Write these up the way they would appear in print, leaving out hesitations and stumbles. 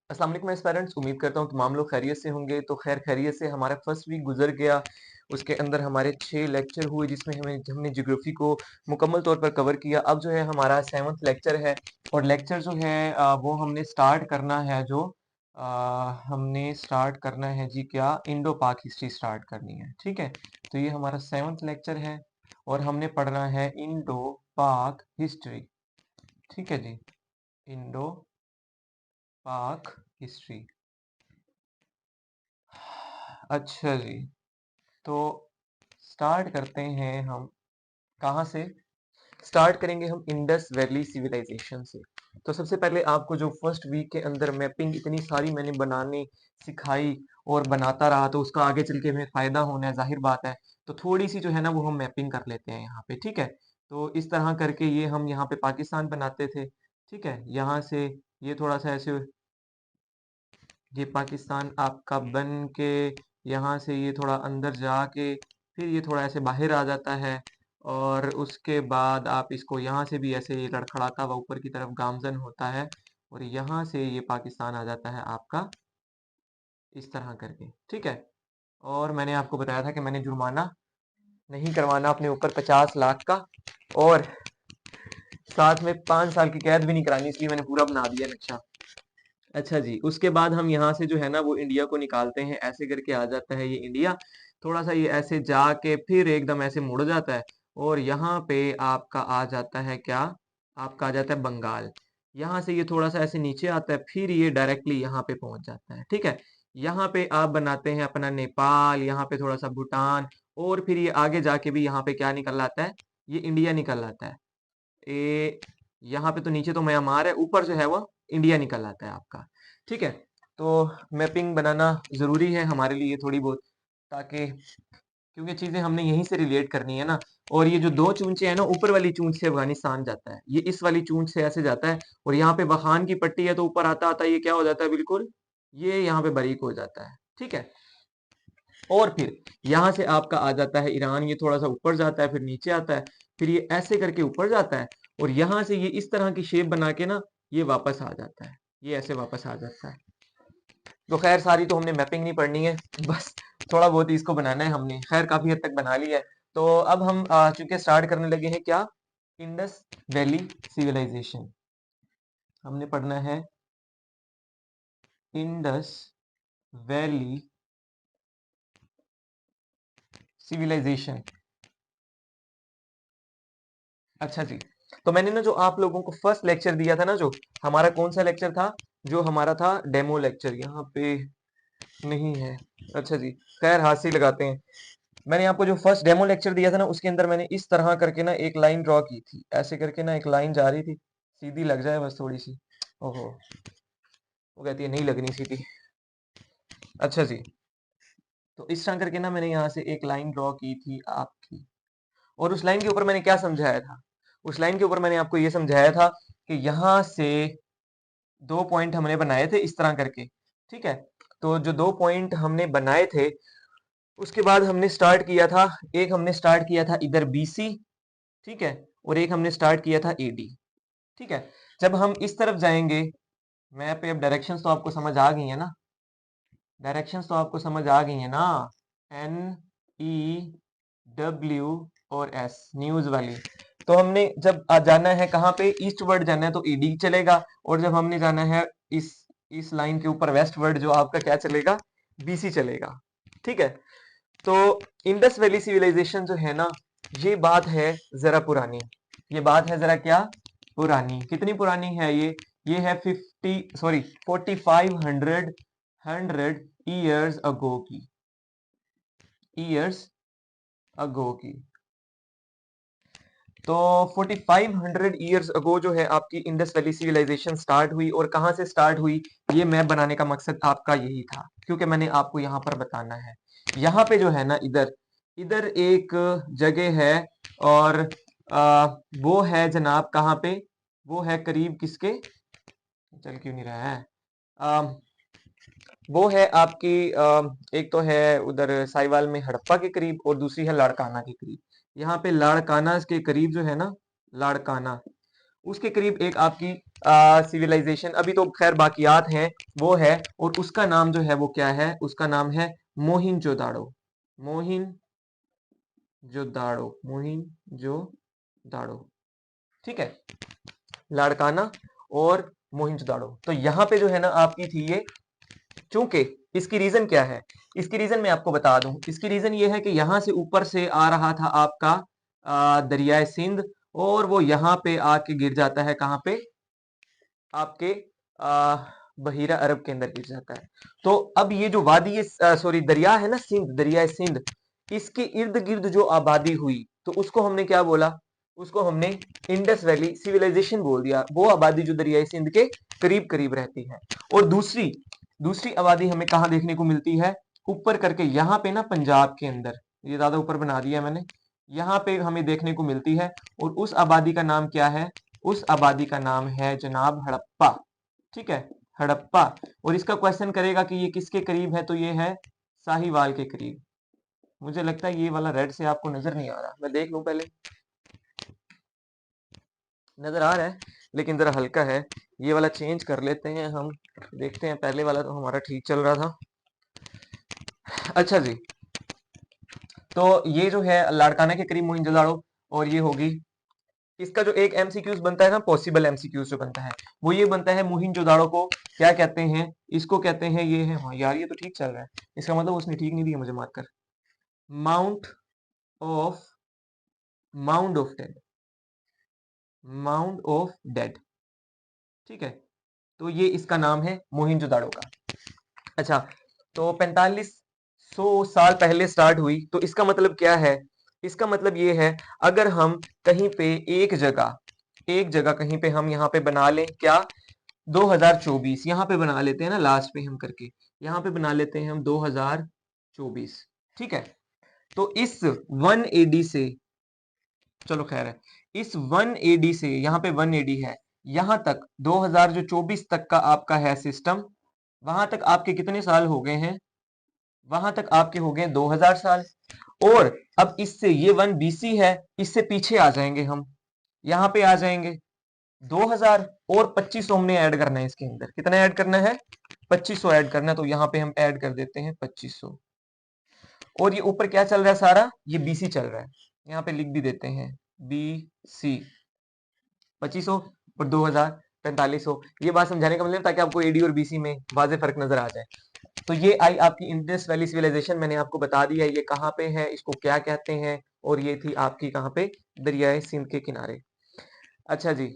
अस्सलाम वालेकुम एस्पायरेंट्स, उम्मीद करता हूँ तमाम लोग खैरियत से होंगे। तो खैर खैरियत से हमारा फर्स्ट वीक गुजर गया। उसके अंदर हमारे 6 लेक्चर हुए जिसमें हमने ज्योग्राफी को मुकम्मल तौर पर कवर किया। अब जो है हमारा 7th लेक्चर है और लेक्चर जो है वो हमने स्टार्ट करना है हमने स्टार्ट करना है जी क्या इंडो पाक हिस्ट्री स्टार्ट करनी है। ठीक है, तो ये हमारा 7th लेक्चर है और हमने पढ़ना है इंडो पाक हिस्ट्री। ठीक है जी, इंडो पाक हिस्ट्री। अच्छा जी, तो स्टार्ट करते हैं हम। कहाँ से स्टार्ट करेंगे? हम इंडस वैली सिविलाइजेशन से। तो सबसे पहले आपको जो फर्स्ट वीक के अंदर मैपिंग इतनी सारी मैंने बनानी सिखाई और बनाता रहा, तो उसका आगे चल के हमें फायदा होना है, जाहिर बात है। तो थोड़ी सी जो है ना वो हम मैपिंग कर लेते हैं यहाँ पे। ठीक है, तो इस तरह करके ये हम यहाँ पे पाकिस्तान बनाते थे। ठीक है, यहाँ से ये थोड़ा सा ऐसे ये पाकिस्तान आपका बन के यहाँ से ये थोड़ा अंदर जाके फिर ये थोड़ा ऐसे बाहर आ जाता है। और उसके बाद आप इसको यहाँ से भी ऐसे ये लड़खड़ाता हुआ ऊपर की तरफ गामजन होता है और यहाँ से ये पाकिस्तान आ जाता है आपका इस तरह करके। ठीक है, और मैंने आपको बताया था कि मैंने जुर्माना नहीं करवाना अपने ऊपर 50 लाख का, और साथ में 5 साल की कैद भी नहीं करानी, इसलिए मैंने पूरा बना दिया नक्शा। अच्छा जी, उसके बाद हम यहाँ से जो है ना वो इंडिया को निकालते हैं। ऐसे करके आ जाता है ये इंडिया। थोड़ा सा ये ऐसे जाके फिर एकदम ऐसे मुड़ जाता है और यहाँ पे आपका आ जाता है क्या, आपका आ जाता है बंगाल। यहाँ से ये थोड़ा सा ऐसे नीचे आता है, फिर ये डायरेक्टली यहाँ पे पहुंच जाता है। ठीक है, यहाँ पे आप बनाते हैं अपना नेपाल, यहाँ पे थोड़ा सा भूटान, और फिर ये आगे जाके भी यहाँ पे क्या निकल आता है, ये इंडिया निकल आता है। ए यहाँ पे तो नीचे तो म्यांमार है, ऊपर जो है वो इंडिया निकल आता है आपका। ठीक है, तो मैपिंग बनाना जरूरी है हमारे लिए थोड़ी बहुत, ताकि क्योंकि चीजें हमने यहीं से रिलेट करनी है ना। और ये जो दो चूंचे हैं ना, ऊपर वाली चूंच से अफगानिस्तान जाता है, ये इस वाली चूंच से ऐसे जाता है, और यहाँ पे बखान की पट्टी है, तो ऊपर आता आता ये क्या हो जाता है, बिल्कुल ये यहाँ पे बारीक हो जाता है। ठीक है, और फिर यहाँ से आपका आ जाता है ईरान, ये थोड़ा सा ऊपर जाता है फिर नीचे आता है, फिर ये ऐसे करके ऊपर जाता है, और यहाँ से ये इस तरह की शेप बना के ना ये वापस आ जाता है, ये ऐसे वापस आ जाता है। तो खैर सारी तो हमने मैपिंग नहीं पढ़नी है, बस थोड़ा बहुत ही इसको बनाना है। हमने खैर काफी हद तक बना लिया है। तो अब हम चूंकि स्टार्ट करने लगे हैं क्या, इंडस वैली सिविलाइजेशन। हमने पढ़ना है इंडस वैली सिविलाइजेशन। अच्छा जी, तो मैंने ना जो आप लोगों को फर्स्ट लेक्चर दिया था ना, जो हमारा कौन सा लेक्चर था, जो हमारा था डेमो लेक्चर, यहाँ पे नहीं है। अच्छा जी, खैर हाथ से ही लगाते हैं। मैंने आपको जो फर्स्ट डेमो लेक्चर दिया था ना, उसके अंदर मैंने इस तरह करके ना एक लाइन ड्रॉ की थी, ऐसे करके ना एक लाइन जा रही थी, सीधी लग जाए बस थोड़ी सी। ओहो, वो कहती है नहीं लगनी सीधी। अच्छा जी, तो इस तरह करके ना मैंने यहाँ से एक लाइन ड्रॉ की थी आपकी, और उस लाइन के ऊपर मैंने क्या समझाया था, उस लाइन के ऊपर मैंने आपको ये समझाया था कि यहाँ से 2 पॉइंट हमने बनाए थे इस तरह करके। ठीक है, तो जो 2 पॉइंट हमने बनाए थे, उसके बाद हमने स्टार्ट किया था, एक हमने स्टार्ट किया था इधर बीसी। ठीक है, और एक हमने स्टार्ट किया था एडी। ठीक है, जब हम इस तरफ जाएंगे मैप पे, अब डायरेक्शंस तो आपको समझ आ गई है ना, डायरेक्शंस तो आपको समझ आ गई है ना, एन ई डब्ल्यू और एस, न्यूज वाली। तो हमने जब जाना है कहाँ पे, ईस्ट वर्ड जाना है तो ईडी चलेगा, और जब हमने जाना है इस इस लाइन के ऊपर वेस्ट वर्ड, जो आपका क्या चलेगा, बीसी चलेगा। ठीक है, तो इंडस वैली सिविलाइजेशन जो है ना, ये बात है जरा पुरानी, ये बात है जरा क्या पुरानी। कितनी पुरानी है ये है 4500 ईयर्स अगो की, ईयर्स अगो की। तो 4500 ईयर्स अगो जो है आपकी इंडस वैली सिविलाइजेशन स्टार्ट हुई, और कहाँ से स्टार्ट हुई, ये मैप बनाने का मकसद आपका यही था, क्योंकि मैंने आपको यहाँ पर बताना है। यहाँ पे जो है ना, इधर इधर एक जगह है, और वो है जनाब कहाँ पे, वो है करीब किसके, चल क्यों नहीं रहा है, वो है आपकी एक तो है उधर साहिवाल में हड़प्पा के करीब, और दूसरी है लाड़काना के करीब। यहाँ पे लाड़काना के करीब जो है ना, लाड़काना, उसके करीब एक आपकी सिविलाइजेशन अभी तो खैर बाकियात हैं वो है, और उसका नाम जो है वो क्या है, उसका नाम है मोहिंजोदाड़ो। मोहिंजोदाड़ो, मोहिंजोदाड़ो, ठीक है, लाड़काना और मोहिंजोदाड़ो। तो यहाँ पे जो है ना आपकी थी ये, चूंकि इसकी रीजन क्या है, इसकी रीजन मैं आपको बता दूं, इसकी रीजन ये है कि यहां से ऊपर से आ रहा था आपका दरियाए सिंध, और वो यहाँ पे आके गिर जाता है कहाँ पे, आपके बहीरा अरब के अंदर गिर जाता है। तो अब ये जो वादी सॉरी दरिया है ना सिंध, दरियाए सिंध, इसके इर्द गिर्द जो आबादी हुई तो उसको हमने क्या बोला, उसको हमने इंडस वैली सिविलाइजेशन बोल दिया। वो आबादी जो दरियाई सिंध के करीब करीब रहती है। और दूसरी दूसरी आबादी हमें कहाँ देखने को मिलती है, ऊपर करके यहाँ पे ना पंजाब के अंदर, ये ज्यादा ऊपर बना दिया मैंने, यहाँ पे हमें देखने को मिलती है। और उस आबादी का नाम क्या है, उस आबादी का नाम है जनाब हड़प्पा, ठीक है, हड़प्पा। और इसका क्वेश्चन करेगा कि ये किसके करीब है, तो ये है साहिवाल के करीब। मुझे लगता है ये वाला रेड से आपको नजर नहीं आ रहा, मैं देख लूं पहले, नजर आ रहा है लेकिन जरा हल्का है, ये वाला चेंज कर लेते हैं हम, देखते हैं, पहले वाला तो हमारा ठीक चल रहा था। अच्छा जी, तो ये जो है लाड़काना के करीब मोहिंजोदाड़ो, और ये होगी, इसका जो एक एमसीक्यूज बनता है ना, पॉसिबल एमसीक्यूज जो बनता है वो ये बनता है, मोहिंजोदाड़ो को क्या कहते हैं, इसको कहते हैं, ये है, हाँ यार ये तो ठीक चल रहा है, इसका मतलब उसने ठीक नहीं दिया मुझे marker, mount of mound of dead, mound of dead, ठीक है। तो ये इसका नाम है मोहिंजोदाड़ो का। अच्छा, तो 4500 साल पहले स्टार्ट हुई, तो इसका मतलब क्या है, इसका मतलब ये है, अगर हम कहीं पे एक जगह कहीं पे हम यहाँ पे बना लें क्या, 2024 यहाँ पे बना लेते हैं ना, लास्ट पे हम करके यहाँ पे बना लेते हैं हम 2024, ठीक है। तो इस 1 एडी से, चलो खैर है, इस 1 एडी से, यहाँ पे 1 एडी है, यहाँ तक 2000 जो 24 तक का आपका है सिस्टम, वहां तक आपके कितने साल हो गए हैं, वहां तक आपके हो गए 2000 साल। और अब इससे ये 1 बीसी है, इससे पीछे आ जाएंगे हम, यहाँ पे आ जाएंगे 2000, और 2500 हमने ऐड करना है इसके अंदर, कितना ऐड करना है, 2500 ऐड करना है। तो यहाँ पे हम ऐड कर देते हैं 2500, और ये ऊपर क्या चल रहा है सारा, ये बीसी चल रहा है, यहाँ पे लिख भी देते हैं बी सी, 2500 और 2000 4500। ये बात समझाने का मतलब ताकि आपको एडी और बीसी में वाजे फर्क नजर आ जाए। तो ये आई आपकी इंडस वैली सिविलाइजेशन, मैंने आपको बता दिया ये कहाँ पे है, इसको क्या कहते हैं, और ये थी आपकी कहाँ पे, दरियाए सिंध के किनारे। अच्छा जी,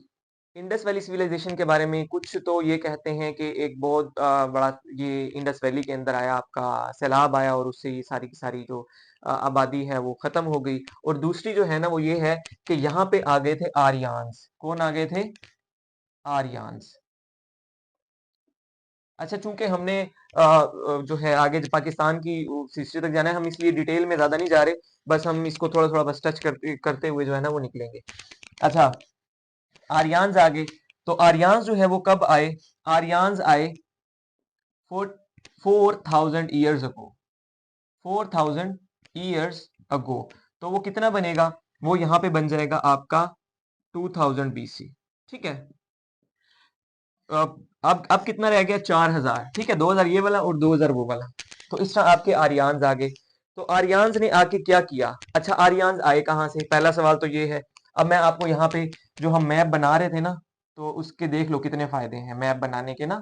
इंडस वैली सिविलाइजेशन के बारे में कुछ तो ये कहते हैं कि एक बहुत बड़ा ये इंडस वैली के अंदर आया, आपका सैलाब आया, और उससे ये सारी की सारी जो आबादी है वो खत्म हो गई। और दूसरी जो है ना वो ये है कि यहाँ पे आ गए थे आर्यान्स। कौन आ गए थे, आर्यान्स। अच्छा, चूंकि हमने जो है आगे पाकिस्तान की हिस्ट्री तक जाना है, हम इसलिए डिटेल में ज्यादा नहीं जा रहे, बस हम इसको थोड़ा थोड़ा बस टच करते करते हुए जो है ना वो निकलेंगे। अच्छा, आर्यान्स आ गए, तो आर्यान्स जो है वो कब आए, आर्यान्स आए 4000 ईयर्स अगो, 4000 ईयर्स अगो। तो वो कितना बनेगा, वो यहाँ पे बन जाएगा आपका 2000 बीसी, ठीक है। अब कितना रह गया, 4000, ठीक है, 2000 ये वाला और 2000 वो वाला। तो इस तरह आपके आर्यान्स आ गए। तो आर्यान्स ने आके क्या किया, अच्छा आर्यान्स आए कहाँ से, पहला सवाल तो ये है। अब मैं आपको यहाँ पे जो हम मैप बना रहे थे ना, तो उसके देख लो कितने फायदे हैं मैप बनाने के ना।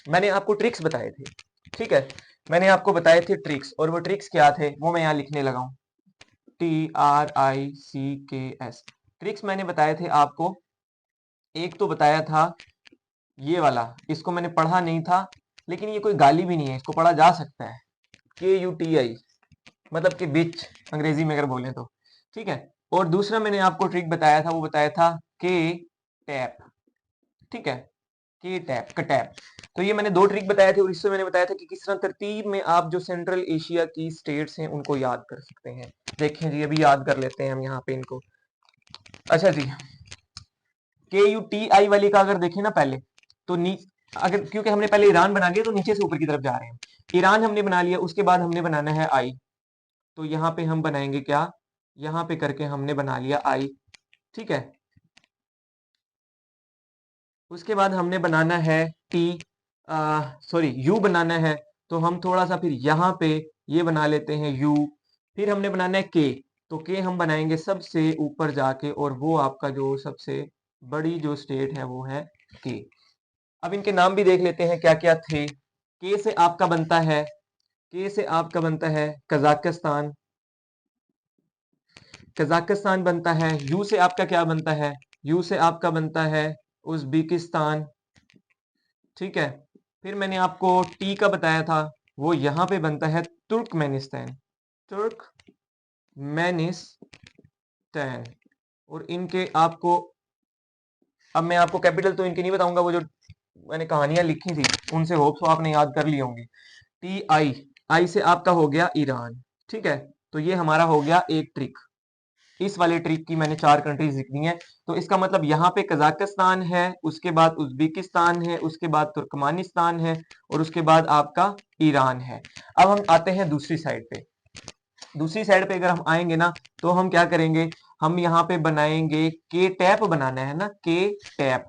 मैंने आपको ट्रिक्स बताए थे, ठीक है, मैंने आपको बताए थे ट्रिक्स, और वो ट्रिक्स क्या थे वो मैं यहाँ लिखने लगा हूँ, TRICKS। ट्रिक्स मैंने बताए थे आपको, एक तो बताया था ये वाला, इसको मैंने पढ़ा नहीं था, लेकिन ये कोई गाली भी नहीं है, इसको पढ़ा जा सकता है, KUTI, मतलब कि बिच, अंग्रेजी में अगर बोले तो, ठीक है। और दूसरा मैंने आपको ट्रिक बताया था, वो बताया था के टैप, ठीक है, के टैप कटैप। तो ये मैंने दो ट्रिक बताए थे, और इससे मैंने बताया था कि किस तरह तरतीब में आप जो सेंट्रल एशिया की स्टेट्स हैं उनको याद कर सकते हैं। देखें जी, अभी याद कर लेते हैं हम यहाँ पे इनको। अच्छा जी, KUTI वाली का अगर देखें ना पहले, तो अगर क्योंकि हमने पहले ईरान बना लिया तो नीचे से ऊपर की तरफ जा रहे हैं, ईरान हमने बना लिया, उसके बाद हमने बनाना है आई। तो यहाँ पे हम बनाएंगे क्या, यहाँ पे करके हमने बना लिया आई, ठीक है। उसके बाद हमने बनाना है टी, सॉरी यू बनाना है, तो हम थोड़ा सा फिर यहाँ पे ये बना लेते हैं यू। फिर हमने बनाना है के, तो के हम बनाएंगे सबसे ऊपर जाके, और वो आपका जो सबसे बड़ी जो स्टेट है वो है के। अब इनके नाम भी देख लेते हैं क्या क्या थे। के से आपका बनता है, के से आपका बनता है कजाकिस्तान, कजाकिस्तान बनता है। यू से आपका क्या बनता है, यू से आपका बनता है उज्बेकिस्तान, ठीक है। फिर मैंने आपको टी का बताया था, वो यहां पे बनता है तुर्कमेनिस्तान, तुर्कमेनिस्तान। और इनके आपको, अब मैं आपको कैपिटल तो इनके नहीं बताऊंगा, वो जो मैंने कहानियां लिखी थी उनसे होप सो आपने याद कर ली होंगी। टी आई, आई से आपका हो गया ईरान, ठीक है। तो ये हमारा हो गया एक ट्रिक। इस वाले ट्रिक की मैंने 4 कंट्रीज लिखनी है। तो इसका मतलब यहाँ पे कजाकिस्तान है, उसके बाद उज्बेकिस्तान है, उसके बाद तुर्कमानिस्तान है, और उसके बाद आपका ईरान है। अब हम आते हैं दूसरी साइड पे। दूसरी साइड पे अगर हम आएंगे ना, तो हम क्या करेंगे, हम यहाँ पे बनाएंगे के टैप, बनाना है ना के टैप,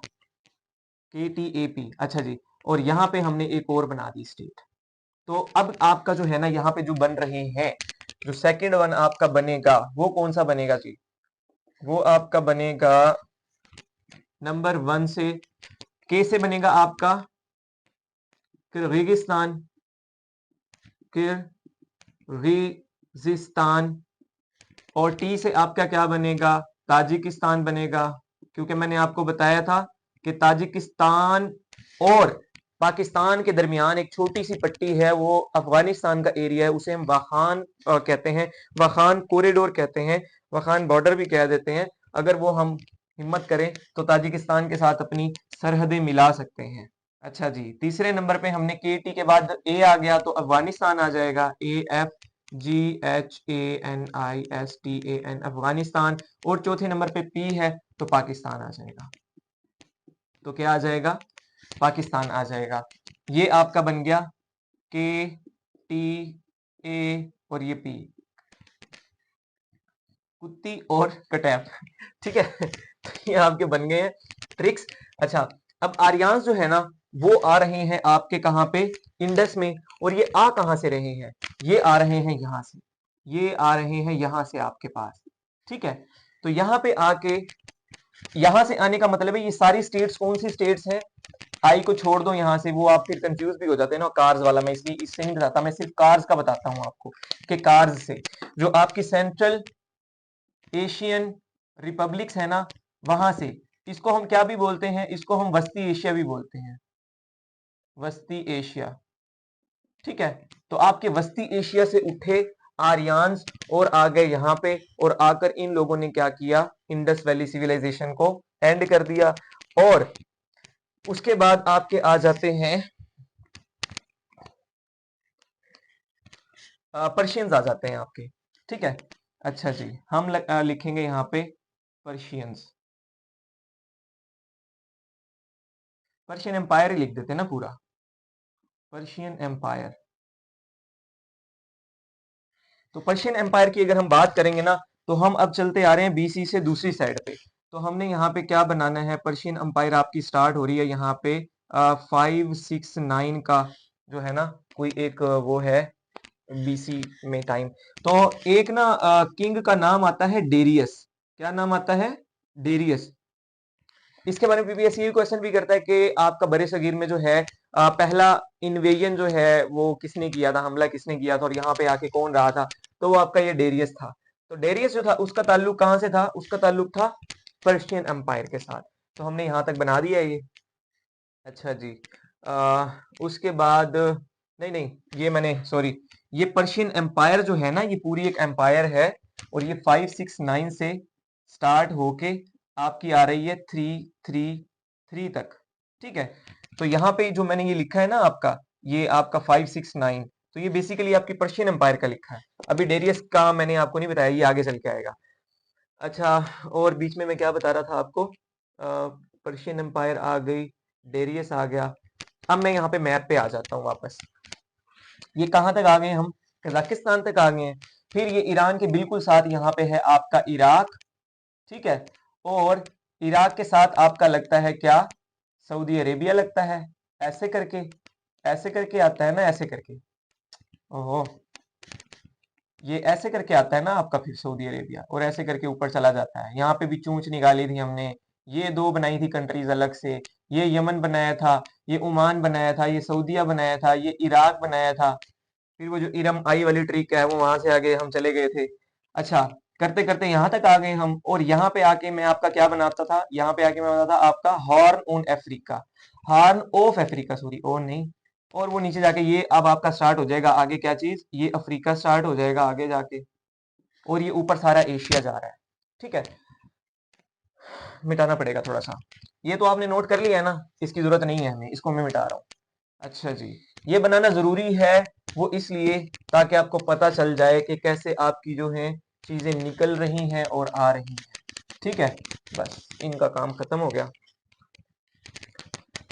KTAP, अच्छा जी। और यहाँ पे हमने एक और बना दी स्टेट। तो अब आपका जो है ना यहाँ पे जो बन रहे हैं, जो सेकंड वन आपका बनेगा वो कौन सा बनेगा जी, वो आपका बनेगा नंबर 1 से, के से बनेगा आपका किर्गिस्तान, किर्गिस्तान। और टी से आपका क्या बनेगा, ताजिकिस्तान बनेगा, क्योंकि मैंने आपको बताया था कि ताजिकिस्तान और पाकिस्तान के दरमियान एक छोटी सी पट्टी है, वो अफगानिस्तान का एरिया है, उसे हम वाखान कहते हैं, वाखान कॉरिडोर कहते हैं, वाखान बॉर्डर भी कह देते हैं। अगर वो हम हिम्मत करें तो ताजिकिस्तान के साथ अपनी सरहदें मिला सकते हैं। अच्छा जी, तीसरे नंबर पे हमने के टी के बाद ए आ गया, तो अफगानिस्तान आ जाएगा, AFGHANISTAN, अफगानिस्तान। और चौथे नंबर पे पी है, तो पाकिस्तान आ जाएगा। तो क्या आ जाएगा, पाकिस्तान आ जाएगा। ये आपका बन गया के टी ए और ये पी, कुत्ती और कटैप, ठीक है। तो ये आपके बन गए हैं ट्रिक्स। अच्छा, अब आर्यान्स जो है ना वो आ रहे हैं आपके कहाँ पे, इंडस में। और ये आ कहाँ से रहे हैं, ये आ रहे हैं यहाँ से, ये आ रहे हैं यहाँ से आपके पास, ठीक है। तो यहाँ पे आके, यहाँ से आने का मतलब है ये सारी स्टेट्स कौन सी स्टेट्स हैं, आई को छोड़ दो यहाँ से, वो आप फिर कंफ्यूज भी हो जाते हैं ना कार्स वाला, मैं इसलिए इससे नहीं बताता, मैं सिर्फ कार्स का बताता हूँ आपको कि कार्स से जो आपकी सेंट्रल एशियन रिपब्लिक्स है ना, वहां से, इसको हम क्या भी बोलते हैं, इसको हम वस्ती एशिया भी बोलते हैं, वस्ती एशिया, ठीक है। तो आपके वस्ती एशिया से उठे आर्यंस और आ गए यहाँ पे, और आकर इन लोगों ने क्या किया, इंडस वैली सिविलाइजेशन को एंड कर दिया। और उसके बाद आपके आ जाते हैं पर्शियंस आ जाते हैं आपके, ठीक है। अच्छा जी, हम लिखेंगे यहाँ पे पर्शियंस, पर्शियन एम्पायर ही लिख देते हैं ना पूरा, पर्शियन एम्पायर। तो पर्शियन एम्पायर की अगर हम बात करेंगे ना, तो हम अब चलते आ रहे हैं बीसी से दूसरी साइड पे। तो हमने यहाँ पे क्या बनाना है, पर्शियन एम्पायर आपकी स्टार्ट हो रही है यहाँ पे 569 का जो है ना, कोई एक वो है बीसी में टाइम। तो एक ना किंग का नाम आता है डेरियस, क्या नाम आता है, डेरियस। इसके बारे में पीपीएससी क्वेश्चन भी करता है कि आपका बड़े सगीर में जो है पहला इन्वेजन जो है वो किसने किया था, हमला किसने किया था, और यहाँ पे आके कौन रहा था, तो वो आपका ये डेरियस था। तो डेरियस जो था उसका ताल्लुक कहाँ से था, उसका ताल्लुक था पर्शियन एम्पायर के साथ। तो हमने यहाँ तक बना दिया ये। अच्छा जी, उसके बाद नहीं नहीं, ये मैंने सॉरी, ये पर्शियन एम्पायर जो है ना, ये पूरी एक एम्पायर है, और ये 569 से स्टार्ट होके आपकी आ रही है 333 तक, ठीक है। तो यहाँ पे जो मैंने ये लिखा है ना आपका, ये आपका 569, तो ये बेसिकली आपकी पर्शियन एम्पायर का लिखा है। अभी डेरियस का मैंने आपको नहीं बताया, ये आगे चल के आएगा। अच्छा, और बीच में मैं क्या बता रहा था आपको, पर्शियन एम्पायर आ गई, डेरियस आ गया। अब मैं यहाँ पे मैप पे आ जाता हूँ वापस। ये कहाँ तक आ गए हम, कजाकिस्तान तक आ गए हैं। फिर ये ईरान के बिल्कुल साथ यहाँ पे है आपका इराक, ठीक है। और इराक के साथ आपका लगता है क्या, सऊदी अरेबिया लगता है, ऐसे करके आता है ना, ऐसे करके। ओहो, ये ऐसे करके आता है ना आपका फिर सऊदी अरेबिया, और ऐसे करके ऊपर चला जाता है। यहाँ पे भी चूंच निकाली थी हमने, ये दो बनाई थी कंट्रीज अलग से, ये यमन बनाया था, ये ओमान बनाया था, ये सऊदीया बनाया था, ये इराक बनाया था। फिर वो जो इरम आई वाली ट्रिक है वो वहां से आगे हम चले गए थे। अच्छा, करते करते यहाँ तक आ गए हम, और यहाँ पे आके मैं आपका क्या बनाता था, यहाँ पे आके मैं बनाता था आपका horn on Africa, horn of Africa, sorry ओ नहीं। और वो नीचे जाके ये अब आपका स्टार्ट हो जाएगा आगे, क्या चीज, ये अफ्रीका स्टार्ट हो जाएगा आगे जाके, और ये ऊपर सारा एशिया जा रहा है। ठीक है, मिटाना पड़ेगा थोड़ा सा। ये तो आपने नोट कर लिया है ना, इसकी जरूरत नहीं है हमें, इसको मैं मिटा रहा हूँ। अच्छा जी, ये बनाना जरूरी है, वो इसलिए ताकि आपको पता चल जाए कि कैसे आपकी जो है चीजें निकल रही हैं और आ रही हैं। ठीक है, बस इनका काम खत्म हो गया।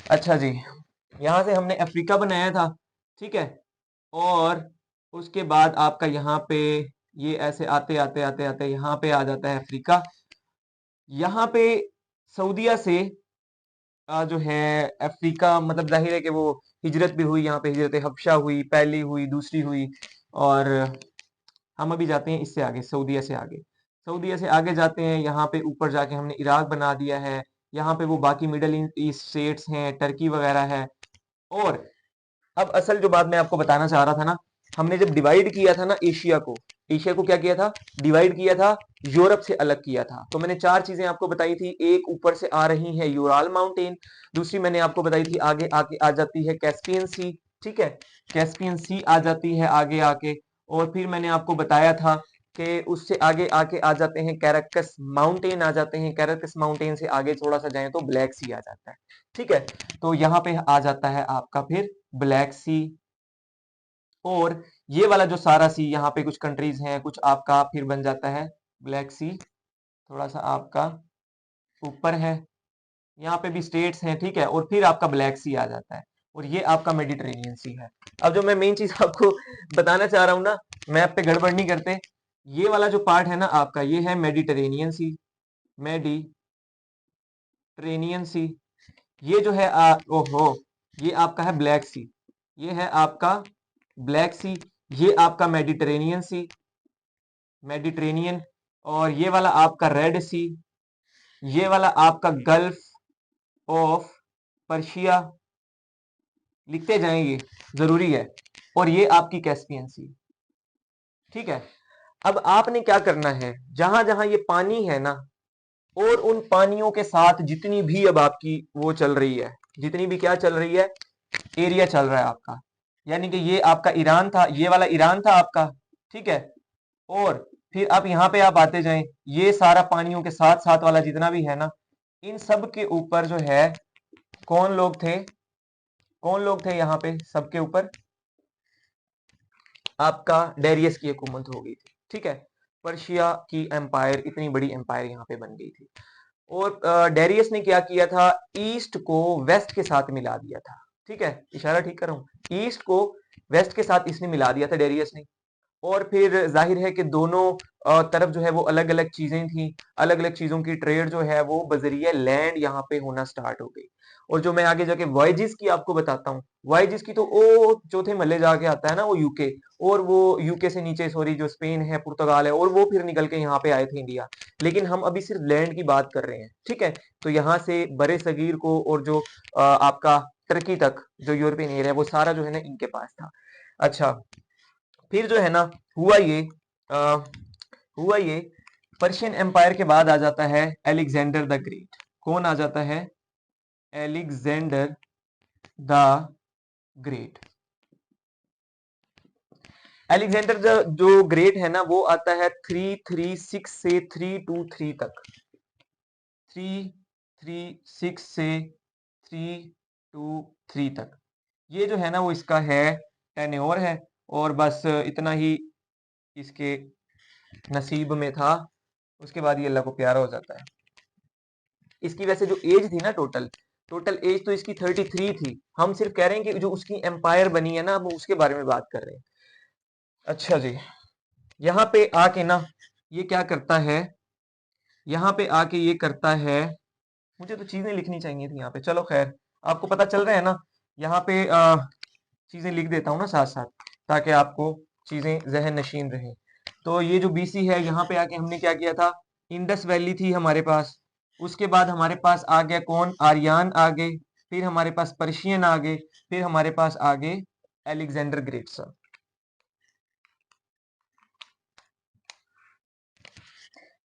अच्छा जी, यहां से हमने अफ्रीका बनाया था, ठीक है, और उसके बाद आपका यहाँ पे ये ऐसे आते आते आते आते यहाँ पे आ जाता है अफ्रीका। यहाँ पे सऊदीया से जो है अफ्रीका, मतलब जाहिर है कि वो हिजरत भी हुई, यहाँ पे हिजरत हबशा हुई, पहली हुई, दूसरी हुई, और हम अभी जाते हैं इससे आगे, सऊदीया से आगे। सऊदीया से आगे जाते हैं, यहाँ पे ऊपर जाके हमने इराक बना दिया है। यहाँ पे वो बाकी मिडल ईस्ट स्टेट्स हैं, टर्की वगैरह है। और अब असल जो बात मैं आपको बताना चाह रहा था ना, हमने जब डिवाइड किया था ना एशिया को, एशिया को क्या किया था, डिवाइड किया था, यूरोप से अलग किया था। तो मैंने चार चीजें आपको बताई थी, एक ऊपर से आ रही है यूराल माउंटेन, दूसरी मैंने आपको बताई थी आगे आके आ जाती है कैस्पियन सी, ठीक है, कैस्पियन सी आ जाती है आगे आके। और फिर मैंने आपको बताया था कि उससे आगे आके आ जाते हैं कैराकस माउंटेन, आ जाते हैं कैराकस माउंटेन से आगे थोड़ा सा जाए तो ब्लैक सी आ जाता है। ठीक है, तो यहाँ पे आ जाता है आपका फिर ब्लैक सी, और ये वाला जो सारा सी यहाँ पे कुछ कंट्रीज हैं, कुछ आपका फिर बन जाता है ब्लैक सी, थोड़ा सा आपका ऊपर है, यहाँ पे भी स्टेट्स हैं, ठीक है, और फिर आपका ब्लैक सी आ जाता है, और ये आपका मेडिटेरेनियन सी है। अब जो मैं मेन चीज आपको बताना चाह रहा हूँ ना, मैप पे गड़बड़ नहीं करते, ये वाला जो पार्ट है ना आपका, ये है मेडिटेरेनियन सी, मेडिटेरेनियन सी। ये जो है ओहो, ये आपका है ब्लैक सी, ये है आपका ब्लैक सी, ये आपका मेडिटेरेनियन सी, मेडिटेरेनियन, और ये वाला आपका रेड सी, ये वाला आपका गल्फ ऑफ पर्शिया, लिखते जाएंगे, जरूरी है, और ये आपकी कैस्पियन सी। ठीक है, अब आपने क्या करना है, जहां जहां ये पानी है ना, और उन पानियों के साथ जितनी भी अब आपकी वो चल रही है, जितनी भी क्या चल रही है, एरिया चल रहा है आपका, यानी कि ये आपका ईरान था, ये वाला ईरान था आपका, ठीक है, और फिर आप यहाँ पे आप आते जाएं, ये सारा पानियों के साथ साथ वाला जितना भी है ना, इन सब के ऊपर जो है कौन लोग थे, कौन लोग थे यहाँ पे सबके ऊपर, आपका डेरियस की हुकूमत हो गई थी। ठीक है, पर्शिया की एम्पायर, इतनी बड़ी एम्पायर यहाँ पे बन गई थी। और डेरियस ने क्या किया था, ईस्ट को वेस्ट के साथ मिला दिया था। ठीक है, इशारा ठीक कर रहा हूं, ईस्ट को वेस्ट के साथ इसने मिला दिया था डेरियस ने। और फिर जाहिर है कि दोनों तरफ जो है वो अलग अलग चीजें थी, अलग अलग चीजों की ट्रेड जो है वो बजरिया लैंड यहाँ पे होना स्टार्ट हो गई। और जो मैं आगे जाके वॉयजेस की आपको बताता हूँ, वॉयजेस की तो वो चौथे मल्ले जाके आता है ना वो यूके, और वो यूके से नीचे सॉरी जो स्पेन है, पुर्तगाल है, और वो फिर निकल के यहाँ पे आए थे इंडिया। लेकिन हम अभी सिर्फ लैंड की बात कर रहे हैं। ठीक है, तो यहाँ से बड़े सगीर को और जो आपका टर्की तक जो यूरोपियन एरिया है वो सारा जो है ना इनके पास था। अच्छा, फिर जो है ना हुआ ये आ, हुआ ये पर्शियन एम्पायर के बाद आ जाता है एलेक्जेंडर द ग्रेट। कौन आ जाता है, एलेक्जेंडर द ग्रेट। एलेक्जेंडर जो ग्रेट है ना वो आता है 336 से 323 तक, 336 से 323 तक, ये जो है ना वो इसका है टेन्योर है। और बस इतना ही इसके नसीब में था, उसके बाद ये अल्लाह को प्यारा हो जाता है। इसकी वैसे जो एज थी ना, टोटल टोटल एज तो इसकी 33 थी, हम सिर्फ कह रहे हैं कि जो उसकी एम्पायर बनी है ना, हम उसके बारे में बात कर रहे हैं। अच्छा जी, यहाँ पे आके ना ये क्या करता है, यहाँ पे आके ये करता है, मुझे तो चीजें लिखनी चाहिए थी यहाँ पे, चलो खैर आपको पता चल रहा है ना? यहाँ पे चीजें लिख देता हूँ ना साथ साथ, ताकि आपको चीजें जहन नशीन रहें। तो ये जो बीसी है, यहाँ पे आके हमने क्या किया था, इंडस वैली थी हमारे पास। उसके बाद हमारे पास आ गया कौन, आर्यन आ गए, फिर हमारे पास पर्शियन आ गए, फिर हमारे पास आ गए अलेक्जेंडर ग्रेट सर।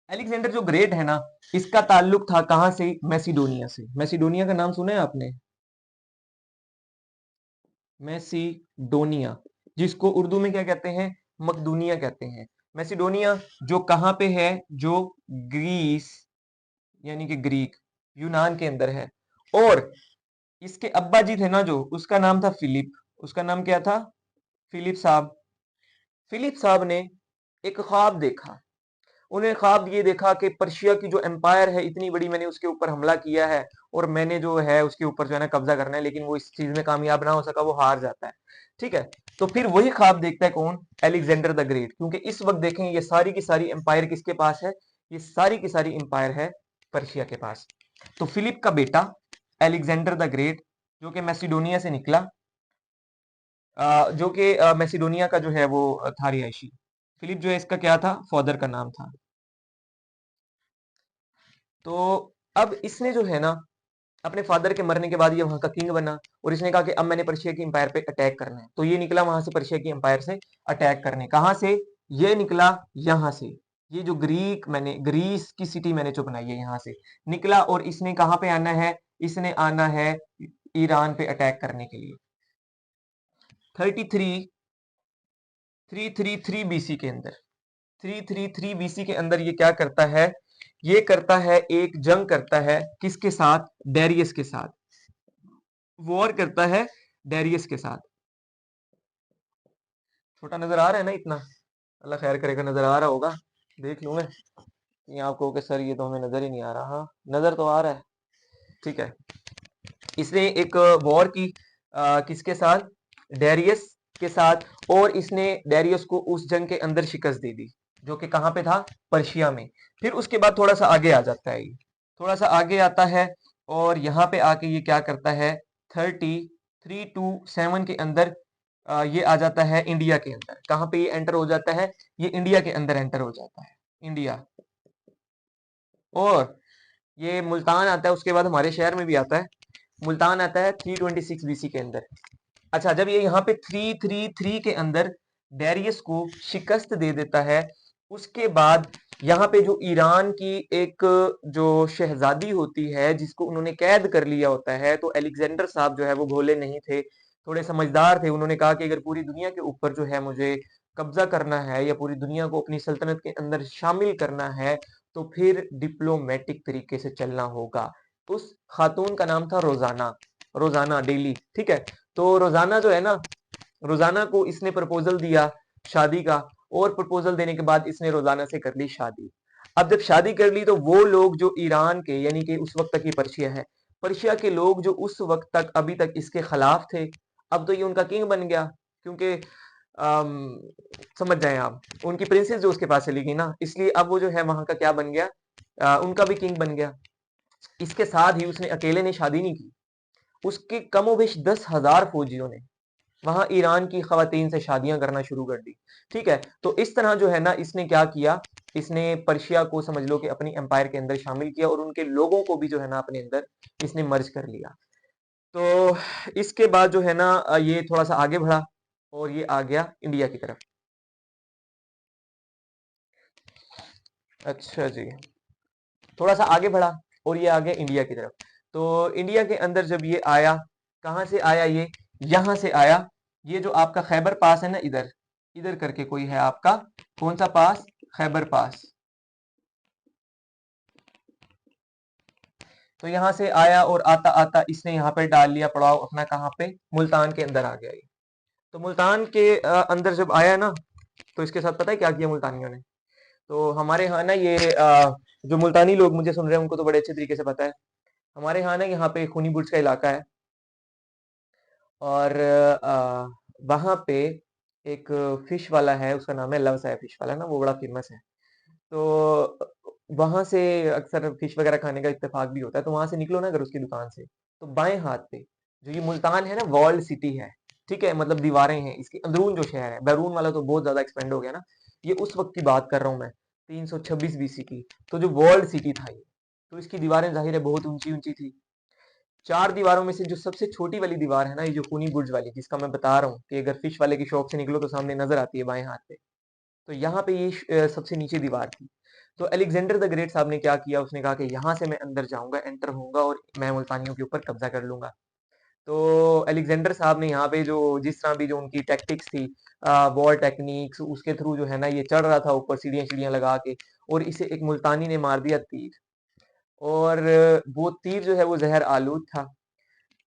अलेक्जेंडर जो ग्रेट है ना, इसका ताल्लुक था कहां से, मैसिडोनिया से। मैसिडोनिया का नाम सुना है आपने? मैसिडोनिया, जिसको उर्दू में क्या कहते हैं, मकदूनिया कहते हैं। मैसिडोनिया जो कहां पे है, जो ग्रीस यानी कि ग्रीक यूनान के अंदर है। और इसके अब्बा जी थे ना जो, उसका नाम था फिलिप। उसका नाम क्या था, फिलिप साहब। फिलिप साहब ने एक ख्वाब देखा। उन्हें ख्वाब ये देखा कि पर्शिया की जो एम्पायर है इतनी बड़ी, मैंने उसके ऊपर हमला किया है और मैंने जो है उसके ऊपर जो है ना कब्जा करना है, लेकिन वो इस चीज में कामयाब ना हो सका, वो हार जाता है। ठीक है, तो फिर वही ख्वाब देखता है कौन, अलेक्जेंडर द ग्रेट। क्योंकि इस वक्त देखें ये सारी की सारी एम्पायर किसके पास है, ये सारी की सारी एम्पायर है पर्शिया के पास। तो फिलिप का बेटा अलेक्जेंडर द ग्रेट, जो कि मैसिडोनिया से निकला, जो कि मैसिडोनिया का जो है वो था रिहायशी। फिलिप जो है इसका क्या था, फादर का नाम था। तो अब इसने जो है ना अपने फादर के मरने के बाद ये वहां का किंग बना, और इसने कहा कि अब मैंने पर्शिया की एम्पायर पे अटैक करना है। तो ये निकला वहां से पर्शिया की एम्पायर से अटैक करने। कहां से ये निकला, यहां से। ये जो ग्रीक मैंने ग्रीस की सिटी मैंने जो बनाई है, यहां से निकला। और इसने कहां पे आना है, इसने आना है ईरान पे अटैक करने के लिए। 33 333 बीसी के अंदर, 333 बीसी के अंदर ये क्या करता है, ये करता है एक जंग करता है, किसके साथ, डेरियस के साथ। वॉर करता है डेरियस के साथ। छोटा नजर आ रहा है ना इतना, अल्लाह खैर करेगा, नजर आ रहा होगा, देख लूं मैं कि आपको कि सर ये तो हमें नजर ही नहीं आ रहा। हाँ, नजर तो आ रहा है। ठीक है, इसने एक वॉर की किसके साथ, डेरियस के साथ। और इसने डेरियस को उस जंग के अंदर शिकस्त दे दी, जो कि कहां पे था, पर्शिया में। फिर उसके बाद थोड़ा सा आगे आ जाता है ये, थोड़ा सा आगे आता है, और यहाँ पे आके ये क्या करता है, 3327 के अंदर ये आ जाता है इंडिया के अंदर। कहां पे ये एंटर हो जाता है, ये इंडिया के अंदर एंटर हो जाता है, इंडिया। और ये मुल्तान आता है, उसके बाद हमारे शहर में भी आता है। मुल्तान आता है 326 बीसी के अंदर। अच्छा, जब ये यहाँ पे 333 के अंदर डेरियस को शिकस्त दे देता है, उसके बाद यहाँ पे जो ईरान की एक जो शहजादी होती है, जिसको उन्होंने कैद कर लिया होता है, तो अलेक्जेंडर साहब जो है वो भोले नहीं थे, थोड़े समझदार थे। उन्होंने कहा कि अगर पूरी दुनिया के ऊपर जो है मुझे कब्जा करना है, या पूरी दुनिया को अपनी सल्तनत के अंदर शामिल करना है, तो फिर डिप्लोमेटिक तरीके से चलना होगा। उस खातून का नाम था रोजाना, रोजाना डेली। ठीक है, तो रोजाना जो है ना, रोजाना को इसने प्रपोजल दिया शादी का, और प्रपोजल देने के बाद इसने रोजाना से कर ली शादी। अब जब शादी कर ली, तो वो लोग जो ईरान के, यानी कि उस वक्त तक ये पर्शिया है, पर्शिया के लोग जो उस वक्त तक अभी तक इसके खिलाफ थे, अब तो ये उनका किंग बन गया। क्योंकि अम, समझ जाए आप, उनकी प्रिंसेस जो उसके पास चली गई ना, इसलिए अब वो जो है वहां का क्या बन गया, उनका भी किंग बन गया। इसके साथ ही उसने अकेले ने शादी नहीं की, उसके कमोबेश 10,000 फौजियों ने वहां ईरान की खवातीन से शादियां करना शुरू कर दी। ठीक है, तो इस तरह जो है ना, इसने क्या किया, इसने पर्शिया को समझ लो कि अपनी एम्पायर के अंदर शामिल किया, और उनके लोगों को भी जो है ना अपने अंदर इसने मर्ज कर लिया। तो इसके बाद जो है ना ये थोड़ा सा आगे बढ़ा, और ये आ गया इंडिया की तरफ। अच्छा जी, थोड़ा सा आगे बढ़ा, और ये आ गया इंडिया की तरफ। तो इंडिया के अंदर जब ये आया, कहां से आया ये, यहां से आया। ये जो आपका खैबर पास है ना, इधर इधर करके कोई है आपका, कौन सा पास, खैबर पास। तो यहां से आया, और आता आता इसने यहाँ पे डाल लिया पड़ाव अपना, कहाँ पे, मुल्तान के अंदर आ गया ये। तो मुल्तान के अंदर जब आया ना, तो इसके साथ पता है क्या किया मुल्तानियों ने। तो हमारे यहाँ ना ये जो मुल्तानी लोग मुझे सुन रहे हैं, उनको तो बड़े अच्छे तरीके से पता है। हमारे यहाँ ना यहाँ पे खूनी बुर्ज का इलाका है, और वहाँ पे एक फिश वाला है, उसका नाम है लव साय फिश वाला ना, वो बड़ा फेमस है। तो वहां से अक्सर फिश वगैरह खाने का इत्तेफाक भी होता है। तो वहां से निकलो ना अगर उसकी दुकान से, तो बाएं हाथ पे जो ये मुल्तान है ना, वॉल्ड सिटी है, ठीक है, मतलब दीवारें हैं, इसके अंदरून जो शहर है, बैरून वाला तो बहुत ज्यादा एक्सपेंड हो गया ना, ये उस वक्त की बात कर रहा हूँ मैं, 326 बीसी की। तो जो वॉल्ड सिटी था ये, तो इसकी दीवारें जाहिर है बहुत ऊंची ऊंची थी। चार दीवारों में से जो सबसे छोटी वाली दीवार है ना, ये जो खूनी बुर्ज वाली, जिसका मैं बता रहा हूँ कि अगर फिश वाले की शॉप से निकलो तो सामने नजर आती है बाएं हाथ पे, तो यहाँ पे ये सबसे नीचे दीवार थी। तो अलेक्जेंडर द ग्रेट साहब ने क्या किया, उसने कहा कि यहाँ से मैं अंदर जाऊंगा, एंटर होऊंगा और मैं मुल्तानियों के ऊपर कब्जा कर लूंगा। तो अलेक्जेंडर साहब ने यहाँ पे जो जिस तरह भी जो उनकी टैक्टिक्स थी, वॉर टेक्निक्स, उसके थ्रू जो है ना ये चढ़ रहा था ऊपर सीढ़ियां सीढ़ियां लगा के, और इसे एक मुल्तानी ने मार दिया तीर, और वो तीर जो है वो जहर आलूद था।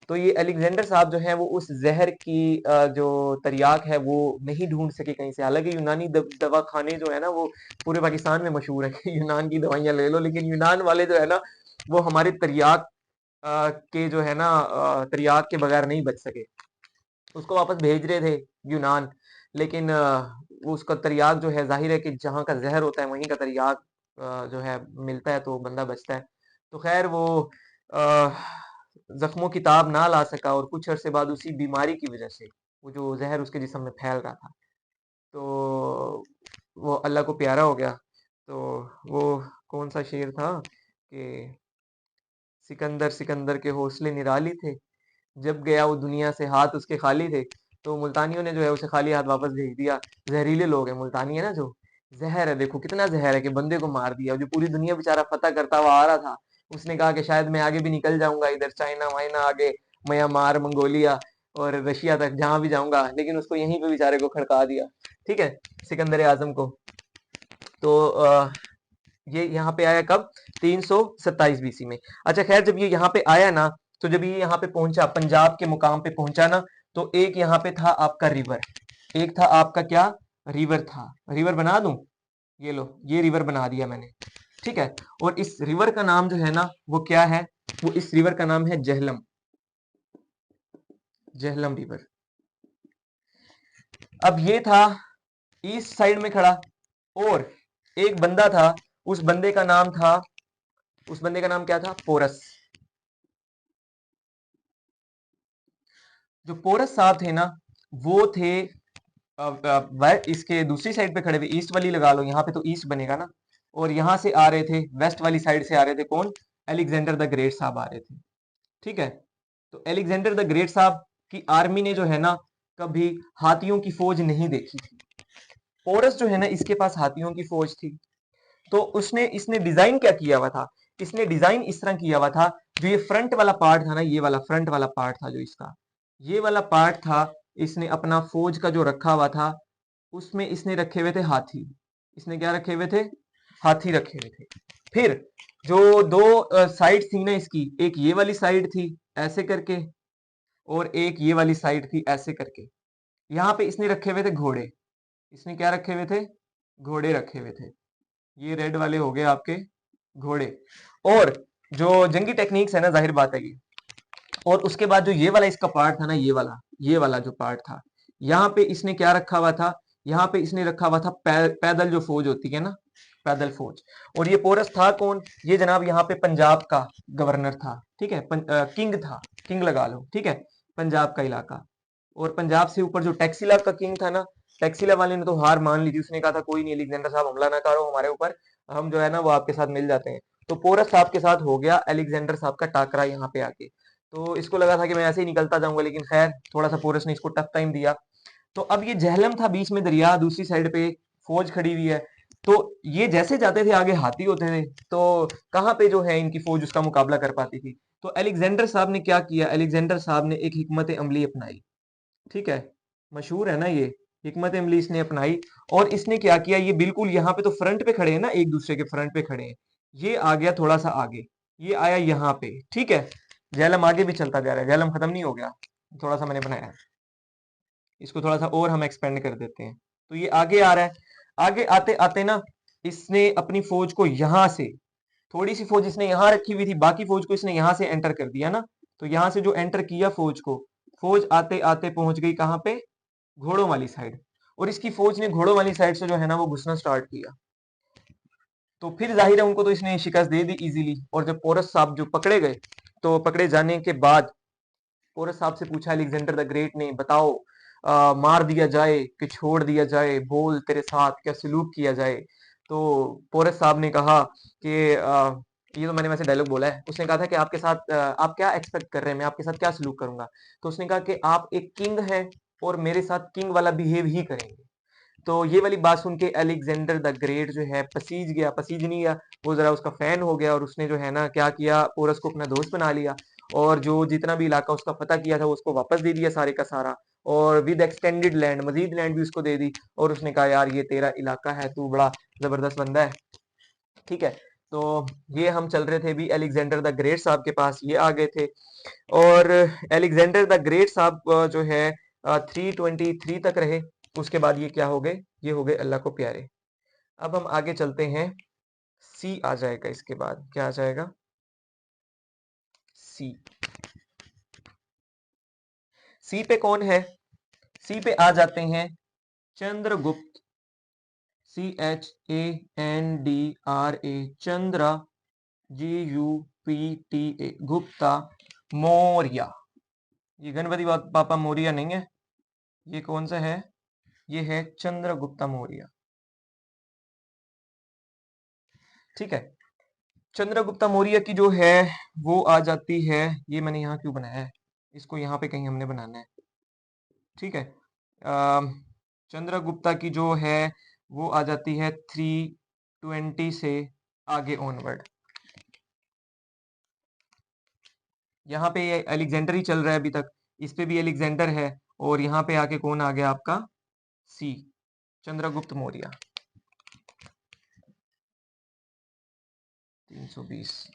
तो ये अलेक्जेंडर साहब जो है वो उस जहर की जो तरियाक है वो नहीं ढूंढ सके कहीं से। हालांकि यूनानी दवा खाने जो है ना वो पूरे पाकिस्तान में मशहूर है कि यूनान की दवाइयां ले लो, लेकिन यूनान वाले जो है ना वो हमारे तरियाक के जो है ना तरियाक के बगैर नहीं बच सके। उसको वापस भेज रहे थे यूनान, लेकिन वो उसका तरियाक जो है, जाहिर है कि जहाँ का जहर होता है वहीं का तरियाक जो है मिलता है तो बंदा बचता है। तो खैर वो अ, जख्मों की ताब ना ला सका, और कुछ अरसे बाद उसी बीमारी की वजह से वो जो जहर उसके जिस्म में फैल रहा था, तो वो अल्लाह को प्यारा हो गया। तो वो कौन सा शेर था कि सिकंदर सिकंदर के हौसले निराली थे, जब गया वो दुनिया से हाथ उसके खाली थे। तो मुल्तानियों ने जो है उसे खाली हाथ वापस भेज दिया। जहरीले लोग हैं मुल्तानी, है ना, जो जहर है, देखो कितना जहर है कि बंदे को मार दिया। जो पूरी दुनिया बेचारा फतह करता हुआ आ रहा था, उसने कहा कि शायद मैं आगे भी निकल जाऊंगा, इधर चाइना वाइना आगे, म्यांमार, मंगोलिया और रशिया तक जहां भी जाऊंगा, लेकिन उसको यहीं पे बेचारे को खड़का दिया, ठीक है, सिकंदर आजम को। तो ये यहाँ पे आया कब, 327 बीसी में। अच्छा खैर, जब ये यहाँ पे आया ना, तो जब ये यहाँ पे पहुंचा, पंजाब के मुकाम पे पहुंचा ना, तो एक यहाँ पे था आपका रिवर, एक था आपका क्या, रिवर था। रिवर बना दूं, ये लो, ये रिवर बना दिया मैंने, ठीक है। और इस रिवर का नाम जो है ना वो क्या है, वो इस रिवर का नाम है जहलम, जहलम रिवर। अब ये था ईस्ट साइड में खड़ा, और एक बंदा था, उस बंदे का नाम था, उस बंदे का नाम क्या था, पोरस। जो पोरस साहब थे ना, वो थे इसके दूसरी साइड पे खड़े हुए, ईस्ट वाली लगा लो, यहाँ पे तो ईस्ट बनेगा ना, और यहाँ से आ रहे थे, वेस्ट वाली साइड से आ रहे थे कौन, अलेक्जेंडर द ग्रेट साहब आ रहे थे, ठीक है। तो अलेक्जेंडर द ग्रेट साहब की आर्मी ने जो है ना कभी हाथियों की फौज नहीं देखी थी। पोरस जो है ना, इसके पास हाथियों की फौज थी। तो उसने इसने डिजाइन क्या किया हुआ था, इसने डिजाइन इस तरह किया हुआ था, जो ये फ्रंट वाला पार्ट था ना, ये वाला फ्रंट वाला पार्ट था जो इसका, ये वाला पार्ट था, इसने अपना फौज का जो रखा हुआ था, उसमें इसने रखे हुए थे हाथी। इसने क्या रखे हुए थे, हाथी रखे हुए थे। फिर जो दो साइड थी ना इसकी, एक ये वाली साइड थी ऐसे करके, और एक ये वाली साइड थी ऐसे करके। यहाँ पे इसने रखे हुए थे घोड़े, इसने क्या रखे हुए थे, घोड़े रखे हुए थे। ये रेड वाले हो गए आपके घोड़े। और जो जंगी टेक्निक्स है ना, जाहिर बात है ये। और उसके बाद जो ये वाला इसका पार्ट था ना, ये वाला जो पार्ट था, यहाँ पे इसने क्या रखा हुआ था, यहाँ पे इसने रखा हुआ था पैदल जो फौज होती है ना, पैदल फौज। और ये पोरस था कौन, ये जनाब यहाँ पे पंजाब का गवर्नर था, ठीक है, किंग था, किंग लगा लो, ठीक है, पंजाब का इलाका। और पंजाब से ऊपर जो टैक्सीला का किंग था ना, टैक्सीला वाले ने तो हार मान ली थी, उसने कहा था कोई नहीं अलेक्जेंडर साहब हमला ना करो हमारे ऊपर, हम जो है ना वो आपके साथ मिल जाते हैं। तो पोरस साहब के साथ हो गया अलेक्जेंडर साहब का टाकरा यहाँ पे आके। तो इसको लगा था कि मैं ऐसे ही निकलता जाऊंगा, लेकिन खैर थोड़ा सा पोरस ने इसको टफ टाइम दिया। तो अब ये जहलम था बीच में दरिया, दूसरी साइड पे फौज खड़ी हुई है। तो ये जैसे जाते थे आगे हाथी होते थे, तो कहाँ पे जो है इनकी फौज उसका मुकाबला कर पाती थी। तो अलेक्जेंडर साहब ने क्या किया, अलेक्जेंडर साहब ने एक हिकमत अमली अपनाई, ठीक है, मशहूर है ना ये हिकमत अमली इसने अपनाई। और इसने क्या किया, ये बिल्कुल यहाँ पे तो फ्रंट पे खड़े हैं ना, एक दूसरे के फ्रंट पे खड़े हैं, ये आ गया थोड़ा सा आगे, ये आया यहाँ पे, ठीक है। झेलम आगे भी चलता जा रहा है, झेलम खत्म नहीं हो गया, थोड़ा सा मैंने बनाया है, इसको थोड़ा सा और हम एक्सपेंड कर देते हैं। तो ये आगे आ रहा है, आगे आते आते ना इसने अपनी फौज को यहां से, थोड़ी सी फौज इसने यहां रखी हुई थी, बाकी फौज को इसने यहां से एंटर कर दिया ना। तो यहां से जो एंटर किया फौज को, फौज आते आते पहुंच गई कहां पे, घोड़ों वाली साइड। और इसकी फौज ने घोड़ों वाली साइड से जो है ना वो घुसना स्टार्ट किया। तो फिर जाहिर है उनको तो इसने शिकस्त दे दी इजीली। और जब पोरस साहब जो पकड़े गए, तो पकड़े जाने के बाद पोरस साहब से पूछा अलेक्जेंडर द ग्रेट ने, बताओ मार दिया जाए कि छोड़ दिया जाए, बोल तेरे साथ क्या सलूक किया जाए। तो पोरस साहब ने कहा कि ये तो मैंने वैसे डायलॉग बोला है, उसने कहा था कि आपके साथ आप क्या एक्सपेक्ट कर रहे हैं, मैं आपके साथ क्या सलूक करूंगा। तो उसने कहा कि आप एक किंग हैं और मेरे साथ किंग वाला बिहेव ही करेंगे। तो ये वाली बात सुन के अलेक्जेंडर द ग्रेट जो है पसीज गया, पसीज नहीं गया, वो जरा उसका फैन हो गया और उसने जो है ना क्या किया, पोरस को अपना दोस्त बना लिया और जो जितना भी इलाका उसका फतह किया था उसको वापस दे दिया सारे का सारा, और विद एक्सटेंडेड लैंड, मजीद लैंड भी उसको दे दी। और उसने कहा यार ये तेरा इलाका है, तू बड़ा जबरदस्त बंदा है, ठीक है। तो ये हम चल रहे थे भी अलेक्जेंडर द ग्रेट साहब के पास, ये आ गए थे। और अलेक्जेंडर द ग्रेट साहब जो है 323 तक रहे। उसके बाद ये क्या हो गए, ये हो गए अल्लाह को प्यारे। अब हम आगे चलते हैं, सी आ जाएगा, इसके बाद क्या आ जाएगा, सी। सी पे कौन है, सी पे आ जाते हैं चंद्रगुप्त, CHANDRA, चंद्र, GUPTA, गुप्ता मौर्य। ये गणपति पापा मौर्य नहीं है, ये कौन सा है, ये है चंद्रगुप्ता मौर्य, ठीक है। चंद्रगुप्ता मौर्य की जो है वो आ जाती है, ये मैंने यहाँ क्यों बनाया है, इसको यहाँ पे कहीं हमने बनाना है, ठीक है। चंद्रगुप्ता की जो है वो आ जाती है 320 से आगे ऑनवर्ड। यहाँ पे अलेक्जेंडर ही चल रहा है अभी तक, इस पे भी अलेक्जेंडर है, और यहाँ पे आके कौन आ गया आपका, सी, चंद्रगुप्त मौर्य 320।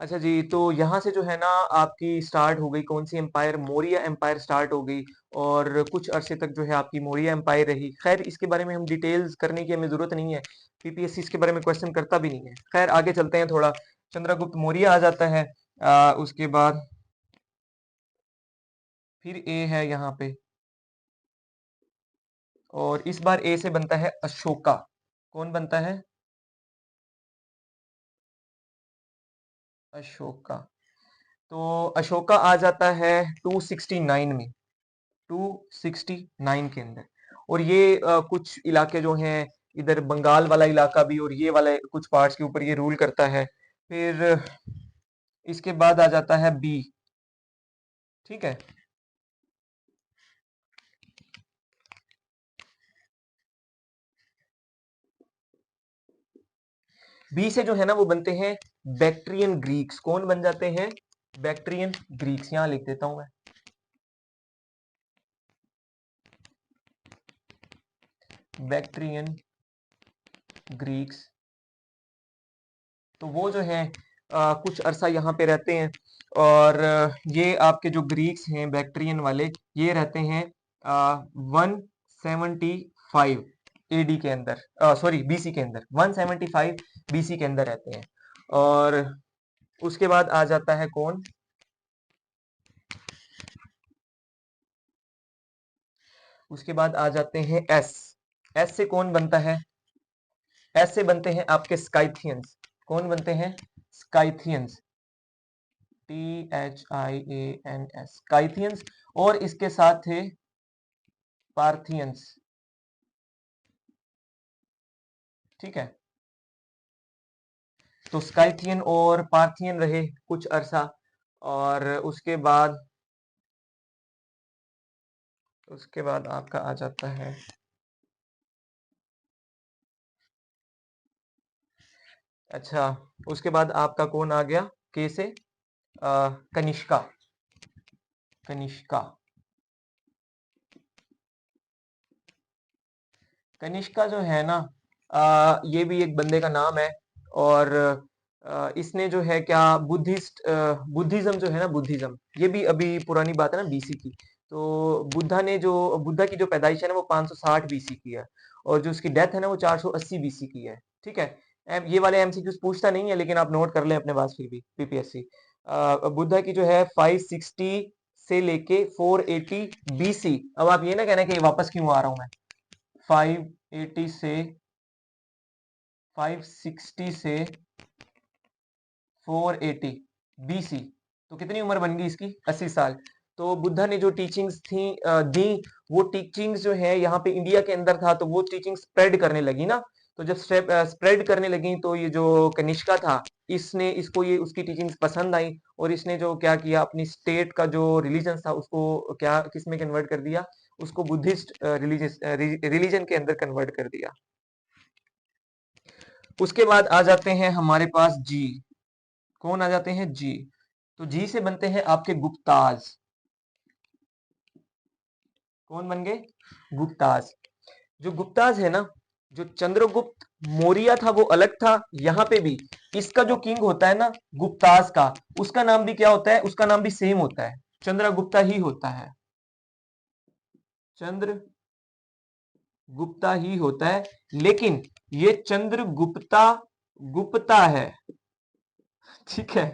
अच्छा जी, तो यहाँ से जो है ना आपकी स्टार्ट हो गई कौन सी एम्पायर, मौर्य एम्पायर स्टार्ट हो गई, और कुछ अरसे तक जो है आपकी मौर्य एम्पायर रही। खैर इसके बारे में हम डिटेल्स करने की हमें जरूरत नहीं है, पीपीएससी इसके बारे में क्वेश्चन करता भी नहीं है। खैर आगे चलते हैं थोड़ा, चंद्रगुप्त मौर्य आ जाता है, उसके बाद फिर ए है यहाँ पे, और इस बार ए से बनता है अशोका। कौन बनता है, अशोका। तो अशोका आ जाता है 269 में, 269 के अंदर। और ये कुछ इलाके जो हैं, इधर बंगाल वाला इलाका भी और ये वाले कुछ पार्ट्स के ऊपर ये रूल करता है। फिर इसके बाद आ जाता है बी, ठीक है। बी से जो है ना वो बनते हैं बैक्ट्रियन ग्रीक्स। कौन बन जाते हैं, बैक्ट्रियन ग्रीक्स, यहां लिख देता हूं मैं, बैक्ट्रियन ग्रीक्स। तो वो जो है कुछ अरसा यहाँ पे रहते हैं, और ये आपके जो ग्रीक्स हैं बैक्ट्रियन वाले, ये रहते हैं 175 एडी के अंदर, सॉरी बीसी के अंदर, 175 बीसी के अंदर रहते हैं। और उसके बाद आ जाता है कौन, उसके बाद आ जाते हैं एस। एस से कौन बनता है, एस से बनते हैं आपके स्काइथियंस। कौन बनते हैं, स्काइथियंस, THIANS, स्काइथियंस। और इसके साथ थे पार्थियंस, ठीक है। तो स्काइथियन और पार्थियन रहे कुछ अरसा, और उसके बाद आपका आ जाता है, अच्छा, उसके बाद आपका कौन आ गया, के से कनिष्का, कनिष्का। कनिष्का जो है ना ये भी एक बंदे का नाम है, और इसने जो है क्या बुद्धिज्म जो है ना, बुद्धिज्म, ये भी अभी पुरानी बात है ना बीसी की। तो बुद्धा की जो पैदाइश है ना वो 560 बीसी की है, और जो उसकी डेथ है ना वो 480 बीसी की है, ठीक है। ये वाले एमसीक्यूज पूछता नहीं है, लेकिन आप नोट कर लें अपने पास फिर भी, पीपीएससी। बुद्धा की जो है 560 से लेके 480 बीसी। अब आप ये ना कहना कि वापस क्यों आ रहा हूं मैं, 580 से 560 से 480 BC। तो कितनी उम्र बन गई इसकी? 80 साल। तो बुद्धा ने जो टीचिंग्स थी दी, वो टीचिंग्स जो है यहाँ पे इंडिया के अंदर था, तो वो टीचिंग स्प्रेड करने लगी ना। तो जब स्प्रेड करने लगी तो ये जो कनिष्का था, इसने इसको ये उसकी टीचिंग्स पसंद आई, और इसने जो क्या किया, अपनी स्टेट का जो रिलीजन था उसको क्या किस में कन्वर्ट कर दिया, उसको बुद्धिस्ट रिलीजन के अंदर कन्वर्ट कर दिया। उसके बाद आ जाते हैं हमारे पास जी। कौन आ जाते हैं? जी। तो जी से बनते हैं आपके गुप्ताज। कौन बन गए? गुप्ताज। जो गुप्ताज है ना, जो चंद्रगुप्त मौर्य था वो अलग था, यहां पे भी इसका जो किंग होता है ना गुप्ताज का, उसका नाम भी क्या होता है? उसका नाम भी सेम होता है, चंद्रगुप्ता ही होता है। चंद्रगुप्ता ही होता है, लेकिन ये चंद्रगुप्ता गुप्ता है, ठीक है।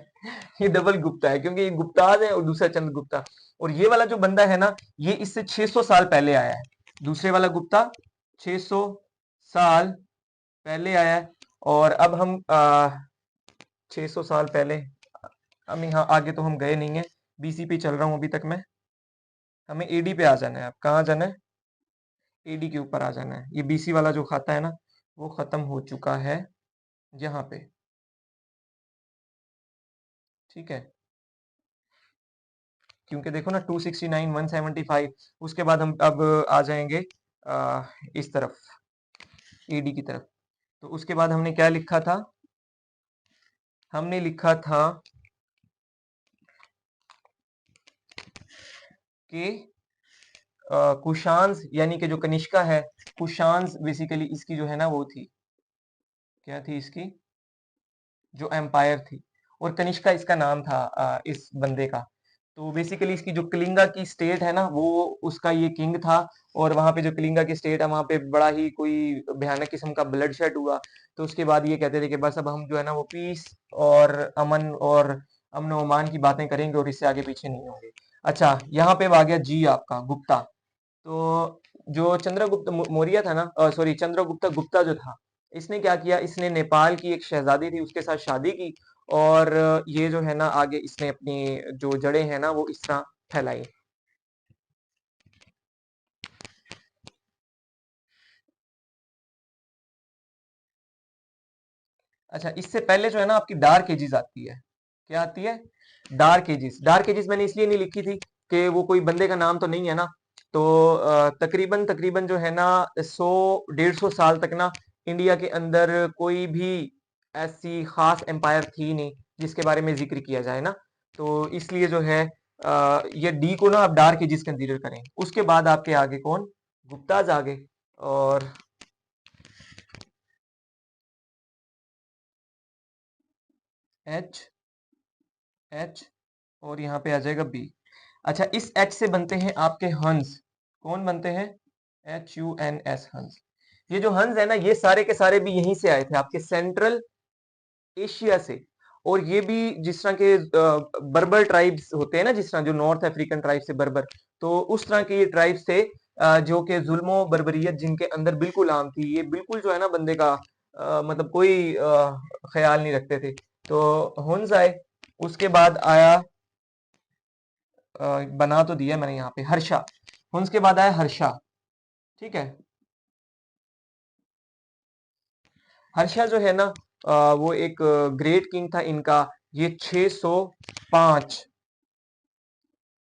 ये डबल गुप्ता है, क्योंकि ये गुप्ताज है और दूसरा चंद्रगुप्ता। और ये वाला जो बंदा है ना, ये इससे 600 साल पहले आया है। दूसरे वाला गुप्ता 600 साल पहले आया है। और अब हम 600 साल पहले, हम यहाँ आगे तो हम गए नहीं है, BC पे चल रहा हूँ अभी तक मैं। हमें AD पे आ जाना है। अब कहाँ जाना है? AD के ऊपर आ जाना है। ये BC वाला जो खाता है ना, वो खत्म हो चुका है यहाँ पे, ठीक है। क्योंकि देखो ना 269 175, उसके बाद हम अब आ जाएंगे इस तरफ, AD की तरफ। तो उसके बाद हमने क्या लिखा था? हमने लिखा था कि कुशांस यानी कि जो कनिष्का है, कुशांस बेसिकली इसकी जो है ना वो थी, क्या थी इसकी? जो एम्पायर थी। और कनिष्का इसका नाम था इस बंदे का। तो बेसिकली इसकी जो कलिंगा की स्टेट है ना, वो उसका ये किंग था। और वहां पे जो कलिंगा की स्टेट है, वहां पे बड़ा ही कोई भयानक किस्म का ब्लड शेड हुआ। तो उसके बाद ये कहते थे कि बस अब हम जो है ना वो पीस और अमन और अमान की बातें करेंगे, और इससे आगे पीछे नहीं होंगे। अच्छा, यहाँ पे आ गया जी आपका गुप्ता। तो जो चंद्रगुप्त मौर्य था ना, सॉरी चंद्रगुप्ता गुप्ता जो था, इसने क्या किया, इसने नेपाल की एक शहजादी थी उसके साथ शादी की। और ये जो है ना आगे इसने अपनी जो जड़ें हैं ना वो इस तरह फैलाई। अच्छा, इससे पहले जो है ना आपकी डार्क एजिस आती है। क्या आती है? Dark edges. डार्क एजिस मैंने इसलिए नहीं लिखी थी कि वो कोई बंदे का नाम तो नहीं है ना। तो तकरीबन तकरीबन जो है ना 100 150 साल तक ना इंडिया के अंदर कोई भी ऐसी खास एम्पायर थी नहीं जिसके बारे में जिक्र किया जाए ना। तो इसलिए जो है ये डी को ना आप डार्क एजिस कंसीडर करें। उसके बाद आपके आगे कौन? गुप्ताज आगे। और एच एच और यहाँ पे आ जाएगा बी। अच्छा, इस एच से बनते हैं आपके हंस। कौन बनते हैं? HUNS, हंस। ये जो हंस है ना, ये सारे के सारे भी यहीं से आए थे, आपके सेंट्रल एशिया से। और ये भी जिस तरह के बर्बर ट्राइब्स होते हैं ना, जिस तरह जो नॉर्थ अफ्रीकन ट्राइब से बर्बर, तो उस तरह के ये ट्राइब्स थे जो कि जुल्मो बर्बरियत जिनके अंदर बिल्कुल आम थी। ये बिल्कुल जो है ना बंदे का मतलब कोई ख्याल नहीं रखते थे। तो हुन्स आए। उसके बाद आया बना तो दिया मैंने यहाँ पे हर्षा। हुन्स के बाद आया हर्षा, ठीक है। हर्षा जो है ना वो एक ग्रेट किंग था इनका। ये 605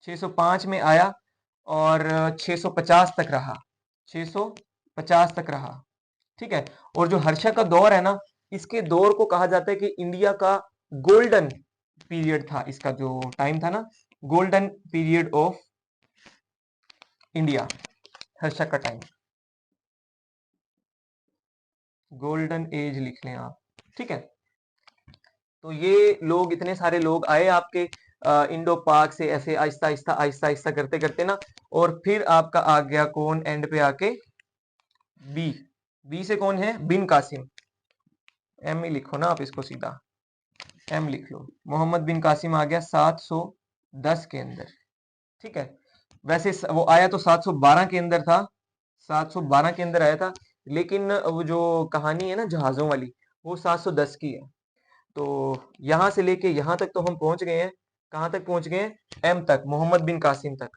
605 में आया और 650 तक रहा। 650 तक रहा, ठीक है। और जो हर्षा का दौर है ना, इसके दौर को कहा जाता है कि इंडिया का गोल्डन पीरियड था। इसका जो टाइम था ना, golden period of India, Harsha का टाइम, गोल्डन एज लिख लें आप, ठीक है। तो ये लोग, इतने सारे लोग आए आपके इंडो पाक से, ऐसे आहिस्ता आहिस्ता आहिस्ता आहिस्ता करते करते ना। और फिर आपका आ गया कौन एंड पे आके? बी। बी से कौन है? बिन कासिम। एम ही लिखो ना आप इसको, सीधा एम लिख लो। मोहम्मद बिन कासिम आ गया 710 के अंदर, ठीक है। वैसे वो आया तो 712 के अंदर था, 712 के अंदर आया था। लेकिन वो जो कहानी है ना जहाजों वाली, वो 710 की है। तो यहां से लेके यहां तक तो हम पहुंच गए हैं। कहां तक पहुंच गए हैं? एम तक, मोहम्मद बिन कासिम तक।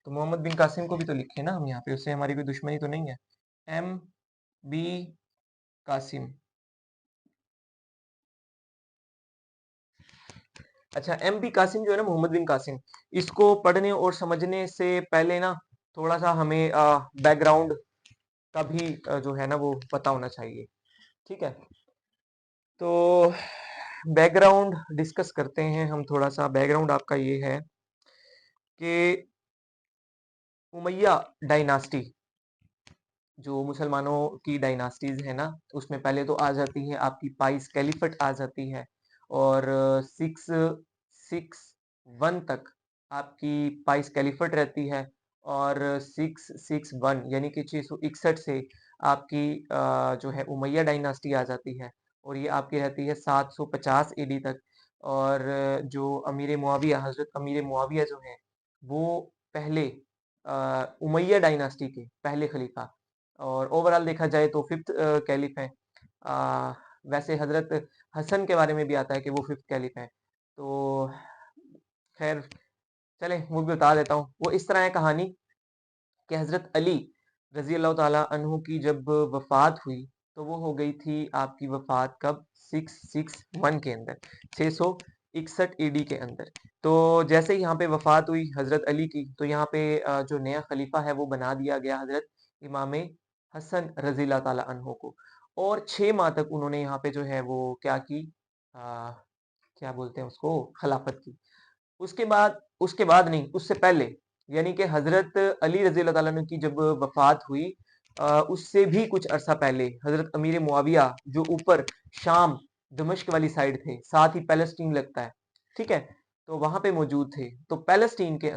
तो मोहम्मद बिन कासिम को भी तो लिखे ना हम यहाँ पे, उससे हमारी कोई दुश्मनी तो नहीं है। M B Qasim. अच्छा, एम बी कासिम जो है ना, मोहम्मद बिन कासिम, इसको पढ़ने और समझने से पहले ना थोड़ा सा हमें बैकग्राउंड का भी जो है ना वो पता होना चाहिए। ठीक है, तो बैकग्राउंड डिस्कस करते हैं हम। थोड़ा सा बैकग्राउंड आपका ये है कि उमैया डायनास्टी, जो मुसलमानों की डायनास्टीज है ना, उसमें पहले तो आ जाती है आपकी पाइस कैलिफेट आ जाती है, और 661 तक आपकी पाइस कैलिफेट रहती है, और 661 यानी कि 661 से आपकी जो है उमैया डायनास्टी आ जाती है, और ये आपकी रहती है 750 एडी तक। और जो अमीर मुआविया, हजरत अमीर मुआविया जो है, वो पहले उमैया डायनास्टी के पहले खलीफा, और ओवरऑल देखा जाए तो फिफ्थ कैलिफ है। आ, वैसे हजरत हसन के बारे में भी आता है कि वो फिफ्थ कैलिफ है। तो खैर चले वो भी बता देता हूँ। वो इस तरह है कहानी कि हजरत अली रजी अल्लाह ताला अन्हु की जब वफात हुई, तो वो हो गई थी आपकी वफात कब? 661 के अंदर, 661 एडी के अंदर। तो जैसे ही यहाँ पे वफात हुई हजरत अली की, तो यहाँ पे जो नया खलीफा है वो बना दिया गया हजरत इमाम हसन रजी अल्लाह ताला अन्हु को। और 6 माह तक उन्होंने यहाँ पे जो है वो क्या की, आ, क्या बोलते हैं उसको, खिलाफत की। उसके बाद नहीं, उससे पहले, यानी कि हजरत अली रजी अल्लाह ताला अन्हु की जब वफात हुई, उससे भी कुछ अरसा पहले हजरत अमीर मुआविया जो ऊपर शाम दमिश्क वाली साइड थे, साथ ही पैलेस्टीन लगता है, ठीक है, तो वहां पे मौजूद थे। तो फलस्तीन के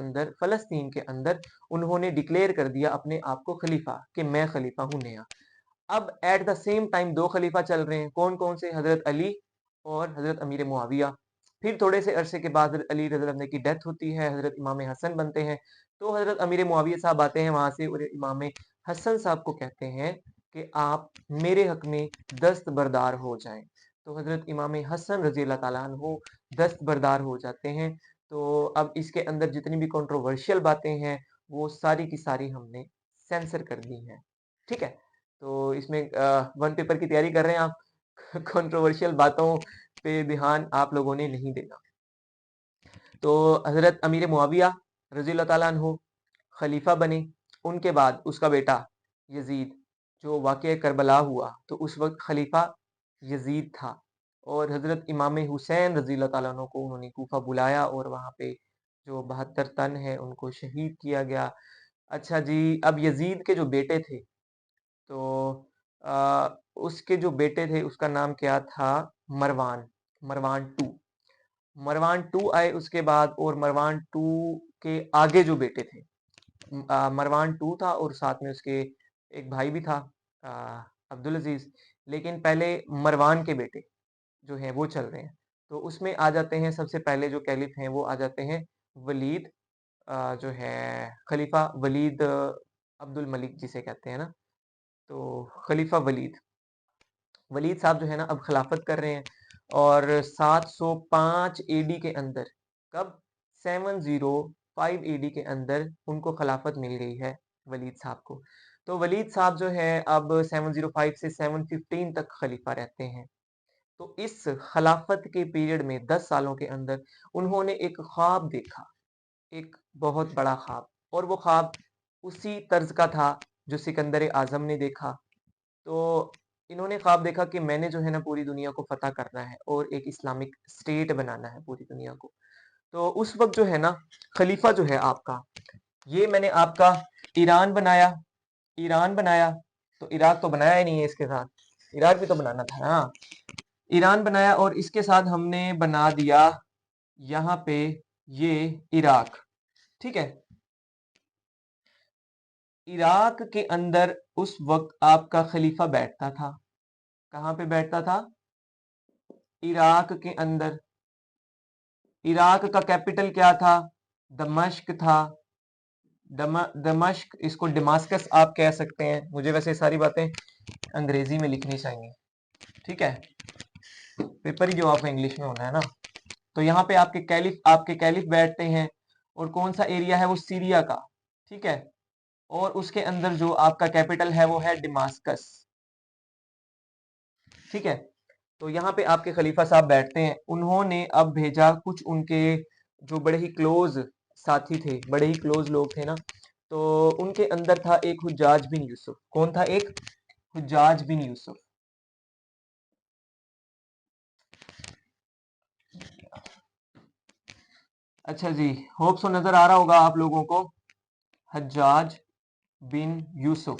अंदर उन्होंने डिक्लेयर कर दिया अपने आप को खलीफा, कि मैं खलीफा हूं नया। अब एट द सेम टाइम दो खलीफा चल रहे हैं, कौन कौन से? हजरत अली और हजरत अमीर मुआविया। फिर थोड़े से अरसे के बाद हजरत अली रज़ी अल्लाह अन्हु की डेथ होती है, हजरत इमाम हसन बनते हैं। तो हजरत अमीर मुआविया साहब आते हैं वहां से, और इमाम हसन साहब को कहते हैं कि आप मेरे हक में दस्तबरदार हो जाएं। तो हजरत इमाम हसन रजी अल्लाह ताला अन्हु दस्तबरदार हो जाते हैं। तो अब इसके अंदर जितनी भी कंट्रोवर्शियल बातें हैं, वो सारी की सारी हमने सेंसर कर दी हैं। ठीक है, तो इसमें वन पेपर की तैयारी कर रहे हैं आप, कंट्रोवर्शियल बातों पे ध्यान आप लोगों ने नहीं देना। तो हजरत अमीर मुआविया रजी अल्लाह ताला अन्हु खलीफा बने। उनके बाद उसका बेटा यजीद, जो वाक़या करबला हुआ, तो उस वक्त खलीफा यजीद था। और हजरत इमाम हुसैन रजी अल्लाह ताला अन्हु को उन्होंने कूफा बुलाया, और वहां पे जो 72 तन है उनको शहीद किया गया। अच्छा जी, अब यजीद के जो बेटे थे, तो उसके जो बेटे थे उसका नाम क्या था? मरवान, मरवान टू। मरवान टू आए उसके बाद, और मरवान टू के आगे जो बेटे थे, मरवान टू था, और साथ में उसके एक भाई भी था, अब्दुल अजीज। लेकिन पहले मरवान के बेटे जो हैं वो चल रहे हैं। तो उसमें आ जाते हैं सबसे पहले जो कैलिफ हैं वो आ जाते हैं वलीद, जो है खलीफा वलीद अब्दुल मलिक जिसे कहते हैं ना, तो खलीफा वलीद, वलीद साहब जो है ना अब खिलाफत कर रहे हैं। और 705 एडी के अंदर, कब? 705 एडी के अंदर उनको खिलाफत मिल गई है वलीद साहब को। तो वलीद साहब जो है अब 705 से 715 तक खलीफा रहते हैं। तो इस खिलाफत के पीरियड में 10 सालों के अंदर उन्होंने एक ख्वाब देखा, एक बहुत बड़ा ख्वाब। और वो ख्वाब उसी तर्ज का था जो सिकंदर आजम ने देखा। तो इन्होंने ख्वाब देखा कि मैंने जो है ना पूरी दुनिया को फतह करना है, और एक इस्लामिक स्टेट बनाना है पूरी दुनिया को। तो उस वक्त जो है ना खलीफा जो है आपका, ये मैंने आपका ईरान बनाया, ईरान बनाया, तो इराक तो बनाया ही नहीं है इसके साथ, इराक भी तो बनाना था ना। ईरान बनाया, और इसके साथ हमने बना दिया यहाँ पे ये इराक। ठीक है, इराक के अंदर उस वक्त आपका खलीफा बैठता था। कहाँ पे बैठता था? इराक के अंदर। इराक का कैपिटल क्या था? दमश्क था। दमश्क, इसको डेमास्कस आप कह सकते हैं। मुझे वैसे सारी बातें अंग्रेजी में लिखनी चाहिए, ठीक है। पेपर ही जो आपका इंग्लिश में होना है ना। तो यहाँ पे आपके कैलिफ बैठते हैं, और कौन सा एरिया है वो सीरिया का, ठीक है। और उसके अंदर जो आपका कैपिटल है वो है डिमास्कस, ठीक है। तो यहाँ पे आपके खलीफा साहब बैठते हैं। उन्होंने अब भेजा कुछ उनके जो बड़े ही क्लोज साथी थे, बड़े ही क्लोज लोग थे ना, तो उनके अंदर था एक हुज्जाज बिन यूसुफ। कौन था? एक हुज्जाज बिन यूसुफ। अच्छा जी, होप सो नजर आ रहा होगा आप लोगों को। हज्जाज बिन यूसुफ,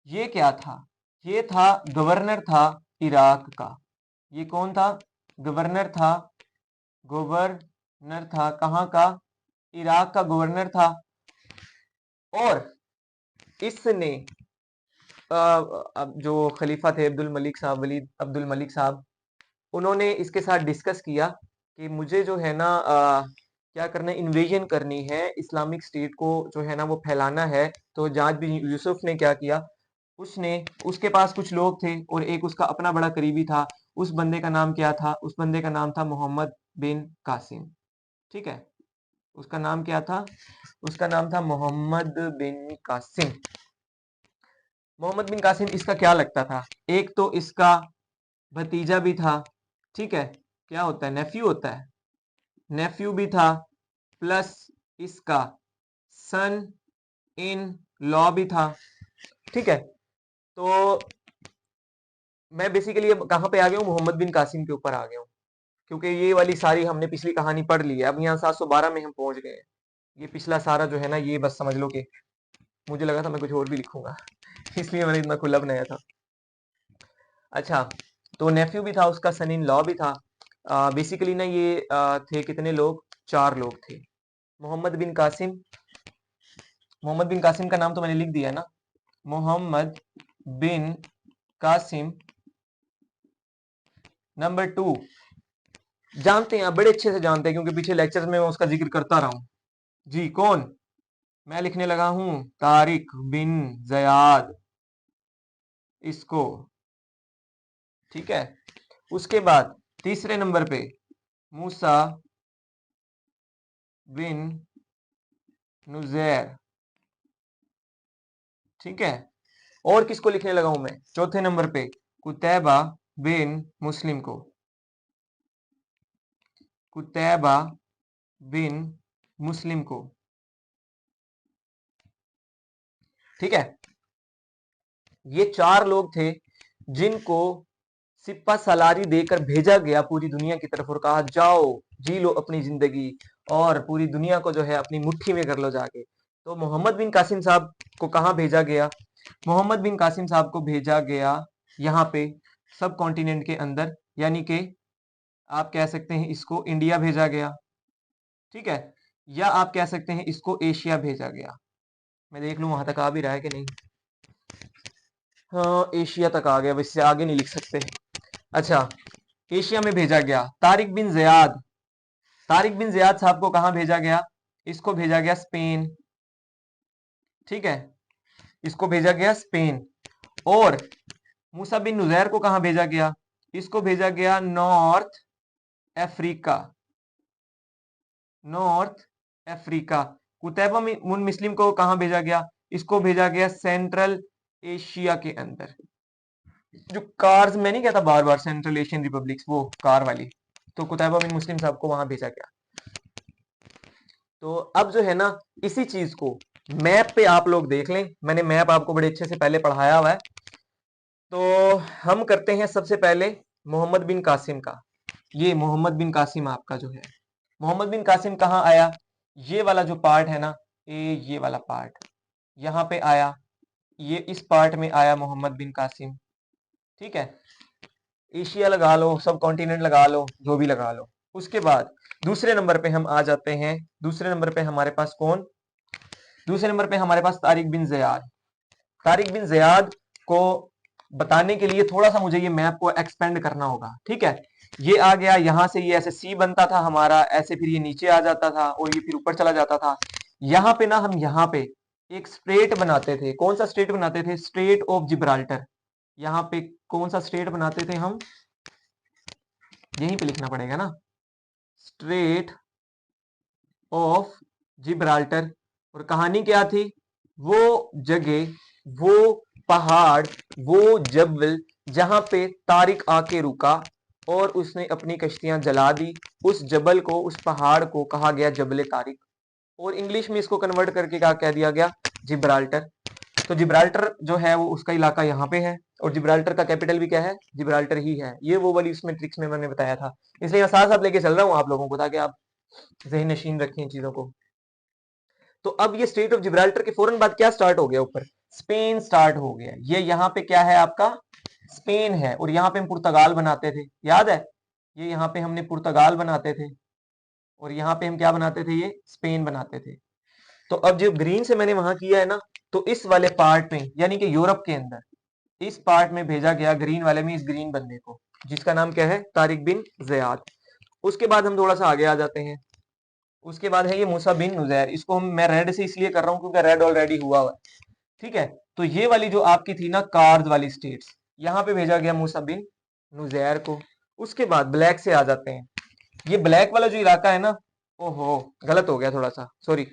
ये क्या था? ये था, गवर्नर था इराक का। ये कौन था? गवर्नर था। गवर्नर था कहाँ का? इराक का गवर्नर था। और इसने अब जो खलीफा थे अब्दुल मलिक साहब, वलीद अब्दुल मलिक साहब, उन्होंने इसके साथ डिस्कस किया कि मुझे जो है ना क्या करना है, इन्वेजन करनी है, इस्लामिक स्टेट को जो है ना वो फैलाना है। तो जाज बिन यूसुफ ने क्या किया, उसने, उसके पास कुछ लोग थे और एक उसका अपना बड़ा करीबी था। उस बंदे का नाम क्या था? उस बंदे का नाम था मोहम्मद बिन कासिम, ठीक है। उसका नाम क्या था? उसका नाम था मोहम्मद बिन कासिम। मोहम्मद बिन कासिम इसका क्या लगता था? एक तो इसका भतीजा भी था, ठीक है। क्या होता है? नेफ्यू होता है। नेफ्यू भी था, प्लस इसका सन इन लॉ भी था, ठीक है। तो मैं बेसिकली अब कहाँ पे आ गया हूँ? मोहम्मद बिन कासिम के ऊपर आ गया हूँ, क्योंकि ये वाली सारी हमने पिछली कहानी पढ़ ली है। अब यहाँ 712 में हम पहुंच गए हैं। ये पिछला सारा जो है ना, ये बस समझ लो कि मुझे लगा था मैं कुछ और भी लिखूंगा इसलिए मैंने इतना खुला बनाया था। अच्छा, तो नेफ्यू भी था उसका, सन इन लॉ भी था। बेसिकली ना ये थे कितने लोग? 4 लोग थे। मोहम्मद बिन कासिम, मोहम्मद बिन कासिम का नाम तो मैंने लिख दिया है ना, मोहम्मद बिन कासिम। नंबर 2, जानते हैं आप, बड़े अच्छे से जानते हैं, क्योंकि पीछे लेक्चर्स में मैं उसका जिक्र करता रहा हूं जी। कौन? मैं लिखने लगा हूं तारिक बिन जयाद, इसको, ठीक है। उसके बाद तीसरे नंबर पे मूसा बिन नुजैर, ठीक है। और किसको लिखने लगा हूं मैं चौथे नंबर पे? कुतैबा बिन मुस्लिम को, कुतैबा बिन मुस्लिम को, ठीक है। ये 4 लोग थे जिनको सिपा सलारी देकर भेजा गया पूरी दुनिया की तरफ, और कहा जाओ जी लो अपनी जिंदगी, और पूरी दुनिया को जो है अपनी मुट्ठी में कर लो जाके। तो मोहम्मद बिन कासिम साहब को कहाँ भेजा गया? मोहम्मद बिन कासिम साहब को भेजा गया यहाँ पे सब कॉन्टिनेंट के अंदर, यानी कि आप कह सकते हैं इसको इंडिया भेजा गया, ठीक है। या आप कह सकते हैं इसको एशिया भेजा गया। मैं देख लूं वहां तक आ भी रहा है कि नहीं। हाँ, एशिया तक आ गया, वैसे आगे नहीं लिख सकते। अच्छा, एशिया में भेजा गया। तारिक बिन जियाद, तारिक बिन जियाद साहब को कहां भेजा गया? इसको भेजा गया स्पेन, ठीक है। इसको भेजा गया स्पेन। और मूसा बिन नुजैर को कहां भेजा गया? इसको भेजा गया नॉर्थ अफ्रीका, नॉर्थ अफ्रीका। कुतैबा मुन मुस्लिम को कहां भेजा गया? इसको भेजा गया सेंट्रल एशिया के अंदर। जो कार्स, मैं नहीं कहता बार बार सेंट्रल एशियन रिपब्लिक्स, वो कार वाली, तो कुतैबा बिन मुस्लिम साहब को वहां भेजा गया। तो अब जो है ना, इसी चीज को मैप पे आप लोग देख लें, मैंने मैप आपको बड़े अच्छे से पहले पढ़ाया हुआ है। तो हम करते हैं सबसे पहले मोहम्मद बिन कासिम का। ये मोहम्मद बिन कासिम आपका जो है, मोहम्मद बिन कासिम कहाँ आया? ये वाला जो पार्ट है ना, ये वाला पार्ट यहाँ पे आया। ये इस पार्ट में आया मोहम्मद बिन कासिम, ठीक है। एशिया लगा लो, सब कॉन्टिनेंट लगा लो, जो भी लगा लो। उसके बाद दूसरे नंबर पे हम आ जाते हैं। दूसरे नंबर पे हमारे पास कौन? दूसरे नंबर पे हमारे पास तारिक बिन जियाद। तारिक बिन जियाद को बताने के लिए थोड़ा सा मुझे ये मैप को एक्सपेंड करना होगा, ठीक है। ये आ गया यहां से, ये ऐसे सी बनता था हमारा, ऐसे फिर ये नीचे आ जाता था और ये फिर ऊपर चला जाता था। यहाँ पे ना हम यहाँ पे एक स्ट्रेट बनाते थे। कौन सा स्ट्रेट बनाते थे? Straight of Gibraltar. यहाँ पे कौन सा स्ट्रेट बनाते थे हम? यहीं पे लिखना पड़ेगा ना, स्ट्रेट ऑफ जिब्राल्टर। और कहानी क्या थी? वो जगह, वो पहाड़, वो जबल जहां पे तारिक आके रुका और उसने अपनी कश्तियां जला दी, उस जबल को, उस पहाड़ को कहा गया जबल तारिक, और इंग्लिश में इसको कन्वर्ट करके क्या कह दिया गया? जिब्राल्टर। तो जिब्राल्टर जो है वो उसका इलाका यहाँ पे है, और जिब्राल्टर का कैपिटल भी क्या है? जिब्राल्टर ही है। ये वो वाली उसमें ट्रिक्स में मैंने बताया था, इसलिए मैं साथ साथ लेके चल रहा हूँ आप लोगों को, ताकि आप ज़हन नशीन रखें इन चीजों को। तो अब ये स्टेट ऑफ जिब्राल्टर के फौरन बाद क्या स्टार्ट हो गया? ऊपर स्पेन स्टार्ट हो गया। ये यहाँ पे क्या है आपका? स्पेन है, और यहाँ पे हम पुर्तगाल बनाते थे, याद है? ये यहाँ पे हमने पुर्तगाल बनाते थे, और यहाँ पे हम क्या बनाते थे? ये स्पेन बनाते थे। तो अब जो ग्रीन से मैंने वहां किया है ना, तो इस वाले पार्ट में, यानी कि यूरोप के अंदर इस पार्ट में भेजा गया ग्रीन वाले में, इस ग्रीन बंदे को, जिसका नाम क्या है? Tariq bin Ziyad. उसके बाद हम थोड़ा सा आगे आ जाते हैं। उसके बाद है ये मूसा बिन नुजैर। इसको हम मैं रेड से इसलिए कर रहा हूं क्योंकि रेड ऑलरेडी हुआ है, ठीक है? तो ये वाली जो आपकी थी ना कार्ड वाली स्टेट्स, यहाँ पे भेजा गया मूसा बिन नुजैर को। उसके बाद ब्लैक से आ जाते हैं। ये ब्लैक वाला जो इलाका है ना, ओहो गलत हो गया थोड़ा सा, सॉरी।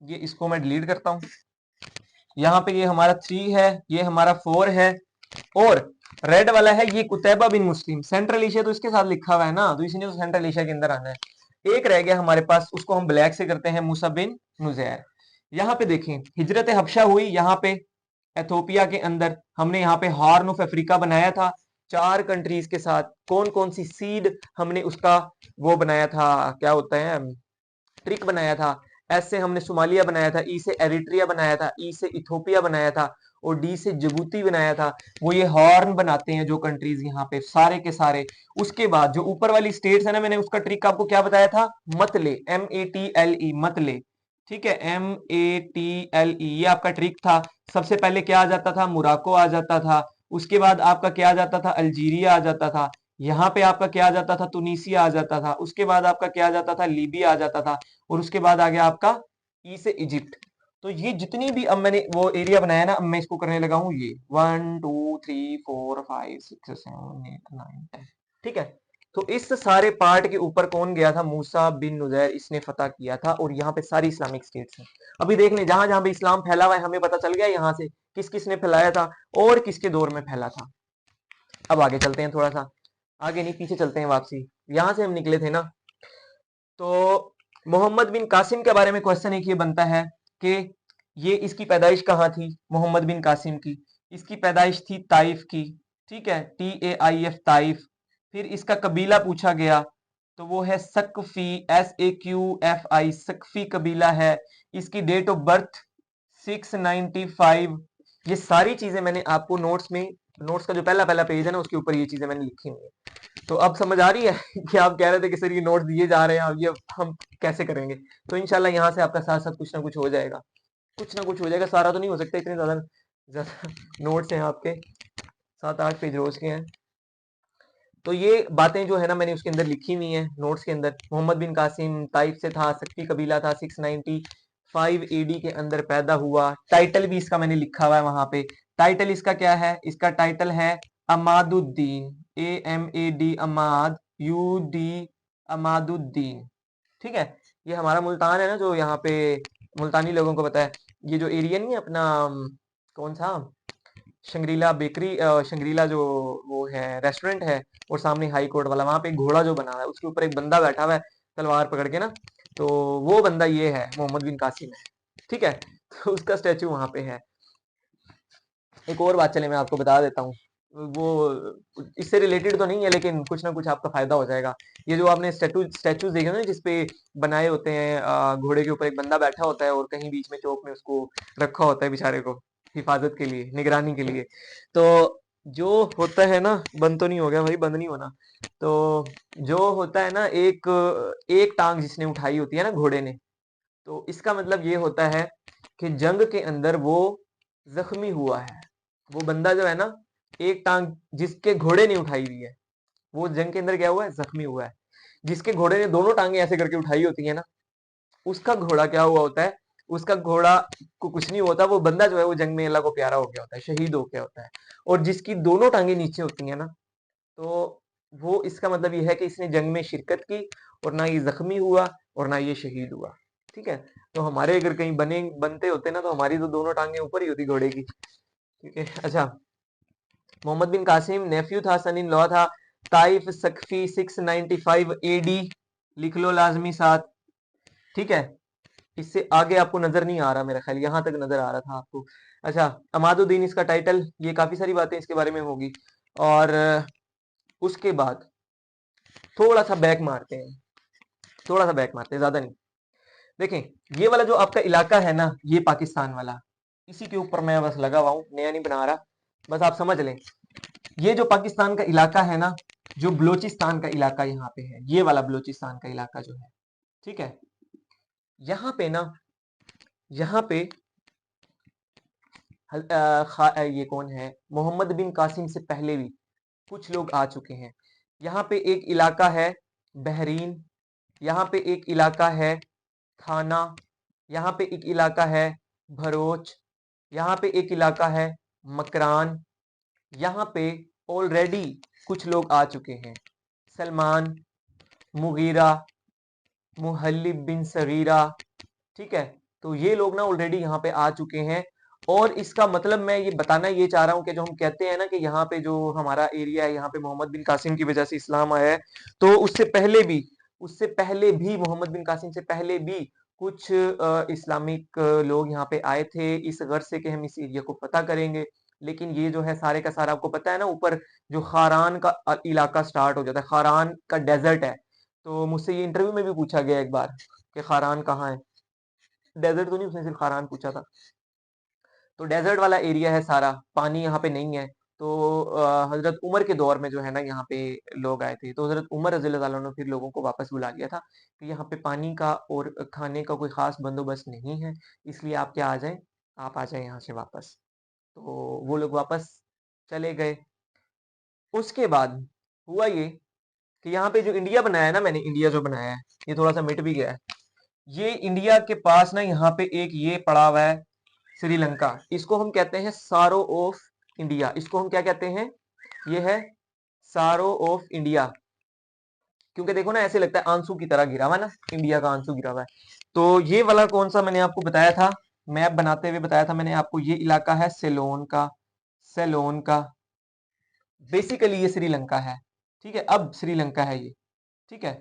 ये इसको मैं डिलीट करता हूं। यहाँ पे ये हमारा 3 है, ये हमारा 4 है, और रेड वाला है ये कुतैबा बिन मुस्लिम। सेंट्रल एशिया तो इसके साथ लिखा हुआ है ना, तो इसने तो सेंट्रल एशिया के अंदर आना है। एक रह गया हमारे पास, उसको हम ब्लैक से करते हैं, मूसा बिन नुजैर। यहाँ पे देखें, हिजरत हबशा हुई यहाँ पे एथोपिया के अंदर। हमने यहाँ पे हॉर्न ऑफ अफ्रीका बनाया था 4 कंट्रीज के साथ। कौन कौन सी सीड हमने उसका वो बनाया था, क्या होता है, ट्रिक बनाया था। एस से हमने सोमालिया बनाया था, ई से एरिट्रिया बनाया था, ई से इथोपिया बनाया था, और डी से जिबूती बनाया था। वो ये हॉर्न बनाते हैं जो कंट्रीज यहाँ पे सारे के सारे। उसके बाद जो ऊपर वाली स्टेट्स है ना, मैंने उसका ट्रिक आपको क्या बताया था? मतले, MATLE, मतले, ठीक है? MATLE, ये आपका ट्रिक था। सबसे पहले क्या आ जाता था? मोरक्को आ जाता था। उसके बाद आपका क्या आ जाता था? अल्जीरिया आ जाता था। यहाँ पे आपका क्या आ जाता था? तुनीसिया आ जाता था। उसके बाद आपका क्या आ जाता था? लीबिया आ जाता था। और उसके बाद आ गया आपका ई से इजिप्ट। तो ये जितनी भी अब मैंने वो एरिया बनाया ना, अब मैं इसको करने लगा हूँ ये 1 2 3 4 5 6 7 8 9 10, ठीक है? तो इस सारे पार्ट के ऊपर कौन गया था? मूसा बिन नुजैर, इसने फतह किया था। और यहाँ पे सारी इस्लामिक स्टेट्स हैं। अभी देख लें, जहां जहां पे इस्लाम फैला हुआ है, हमें पता चल गया यहाँ से किस किस ने फैलाया था और किसके दौर में फैला था। अब आगे चलते हैं, थोड़ा सा आगे नहीं पीछे चलते हैं वापसी। यहां से हम निकले थे ना, तो मोहम्मद बिन कासिम के बारे में क्वेश्चन एक ये बनता है कि ये इसकी पैदाइश कहाँ थी? मोहम्मद बिन कासिम की इसकी पैदाइश थी ताइफ की, ठीक है? TAIF, Taif. फिर इसका कबीला पूछा गया, तो वो है सकफी, SAQFI, सकफी कबीला है। इसकी डेट ऑफ बर्थ 695। ये सारी चीजें मैंने आपको नोट्स में, नोट्स का जो पहला पहला पेज है ना, उसके ऊपर ये चीजें मैंने लिखी हुई है। तो अब समझ आ रही है कि आप कह रहे थे कि सर ये नोट दिए जा रहे हैं, अब ये हम कैसे करेंगे? तो इंशाल्लाह यहाँ से आपका साथ साथ कुछ ना कुछ हो जाएगा, कुछ ना कुछ हो जाएगा। सारा तो नहीं हो सकता, इतने ज्यादा ज्यादा नोट्स हैं आपके, 7-8 पेज रोज के हैं। तो ये बातें जो है ना, मैंने उसके अंदर लिखी हुई हैं नोट्स के अंदर। मोहम्मद बिन कासिम ताइफ से था, सक्की कबीला था, 695 AD के अंदर पैदा हुआ। टाइटल भी इसका मैंने लिखा हुआ है वहां पे। टाइटल इसका क्या है? इसका टाइटल है अमादुद्दीन, AMAD, अमाद, UD, अमादुद्दीन, ठीक है? ये हमारा मुल्तान है ना, जो यहाँ पे मुल्तानी लोगों को पता है। ये जो एरिया नहीं है अपना, कौन सा, शंग्रीला बेकरी, शंग्रीला जो वो है रेस्टोरेंट है, और सामने हाई कोर्ट वाला, वहां पे एक घोड़ा जो बना हुआ है, उसके ऊपर एक बंदा बैठा हुआ है तलवार पकड़ के ना, तो वो बंदा ये है, मोहम्मद बिन कासिम है, ठीक है? तो उसका स्टैचू वहां पे है। एक और बात चले मैं आपको बता देता हूँ, वो इससे रिलेटेड तो नहीं है, लेकिन कुछ ना कुछ आपका फायदा हो जाएगा। ये जो आपने स्टैचूज देखे ना, जिसपे बनाए होते हैं, घोड़े के ऊपर एक बंदा बैठा होता है और कहीं बीच में चौक में उसको रखा होता है बेचारे को, हिफाजत के लिए, निगरानी के लिए। तो जो होता है ना, बंद तो नहीं हो गया भाई, बंद नहीं होना। तो जो होता है ना, एक एक टांग जिसने उठाई होती है ना घोड़े ने, तो इसका मतलब ये होता है कि जंग के अंदर वो जख्मी हुआ है। वो बंदा जो है ना, एक टांग जिसके घोड़े ने उठाई हुई है, वो जंग के अंदर क्या हुआ है? जख्मी हुआ है। जिसके घोड़े ने दोनों टांगे ऐसे करके उठाई होती है ना, उसका घोड़ा क्या हुआ होता है? उसका घोड़ा को कुछ नहीं होता, वो बंदा जो है वो जंग में अल्लाह को प्यारा हो गया होता है, शहीद हो गया होता है। और जिसकी दोनों टांगे नीचे होती है ना, तो वो इसका मतलब ये है कि इसने जंग में शिरकत की और ना ये जख्मी हुआ और ना ये शहीद हुआ। ठीक है, तो हमारे अगर कहीं बनते होते ना, तो हमारी तो दोनों टांगे ऊपर ही होती घोड़े की। ठीक है, अच्छा। मोहम्मद बिन कासिम नेफ्यू था, सन इन लॉ था। ताइफ सकफी 695 एडी लिख लो लाजमी साथ। ठीक है, इससे आगे आपको नजर नहीं आ रहा, मेरा ख्याल यहां तक नजर आ रहा था आपको। अच्छा, अमादुद्दीन इसका टाइटल, ये काफी सारी बातें इसके बारे में होगी। और उसके बाद थोड़ा सा बैक मारते हैं, थोड़ा सा बैक मारते हैं, ज्यादा नहीं। देखें, ये वाला जो आपका इलाका है ना, ये पाकिस्तान वाला, इसी के ऊपर मैं बस लगा हुआ हूं, नया नहीं बना रहा, बस आप समझ लें। ये जो पाकिस्तान का इलाका है ना, जो बलोचिस्तान का इलाका यहाँ पे है, ये वाला बलोचिस्तान का इलाका जो है, ठीक है, यहाँ पे ना, यहाँ पे ये कौन है, मोहम्मद बिन कासिम से पहले भी कुछ लोग आ चुके हैं। यहाँ पे एक इलाका है बहरीन, यहाँ पे एक इलाका है थाना, यहाँ पे एक इलाका है भरोच, यहाँ पे एक इलाका है मकरान। यहाँ पे ऑलरेडी कुछ लोग आ चुके हैं, सलमान, मुगीरा, मुहल्लिब बिन सगीरा। ठीक है, तो ये लोग ना ऑलरेडी यहाँ पे आ चुके हैं। और इसका मतलब मैं ये बताना ये चाह रहा हूँ कि जो हम कहते हैं ना कि यहाँ पे जो हमारा एरिया है, यहाँ पे मोहम्मद बिन कासिम की वजह से इस्लाम आया है, तो उससे पहले भी मोहम्मद बिन कासिम से पहले भी कुछ इस्लामिक लोग यहाँ पे आए थे, इस गर्ज से कि हम इस एरिया को पता करेंगे। लेकिन ये जो है सारे का सारा, आपको पता है ना, ऊपर जो खारान का इलाका स्टार्ट हो जाता है, खारान का डेजर्ट है। तो मुझसे ये इंटरव्यू में भी पूछा गया एक बार कि खारान कहाँ है। डेजर्ट तो नहीं, उसने सिर्फ खारान पूछा था। तो डेजर्ट वाला एरिया है सारा, पानी यहाँ पे नहीं है। तो हजरत उमर के दौर में जो है ना, यहाँ पे लोग आए थे, तो हजरत उमर रजी अल्लाह ताला ने फिर लोगों को वापस बुला लिया था कि यहाँ पे पानी का और खाने का कोई खास बंदोबस्त नहीं है, इसलिए आप क्या आ जाएं, आप आ जाएं यहाँ से वापस। तो वो लोग वापस चले गए। उसके बाद हुआ ये कि यहाँ पे जो इंडिया बनाया है ना, मैंने इंडिया जो बनाया है, ये थोड़ा सा मिट भी गया है। ये इंडिया के पास ना यहाँ पे एक ये पड़ा हुआ है श्रीलंका, इसको हम कहते हैं सारो ऑफ इंडिया। इसको हम क्या कहते हैं, ये है सारो ऑफ इंडिया। क्योंकि देखो ना, ऐसे लगता है आंसू की तरह गिरा हुआ है ना, इंडिया का आंसू गिरा हुआ है। तो ये वाला कौन सा मैंने आपको बताया था, मैप बनाते हुए बताया था मैंने आपको, ये इलाका है सेलोन का, सेलोन का। बेसिकली ये श्रीलंका है। ठीक है, अब श्रीलंका है ये। ठीक है,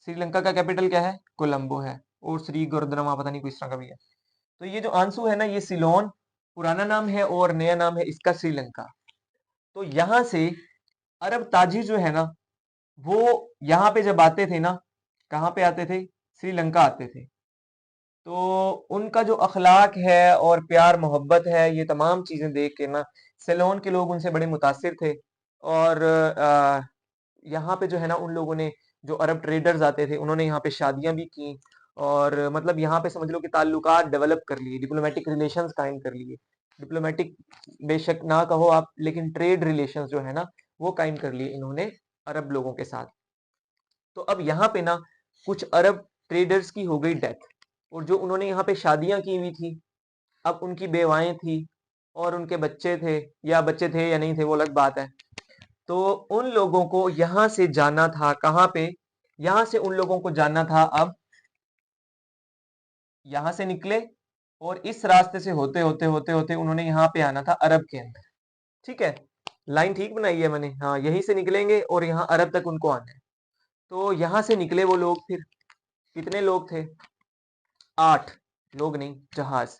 श्रीलंका का कैपिटल क्या है, कोलंबो है, और श्री गुरुद्रमा पता नहीं कोई इस तरह का भी है। तो ये जो आंसू है ना, ये सिलोन पुराना नाम है और नया नाम है इसका श्रीलंका। तो यहां से अरब ताजिर जो है ना, वो यहाँ पे जब आते थे ना, कहाँ पे आते थे, श्रीलंका आते थे। तो उनका जो अखलाक है और प्यार मोहब्बत है, ये तमाम चीजें देख के ना, सेलोन के लोग उनसे बड़े मुतासिर थे। और यहाँ पे जो है ना, उन लोगों ने, जो अरब ट्रेडर्स आते थे, उन्होंने यहाँ पे शादियां भी की। और मतलब यहाँ पे समझ लो कि ताल्लुकात डेवलप कर लिए, डिप्लोमेटिक रिलेशंस कायम कर लिए। डिप्लोमेटिक बेशक ना कहो आप, लेकिन ट्रेड रिलेशंस जो है ना, वो कायम कर लिए इन्होंने अरब लोगों के साथ। तो अब यहाँ पे ना, कुछ अरब ट्रेडर्स की हो गई डेथ, और जो उन्होंने यहाँ पे शादियां की हुई थी, अब उनकी बेवाएं थी और उनके बच्चे थे, या बच्चे थे या नहीं थे वो अलग बात है। तो उन लोगों को यहां से जाना था, कहां पे, यहां से उन लोगों को जाना था, अब यहां से निकले और इस रास्ते से होते होते होते होते उन्होंने यहाँ पे आना था अरब के अंदर। ठीक है, लाइन ठीक बनाई है मैंने, हाँ, यहीं से निकलेंगे और यहाँ अरब तक उनको आना है। तो यहां से निकले वो लोग, फिर कितने लोग थे, 8 लोग, नहीं, जहाज,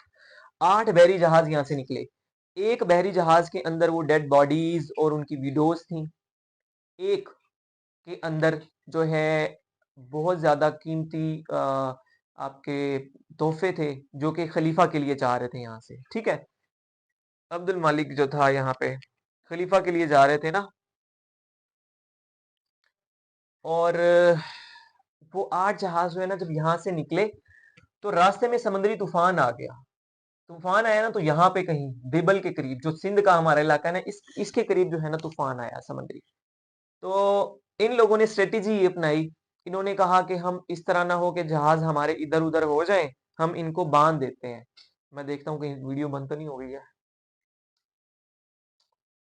8 बहरी जहाज यहाँ से निकले। एक बहरी जहाज के अंदर वो डेड बॉडीज और उनकी विडोज थी। एक के अंदर जो है बहुत ज्यादा कीमती आपके तोहफे थे, जो कि खलीफा के लिए जा रहे थे यहाँ से। ठीक है, अब्दुल मालिक जो था यहाँ पे खलीफा के लिए जा रहे थे ना, और वो 8 जहाज जो है ना, जब यहाँ से निकले, तो रास्ते में समुद्री तूफान आ गया। तूफान आया ना, तो यहाँ पे कहीं बिबल के करीब, जो सिंध का हमारा इलाका है ना, इसके करीब जो है ना, तूफान आया समुद्री। तो इन लोगों ने स्ट्रेटेजी ये अपनाई, इन्होंने कहा कि हम इस तरह ना हो कि जहाज हमारे इधर उधर हो जाएं, हम इनको बांध देते हैं। मैं देखता हूँ कहीं वीडियो बंद तो नहीं हो गई है।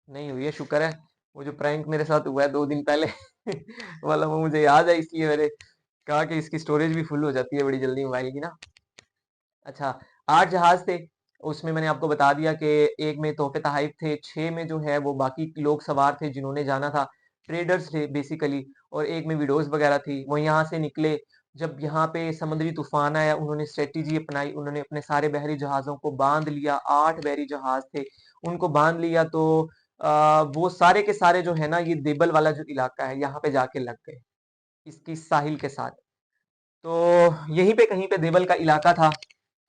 नहीं हुई है, शुक्र है। वो जो प्रैंक मेरे साथ हुआ है 2 दिन पहले वाला, वो मुझे याद है, इसलिए मैंने कहा कि इसकी स्टोरेज भी फुल हो जाती है बड़ी जल्दी मोबाइल की ना। अच्छा, 8 जहाज थे। उसमें मैंने आपको बता दिया कि एक में तोहफे तोहफ़ थे, 6 में जो है वो बाकी लोग सवार थे जिन्होंने जाना था, ट्रेडर्स थे बेसिकली, और एक में विडोज़ वगैरह थी। वो यहाँ से निकले, जब यहाँ पे समुद्री तूफ़ान आया, उन्होंने स्ट्रैटेजी अपनाई, उन्होंने अपने सारे बहरी जहाज़ों को बाँध लिया, 8 बहरी जहाज़ थे, उनको बाँध लिया। तो वो सारे के सारे जो है ना, ये देबल वाला जो इलाका है, यहाँ पे जाके लग गए, इसकी साहिल के साथ। तो यहीं पे कहीं पे देबल का इलाका था,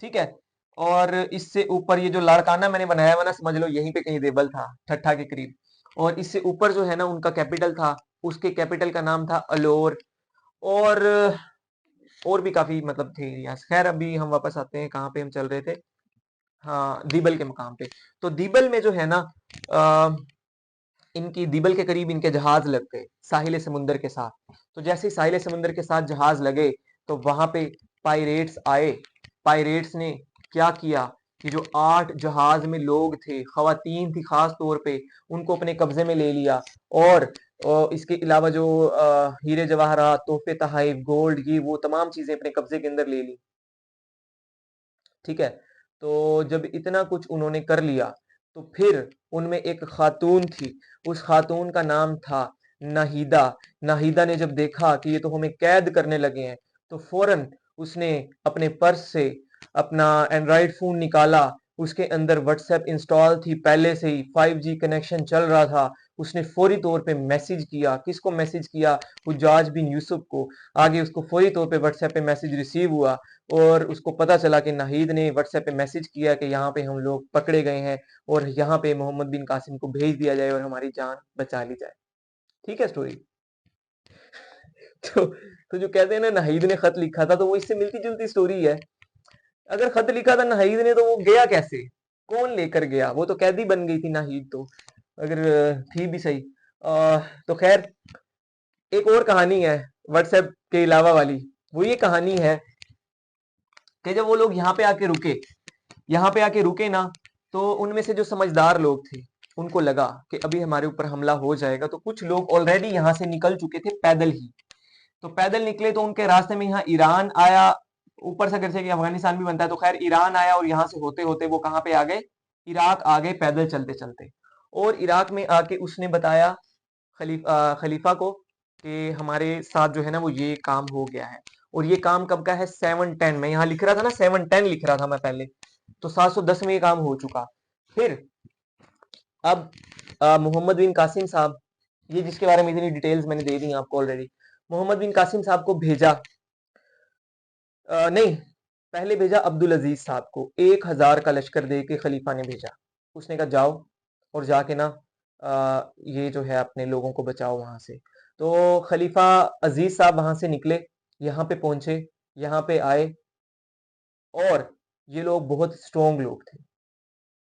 ठीक है। और इससे ऊपर ये जो लाड़काना मैंने बनाया हुआ ना, समझ लो यहीं पे कहीं देबल था, ठट्ठा के करीब। और इससे ऊपर जो है ना उनका कैपिटल था, उसके कैपिटल का नाम था अलोर। और और भी काफी मतलब थे एरियाज। खैर अभी हम वापस आते हैं, कहाँ पे हम चल रहे थे। हाँ, दीबल के मुकाम पे। तो दीबल में जो है ना, अ, इनकी दीबल के करीब इनके जहाज लग गए साहिल समुंदर के साथ। तो जैसे ही साहिल समुंदर के साथ जहाज लगे, तो वहां पे पायरेट्स आए। पायरेट्स ने क्या किया कि जो 8 जहाज में लोग थे, खवातीन थी खास तौर पे, उनको अपने कब्जे में ले लिया। और इसके अलावा जो हीरे जवाहरात, तोहफे तोहफ़, गोल्ड, ये वो तमाम चीजें अपने कब्जे के अंदर ले ली, ठीक है। तो जब इतना कुछ उन्होंने कर लिया, तो फिर उनमें एक खातून थी, उस खातून का नाम था नाहिदा। नाहिदा ने जब देखा कि ये तो हमें कैद करने लगे हैं, तो फौरन उसने अपने पर्स से अपना एंड्रॉइड फोन निकाला। उसके अंदर व्हाट्सएप इंस्टॉल थी पहले से ही, 5G कनेक्शन चल रहा था। उसने फौरी तौर पे मैसेज किया। किसको मैसेज किया? हुज्जाज बिन यूसुफ को। आगे उसको फौरी तौर पे व्हाट्सएप पे मैसेज रिसीव हुआ, और उसको पता चला कि नाहिद ने व्हाट्सएप पे मैसेज किया कि यहाँ पे हम लोग पकड़े गए हैं, और यहाँ पे मोहम्मद बिन कासिम को भेज दिया जाए और हमारी जान बचा ली जाए। ठीक है स्टोरी। तो जो कहते हैं ना नाहिद ने खत लिखा था, तो वो इससे मिलती जुलती स्टोरी है। अगर खत लिखा था नाहिद ने, तो वो गया कैसे? कौन लेकर गया? वो तो कैदी बन गई थी नाहिद तो, अगर थी भी सही। तो खैर, एक और कहानी है व्हाट्सएप के अलावा वाली। वो ये कहानी है कि जब वो लोग यहाँ पे आके रुके ना, तो उनमें से जो समझदार लोग थे, उनको लगा कि अभी हमारे ऊपर हमला हो जाएगा। तो कुछ लोग ऑलरेडी यहाँ से निकल चुके थे पैदल ही। तो पैदल निकले, तो उनके रास्ते में यहाँ ईरान आया। ऊपर से अगर से कि अफगानिस्तान भी बनता है, तो खैर ईरान आया, और यहाँ से होते होते वो कहाँ पे आ गए? इराक आ गए, पैदल चलते चलते। और इराक में आके उसने बताया खलीफा को कि हमारे साथ जो है ना वो ये काम हो गया है। और ये काम कब का है? 710। मैं यहाँ लिख रहा था ना, 710 लिख रहा था मैं पहले, तो 710 में ये काम हो चुका। फिर अब मोहम्मद बिन कासिम साहब, ये जिसके बारे में इतनी डिटेल्स मैंने दे दी आपको ऑलरेडी, मोहम्मद बिन कासिम साहब को भेजा, नहीं, पहले भेजा अब्दुल अजीज साहब को। 1000 का लश्कर दे के खलीफा ने भेजा। उसने कहा जाओ और जाके ना ये जो है अपने लोगों को बचाओ वहां से। तो खलीफा अजीज साहब वहां से निकले, यहाँ पे पहुंचे, यहाँ पे आए। और ये लोग बहुत स्ट्रोंग लोग थे,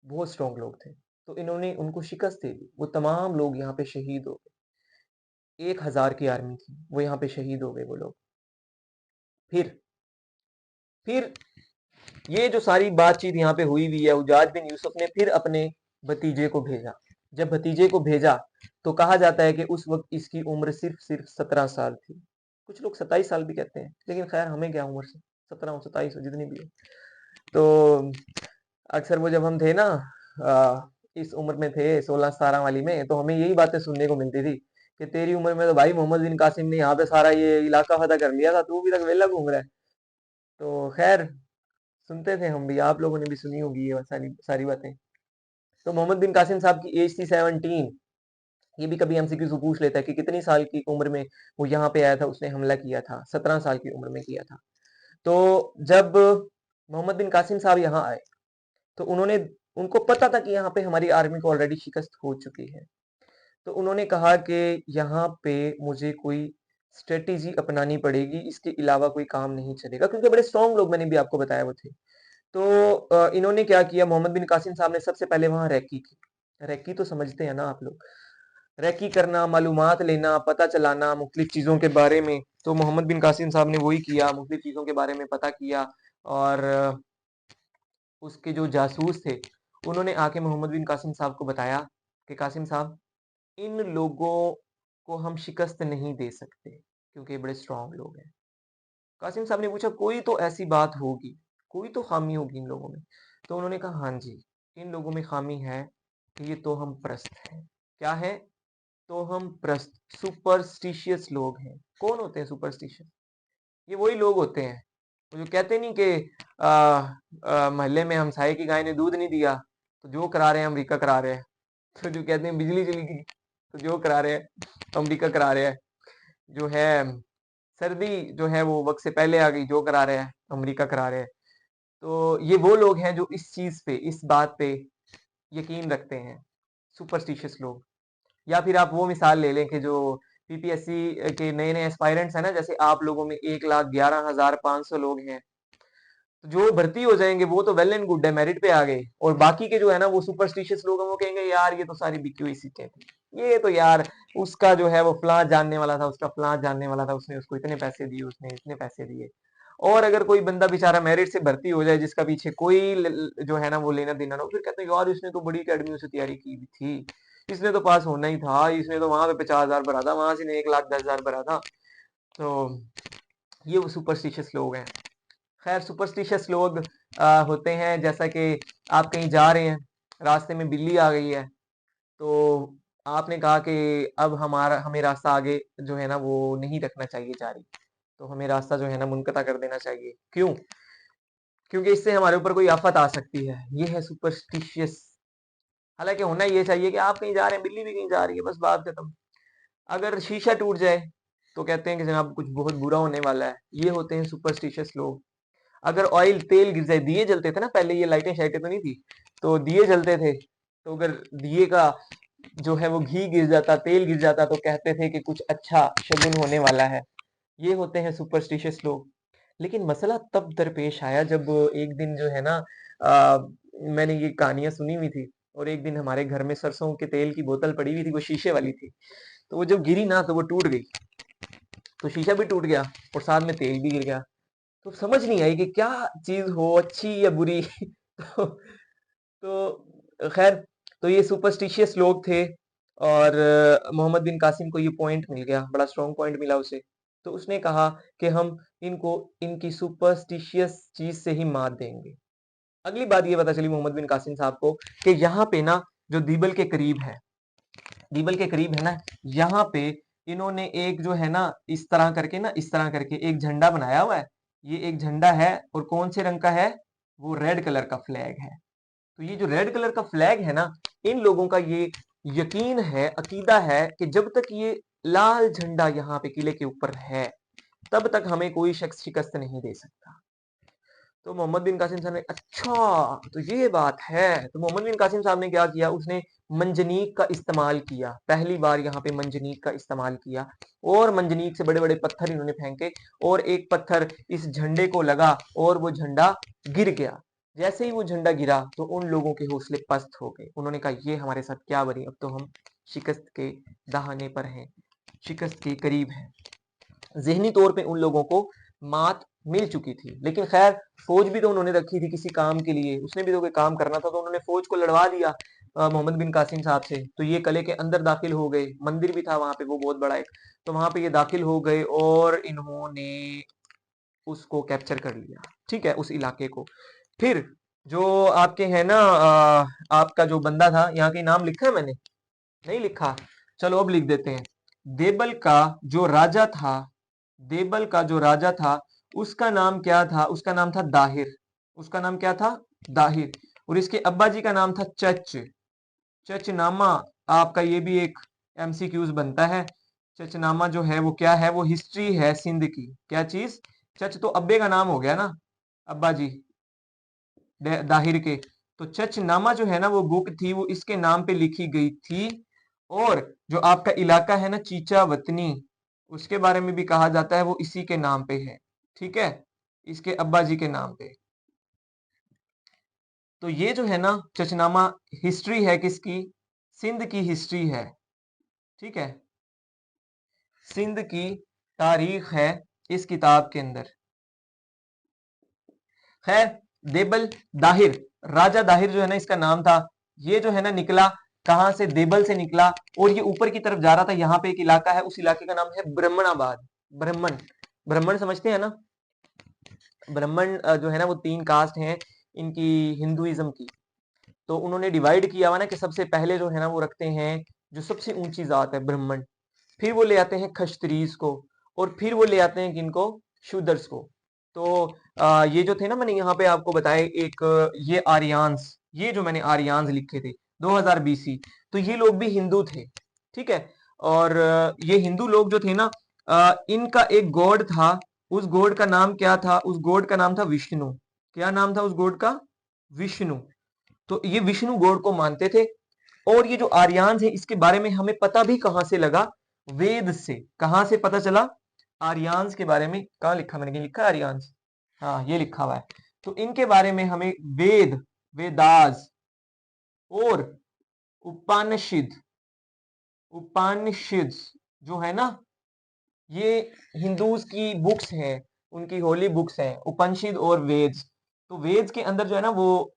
बहुत स्ट्रोंग लोग थे। तो इन्होंने उनको शिकस्त दे दी। वो तमाम लोग यहाँ पे शहीद हो गए। 1000 की आर्मी थी, वो यहाँ पे शहीद हो गए वो लोग। फिर ये जो सारी बातचीत यहाँ पे हुई हुई है, उजाज बिन यूसुफ ने फिर अपने भतीजे को भेजा। जब भतीजे को भेजा, तो कहा जाता है कि उस वक्त इसकी उम्र सिर्फ सिर्फ 17 साल थी। कुछ लोग 27 साल भी कहते हैं, लेकिन खैर हमें क्या उम्र से, 17 हो 27 हो जितनी भी हो। तो अक्सर वो जब हम थे ना, इस उम्र में थे 16-17 वाली में, तो हमें यही बातें सुनने को मिलती थी कि तेरी उम्र में तो भाई मोहम्मद बिन कासिम ने यहाँ पे सारा ये इलाका फतह कर लिया था, तू अभी तक वेला घूम रहा है। तो खैर, सुनते थे हम भी, आप लोगों ने भी सुनी होगी ये सारी सारी बातें। तो मोहम्मद बिन कासिम साहब की एज थी 17। ये भी कभी एमसीक्यू पूछ लेता है कि कितनी साल की उम्र में वो यहाँ पे आया था, उसने हमला किया था। 17 साल की उम्र में किया था। तो जब मोहम्मद बिन कासिम साहब यहाँ आए, तो उन्होंने, उनको पता था कि यहाँ पे हमारी आर्मी को ऑलरेडी शिकस्त हो चुकी है। तो उन्होंने कहा कि यहाँ पे मुझे कोई स्ट्रेटेजी अपनानी पड़ेगी, इसके अलावा कोई काम नहीं चलेगा, क्योंकि बड़े स्ट्रॉन्ग लोग, मैंने भी आपको बताया, वो थे। तो इन्होंने क्या किया, मोहम्मद बिन कासिम साहब ने सबसे पहले वहां रैकी की। रैकी तो समझते हैं ना आप लोग? रैकी करना, मालूमात लेना, पता चलाना मुख्तलिफ चीज़ों के बारे में। तो मोहम्मद बिन कासिम साहब ने वही किया, मुख्तलिफ चीज़ों के बारे में पता किया। और उसके जो जासूस थे उन्होंने आके मोहम्मद बिन कासिम साहब को बताया कि कासिम साहब, इन लोगों को हम शिकस्त नहीं दे सकते क्योंकि ये बड़े स्ट्रांग लोग हैं। कासिम साहब ने पूछा कोई तो ऐसी बात होगी, कोई तो खामी होगी इन लोगों में। तो उन्होंने कहा हाँ जी, इन लोगों में खामी है कि ये तो हम प्रस्त हैं। क्या है? तो हम प्रस्त, सुपरस्टिशियस लोग हैं। कौन होते हैं सुपरस्टिशियस? ये वही लोग होते हैं वो जो कहते नहीं कि मोहल्ले में हमसाये की गाय ने दूध नहीं दिया तो जो करा रहे हैं अमरीका करा रहे हैं। तो जो कहते हैं बिजली चली गई तो जो करा रहे हैं अमरीका करा रहे हैं। जो है सर्दी जो है वो वक्त से पहले आ गई, जो करा रहे हैं अमरीका करा रहे हैं। तो ये वो लोग हैं जो इस चीज पे, इस बात पे यकीन रखते हैं, सुपरस्टिशियस लोग। या फिर आप वो मिसाल ले लें कि जो पीपीएससी के नए नए एस्पायरेंट्स हैं ना, जैसे आप लोगों में 1,11,500 लोग हैं, तो जो भर्ती हो जाएंगे वो तो वेल एंड गुड है, मेरिट पे आ गए। और बाकी के जो है ना वो सुपरस्टिशियस लोग हैं, वो कहेंगे यार ये तो सारी बिकी हुई सीटें थी, ये तो यार उसका जो है वो फलां जानने वाला था, उसका फलां जानने वाला था, उसने उसको इतने पैसे दिए, उसने इतने पैसे दिए। और अगर कोई बंदा बेचारा मेरिट से भर्ती हो जाए जिसका पीछे कोई जो है ना वो लेना देना ना हो, फिर कहते हैं यार इसने तो बड़ी अकेडमियों से तैयारी की भी थी, इसने तो पास होना ही था, इसने तो वहां पे 50,000 भरा था, वहां से ने 1,10,000 भरा था। तो ये वो सुपरस्टिशियस लोग हैं। खैर सुपरस्टिशियस लोग होते हैं जैसा कि आप कहीं जा रहे हैं, रास्ते में बिल्ली आ गई है, तो आपने कहा कि अब हमें रास्ता आगे जो है ना वो नहीं रखना चाहिए जारी, तो हमें रास्ता जो है ना मुनकता कर देना चाहिए। क्यों? क्योंकि इससे हमारे ऊपर कोई आफत आ सकती है। ये है सुपरस्टिशियस। हालांकि होना ये चाहिए कि आप कहीं जा रहे हैं, बिल्ली भी कहीं जा रही है, बस बात खत्म। अगर शीशा टूट जाए तो कहते हैं कि जनाब कुछ बहुत बुरा होने वाला है। ये होते हैं सुपरस्टिशियस लोग। अगर ऑयल तेल गिर जाए, दिए जलते थे ना पहले, ये लाइटें शाइटें तो नहीं थी, तो दिए जलते थे, तो अगर दिए का जो है वो घी गिर जाता, तेल गिर जाता, तो कहते थे कि कुछ अच्छा शगुन होने वाला है। ये होते हैं सुपरस्टिशियस लोग। लेकिन मसला तब दरपेश आया जब एक दिन जो है ना आ, मैंने ये कहानियां सुनी हुई थी, और एक दिन हमारे घर में सरसों के तेल की बोतल पड़ी हुई थी, वो शीशे वाली थी, तो वो जब गिरी ना तो वो टूट गई, तो शीशा भी टूट गया और साथ में तेल भी गिर गया। तो समझ नहीं आई कि क्या चीज हो, अच्छी या बुरी। तो खैर, तो ये सुपरस्टिशियस लोग थे, और मोहम्मद बिन कासिम को ये पॉइंट मिल गया, बड़ा स्ट्रॉन्ग पॉइंट मिला उसे। तो उसने कहा कि हम इनको इनकी सुपरस्टिशियस चीज से ही मात देंगे। अगली बात ये पता चली मोहम्मद बिन कासिम साहब को कि यहाँ पे ना जो दीबल के करीब है, दीबल के करीब है ना, यहाँ पे इन्होंने एक जो है ना इस तरह करके ना, इस तरह करके एक झंडा बनाया हुआ है। ये एक झंडा है, और कौन से रंग का है? वो रेड कलर का फ्लैग है। तो ये जो रेड कलर का फ्लैग है ना, इन लोगों का ये यकीन है, अकीदा है कि जब तक ये लाल झंडा यहाँ पे किले के ऊपर है, तब तक हमें कोई शख्स शिकस्त नहीं दे सकता। तो मोहम्मद बिन कासिम साहब ने, अच्छा तो ये बात है। तो मोहम्मद बिन कासिम साहब ने क्या किया, उसने मंजनीक का इस्तेमाल किया, पहली बार यहाँ पे मंजनीक का इस्तेमाल किया, और मंजनीक से बड़े बड़े पत्थर इन्होंने फेंके, और एक पत्थर इस झंडे को लगा और वो झंडा गिर गया। जैसे ही वो झंडा गिरा तो उन लोगों के हौसले पस्त हो गए। उन्होंने कहा ये हमारे साथ क्या बनी, अब तो हम शिकस्त के दहाने पर हैं, शिकस्त के करीब हैं। ज़हनी तौर पे उन लोगों को मात मिल चुकी थी, लेकिन खैर फौज भी तो उन्होंने रखी थी किसी काम के लिए, उसने भी तो कोई काम करना था, तो उन्होंने फौज को लड़वा दिया मोहम्मद बिन कासिम साहब से। तो ये किले के अंदर दाखिल हो गए, मंदिर भी था वहां पे वो बहुत बड़ा एक, तो वहां पे ये दाखिल हो गए और इन्होंने उसको कैप्चर कर लिया, ठीक है, उस इलाके को। फिर जो आपके है ना आपका जो बंदा था, यहाँ के नाम लिखा है मैंने? नहीं लिखा, चलो अब लिख देते हैं। देबल का जो राजा था, देबल का जो राजा था, उसका नाम क्या था? उसका नाम था दाहिर। उसका नाम क्या था? दाहिर। और इसके अब्बा जी का नाम था चच। चचनामा, आपका ये भी एक एमसीक्यूज बनता है। चचनामा जो है वो क्या है? वो हिस्ट्री है सिंध की। क्या चीज? चच तो अब्बे का नाम हो गया ना, अब्बा जी दाहिर के। तो चचनामा जो है ना वो बुक थी, वो इसके नाम पे लिखी गई थी। और जो आपका इलाका है ना चीचा वतनी, उसके बारे में भी कहा जाता है वो इसी के नाम पे है, ठीक है, इसके अब्बा जी के नाम पे। तो ये जो है ना चचनामा हिस्ट्री है किसकी? सिंध की हिस्ट्री है, ठीक है, सिंध की तारीख है इस किताब के अंदर। खैर, देबल दाहिर, राजा दाहिर जो है ना इसका नाम था, ये जो है ना निकला कहां से, देबल से निकला, और ये ऊपर की तरफ जा रहा था। यहाँ पे एक इलाका है, उस इलाके का नाम है ब्राह्मणाबाद। ब्राह्मण, ब्राह्मण समझते हैं ना, ब्राह्मण जो है ना वो 3 कास्ट हैं इनकी, हिंदुइज्म की। तो उन्होंने डिवाइड किया हुआ ना कि सबसे पहले जो है ना वो रखते हैं जो सबसे ऊंची जात है ब्राह्मण, फिर वो ले आते हैं खश्तरीज को, और फिर वो ले आते हैं किनको, शूद्रस को। तो ये जो थे ना, मैंने यहाँ पे आपको बताया एक, ये आर्यान्स, ये जो मैंने आर्यान्स लिखे थे 2000 बीसी, तो ये लोग भी हिंदू थे, ठीक है। और ये हिंदू लोग जो थे ना, इनका एक गॉड था, उस गॉड का नाम क्या था, उस गॉड का नाम था विष्णु। क्या नाम था उस गॉड का, विष्णु। तो ये विष्णु गॉड को मानते थे। और ये जो आर्यान्स है इसके बारे में हमें पता भी कहां से लगा, वेद से। कहां से पता चला आर्यान्स के बारे में, कहां लिखा, मैंने कहीं लिखा आर्यान्स, हाँ ये लिखा हुआ है। तो इनके बारे में हमें वेद, वेदास और उपनिषद, उपनिषद जो है ना, ये हिंदूज की बुक्स हैं, उनकी होली बुक्स हैं उपनिषद और वेद। तो वेद के अंदर जो है ना वो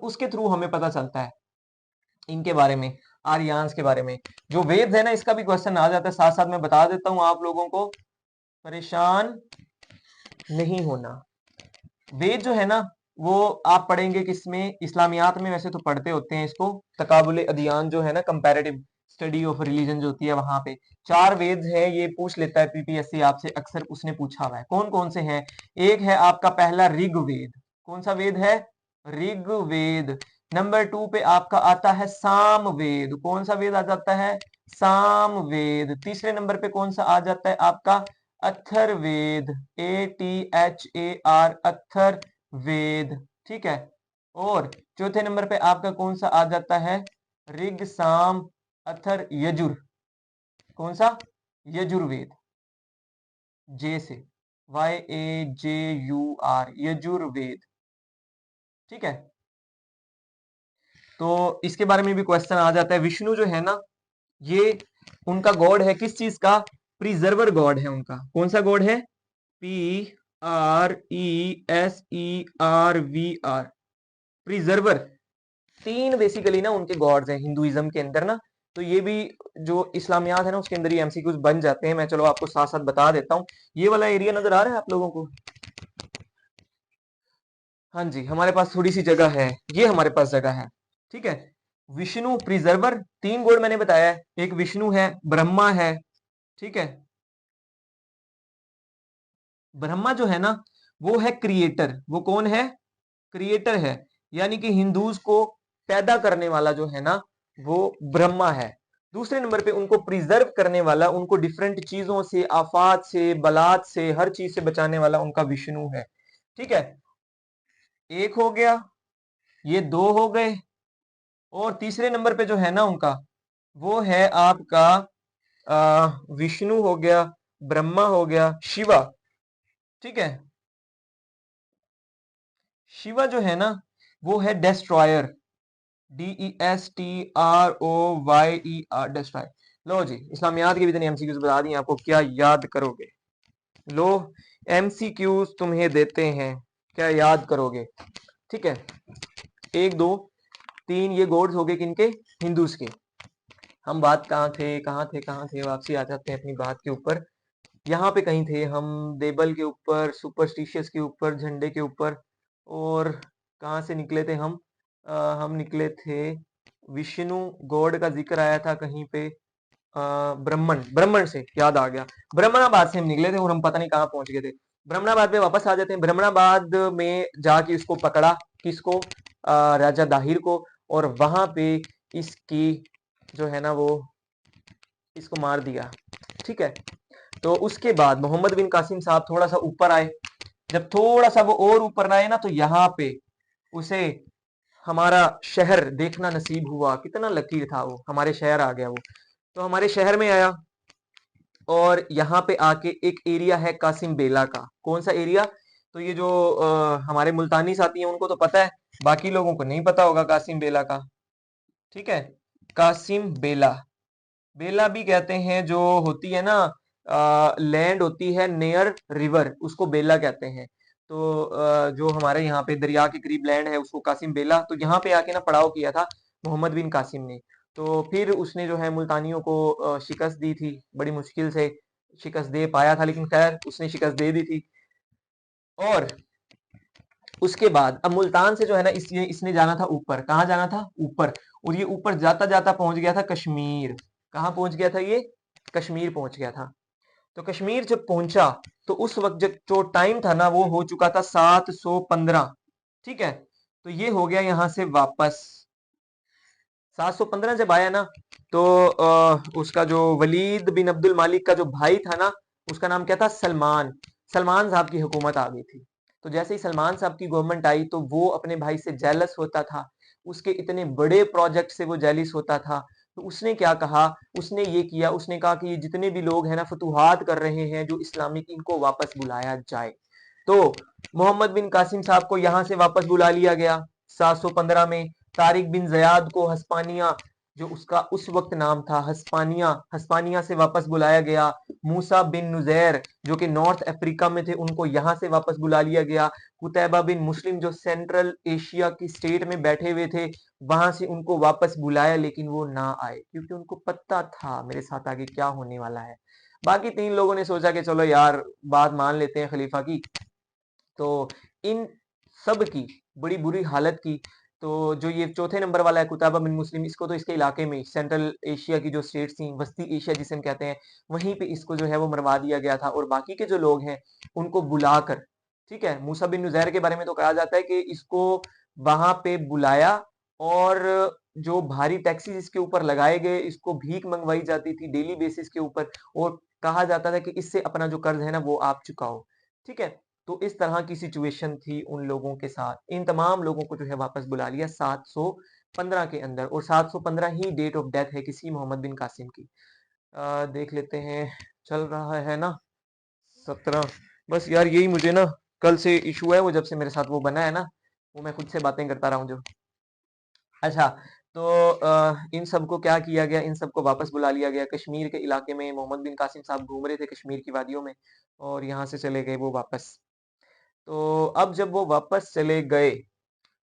उसके थ्रू हमें पता चलता है इनके बारे में, आर्यान्स के बारे में। जो वेद है ना इसका भी क्वेश्चन आ जाता है, साथ साथ मैं बता देता हूं आप लोगों को, परेशान नहीं होना। वेद जो है ना वो आप पढ़ेंगे किसमें, इस्लामियात में वैसे तो पढ़ते होते हैं इसको, तकाबुल अदियान जो है ना, कंपैरेटिव स्टडी ऑफ रिलीजन जो होती है, वहां पे 4 वेद है, ये पूछ लेता है पीपीएससी आपसे, अक्सर उसने पूछा हुआ है। कौन कौन से हैं, एक है आपका पहला ऋग्वेद, कौन सा वेद है, ऋग्वेद। नंबर 2 पे आपका आता है सामवेद, कौन सा वेद आ जाता है, सामवेद। तीसरे नंबर पे कौन सा आ जाता है आपका, अथर्ववेद, ATHAR, अथर्ववेद, ठीक है। और चौथे नंबर पे आपका कौन सा आ जाता है, ऋग साम अथर यजुर, कौन सा, यजुर्वेद, जे से, YAJUR, यजुर्वेद, ठीक है। तो इसके बारे में भी क्वेश्चन आ जाता है। विष्णु जो है ना, ये उनका गॉड है किस चीज का, प्रिजर्वर गॉड है उनका। कौन सा गॉड है, PRESERVR, प्रिजर्वर। 3 बेसिकली ना उनके गॉड्स हैं हिंदुइज्म के अंदर ना। तो ये भी जो इस्लामियात है ना उसके अंदर ही एमसीक्यूज बन जाते हैं। मैं चलो आपको साथ साथ बता देता हूँ। ये वाला एरिया नजर आ रहा है आप लोगों को, हाँ जी, हमारे पास थोड़ी सी जगह है, ये हमारे पास जगह है, ठीक है। विष्णु प्रिजर्वर, 3 गॉड मैंने बताया है, एक विष्णु है, ब्रह्मा है, ठीक है। ब्रह्मा जो है ना वो है क्रिएटर, वो कौन है, क्रिएटर है, यानी कि हिंदूज को पैदा करने वाला जो है ना वो ब्रह्मा है। दूसरे नंबर पे उनको प्रिजर्व करने वाला, उनको डिफरेंट चीजों से, आफात से, बलात से, हर चीज से बचाने वाला उनका विष्णु है, ठीक है। एक हो गया, ये 2 हो गए, और तीसरे नंबर पे जो है ना उनका, वो है आपका विष्णु हो गया, ब्रह्मा हो गया, शिवा, ठीक है। शिवा जो है ना वो है डेस्ट्रॉयर, DESTROYER, डिस्ट्रॉय। लो जी, इस्लामियात के भी इतने एमसीक्यूज बता दिए आपको, क्या याद करोगे, लो एमसीक्यूज तुम्हें देते हैं, क्या याद करोगे, ठीक है। 1 2 3 ये गॉड्स हो गए किनके, हिंदूज के। हम बात कहाँ थे, कहाँ थे, कहाँ थे, वापसी आ जाते हैं अपनी बात के ऊपर। यहाँ पे कहीं थे हम, देबल के ऊपर, सुपरस्टिशियस के ऊपर, झंडे के ऊपर। और कहाँ से निकले थे हम, हम निकले थे, विष्णु गॉड का जिक्र आया था कहीं पे, ब्राह्मण, ब्राह्मण से याद आ गया, ब्राह्मणाबाद से हम निकले थे और हम पता नहीं कहाँ पहुंच गए थे। ब्राह्मणाबाद में वापस आ जाते हैं। ब्राह्मणाबाद में जाके इसको पकड़ा, किसको, राजा दाहिर को, और वहां पे इसकी जो है ना वो, इसको मार दिया, ठीक है। तो उसके बाद मोहम्मद बिन कासिम साहब थोड़ा सा ऊपर आए। जब थोड़ा सा वो और ऊपर आए ना, तो यहाँ पे उसे हमारा शहर देखना नसीब हुआ। कितना लकीर था वो, हमारे शहर आ गया वो। तो हमारे शहर में आया, और यहाँ पे आके एक एरिया है कासिम बेला का। कौन सा एरिया, तो ये जो हमारे मुल्तानी साथी हैं उनको तो पता है, बाकी लोगों को नहीं पता होगा कासिम बेला का, ठीक है। कासिम बेला, बेला भी कहते हैं, जो होती है ना लैंड होती है नियर रिवर, उसको बेला कहते हैं। तो जो हमारे यहाँ पे दरिया के करीब लैंड है उसको कासिम बेला, तो यहाँ पे आके ना पड़ाव किया था मोहम्मद बिन कासिम ने। तो फिर उसने जो है मुल्तानियों को शिकस्त दी थी, बड़ी मुश्किल से शिकस्त दे पाया था, लेकिन खैर उसने शिकस्त दे दी थी। और उसके बाद अब मुल्तान से जो है ना इसने जाना था ऊपर, कहाँ जाना था? ऊपर। और ये ऊपर जाता जाता पहुंच गया था कश्मीर। कहाँ पहुंच गया था ये? कश्मीर पहुंच गया था। तो कश्मीर जब पहुंचा तो उस वक्त जब जो टाइम था ना वो हो चुका था 715। ठीक है, तो ये हो गया यहां से वापस। 715 जब आया ना तो उसका जो वलीद बिन अब्दुल मालिक का जो भाई था ना, उसका नाम क्या था? सलमान। सलमान साहब की हुकूमत आ गई थी। तो जैसे ही सलमान साहब की गवर्नमेंट आई तो वो अपने भाई से जेलस होता था, उसके इतने बड़े प्रोजेक्ट से वो जेलिस होता था। तो उसने क्या कहा? उसने ये किया, उसने कहा कि ये जितने भी लोग हैं ना फतूहात कर रहे हैं जो इस्लामिक, इनको वापस बुलाया जाए। तो मोहम्मद बिन कासिम साहब को यहां से वापस बुला लिया गया 715 में। तारिक बिन जयाद को हस्पानिया, जो उसका उस वक्त नाम था हस्पानिया, हस्पानिया से वापस बुलाया गया। मूसा बिन नुजैर जो कि नॉर्थ अफ्रीका में थे, उनको यहां से वापस बुला लिया गया। कुतैबा बिन मुस्लिम जो सेंट्रल एशिया की स्टेट में बैठे हुए थे, वहां से उनको वापस बुलाया, लेकिन वो ना आए क्योंकि उनको पता था मेरे साथ आगे क्या होने वाला है। बाकी 3 लोगों ने सोचा कि चलो यार बात मान लेते हैं खलीफा की। तो इन सब की बड़ी बुरी हालत की। तो जो ये चौथे नंबर वाला है कुतैबा बिन मुस्लिम, इसको तो इसके इलाके में सेंट्रल एशिया की जो स्टेट्स थी, वस्ती एशिया जिसे हम कहते हैं, वहीं पे इसको जो है वो मरवा दिया गया था। और बाकी के जो लोग हैं उनको बुलाकर, ठीक है, मूसा बिन नुजैर के बारे में तो कहा जाता है कि इसको वहां पे बुलाया, और जो भारी टैक्सेस इसके ऊपर लगाए गए, इसको भीख मंगवाई जाती थी डेली बेसिस के ऊपर, और कहा जाता था कि इससे अपना जो कर्ज है ना वो आप चुकाओ। ठीक है, तो इस तरह की सिचुएशन थी उन लोगों के साथ। इन तमाम लोगों को जो है वापस बुला लिया 715 के अंदर, और 715 ही डेट ऑफ डेथ है किसी मोहम्मद बिन कासिम की। देख लेते हैं, चल रहा है ना 17। बस यार यही मुझे ना कल से इशू है, वो जब से मेरे साथ वो बना है ना, वो मैं खुद से बातें करता रहा हूँ जो। अच्छा, तो इन सबको क्या किया गया? इन सबको वापस बुला लिया गया कश्मीर के इलाके में। मोहम्मद बिन कासिम साहब घूम रहे थे कश्मीर की वादियों में, और यहाँ से चले गए वो वापस। तो अब जब वो वापस चले गए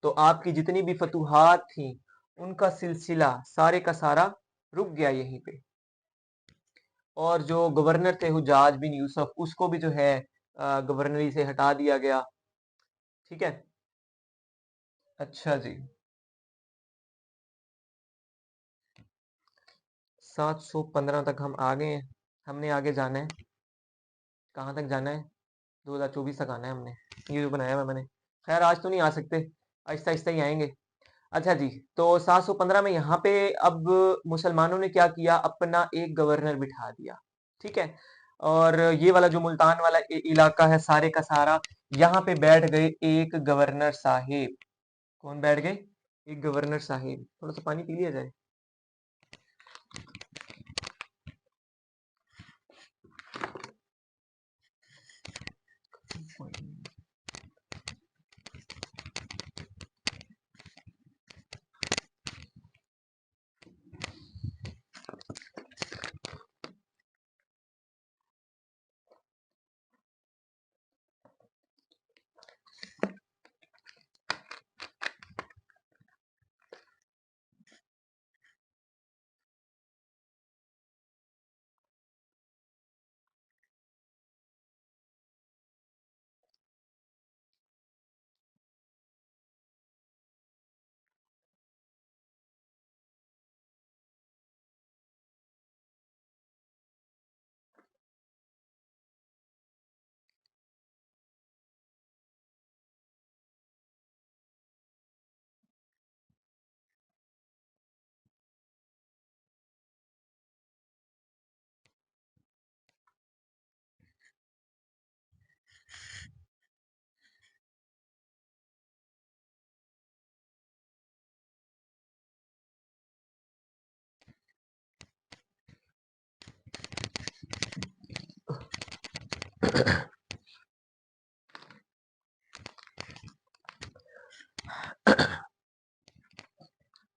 तो आपकी जितनी भी फतूहात थी उनका सिलसिला सारे का सारा रुक गया यहीं पे। और जो गवर्नर थे हुजाज बिन यूसुफ, उसको भी जो है गवर्नरी से हटा दिया गया। ठीक है। अच्छा जी, 715 तक हम आ गए हैं। हमने आगे जाना है, कहाँ तक जाना है? 2024 तक आना है हमने, ये जो बनाया हुआ मैंने। खैर आज तो नहीं आ सकते, आहिस्ता आहिस्ता ही आएंगे। अच्छा जी, तो 715 में यहाँ पे अब मुसलमानों ने क्या किया? अपना एक गवर्नर बिठा दिया। ठीक है, और ये वाला जो मुल्तान वाला इलाका है सारे का सारा, यहाँ पे बैठ गए एक गवर्नर साहिब। कौन बैठ गए? एक गवर्नर साहिब। थोड़ा सा पानी पी लिया जाए।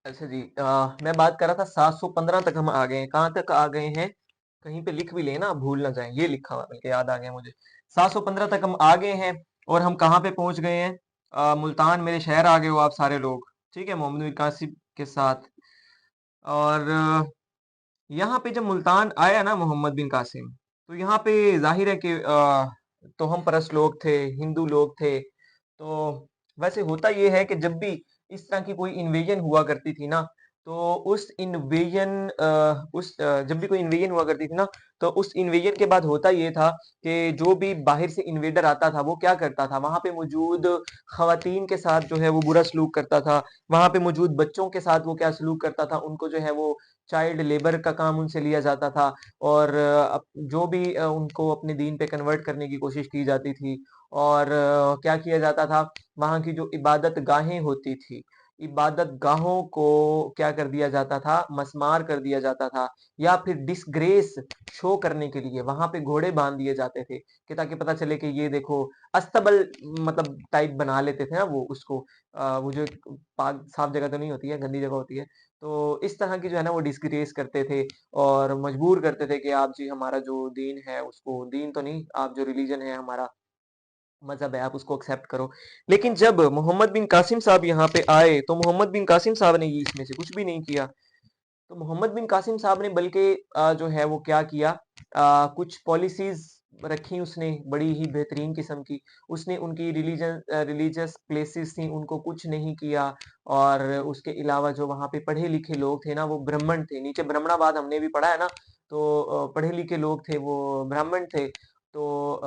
अच्छा जी, मैं बात कर रहा था 715 तक हम आ गए हैं। कहाँ तक आ गए हैं? कहीं पे लिख भी लेना, भूल ना जाए। ये लिखा हुआ बल्कि याद आ गया मुझे। 715 तक हम आ गए हैं। और हम कहाँ पे पहुंच गए हैं? मुल्तान मेरे शहर आ गए हो आप सारे लोग, ठीक है, मोहम्मद बिन कासिम के साथ। और यहाँ पे जब मुल्तान आया ना मोहम्मद बिन कासिम, तो यहाँ पे जाहिर है कि तो हम परस्त लोग थे, हिंदू लोग थे। तो वैसे होता ये है कि जब भी इस तरह की कोई इन्वेजन हुआ करती थी ना, तो उस इन्वेजन जब भी कोई इन्वेजन हुआ करती थी ना, तो उस इन्वेजन के बाद होता ये था कि जो भी बाहर से इन्वेडर आता था वो क्या करता था, वहां पे मौजूद खवातीन के साथ जो है वो बुरा सलूक करता था। वहां पे मौजूद बच्चों के साथ वो क्या सलूक करता था, उनको जो है वो चाइल्ड लेबर का काम उनसे लिया जाता था। और जो भी उनको अपने दीन पे कन्वर्ट करने की कोशिश की जाती थी। और क्या किया जाता था, वहाँ की जो इबादत गाहें होती थी, इबादत गाहों को क्या कर दिया जाता था, मसमार कर दिया जाता था। या फिर डिसग्रेस शो करने के लिए वहां पे घोड़े बांध दिए जाते थे, कि ताकि पता चले कि ये देखो, अस्तबल मतलब टाइप बना लेते थे ना वो उसको। वो जो एक पाक साफ जगह तो नहीं होती है, गंदी जगह होती है। तो इस तरह की जो है ना वो डिसग्रेस करते थे और मजबूर करते थे कि आप जी हमारा जो दीन है उसको, दीन तो नहीं, आप जो रिलीजन है हमारा मजहब है आप उसको एक्सेप्ट करो। लेकिन जब मोहम्मद बिन कासिम साहब यहाँ पे आए, तो मोहम्मद बिन कासिम साहब ने ये इसमें से कुछ भी नहीं किया। तो मोहम्मद बिन कासिम साहब ने बल्कि जो है वो क्या किया, कुछ पॉलिसीज रखी उसने बड़ी ही बेहतरीन किस्म की। उसने उनकी रिलीजियस प्लेसेस थी उनको कुछ नहीं किया। और उसके अलावा जो वहाँ पे पढ़े लिखे लोग थे ना, वो ब्राह्मण थे, नीचे ब्राह्मणाबाद हमने भी पढ़ा है ना। तो पढ़े लिखे लोग थे, वो ब्राह्मण थे। तो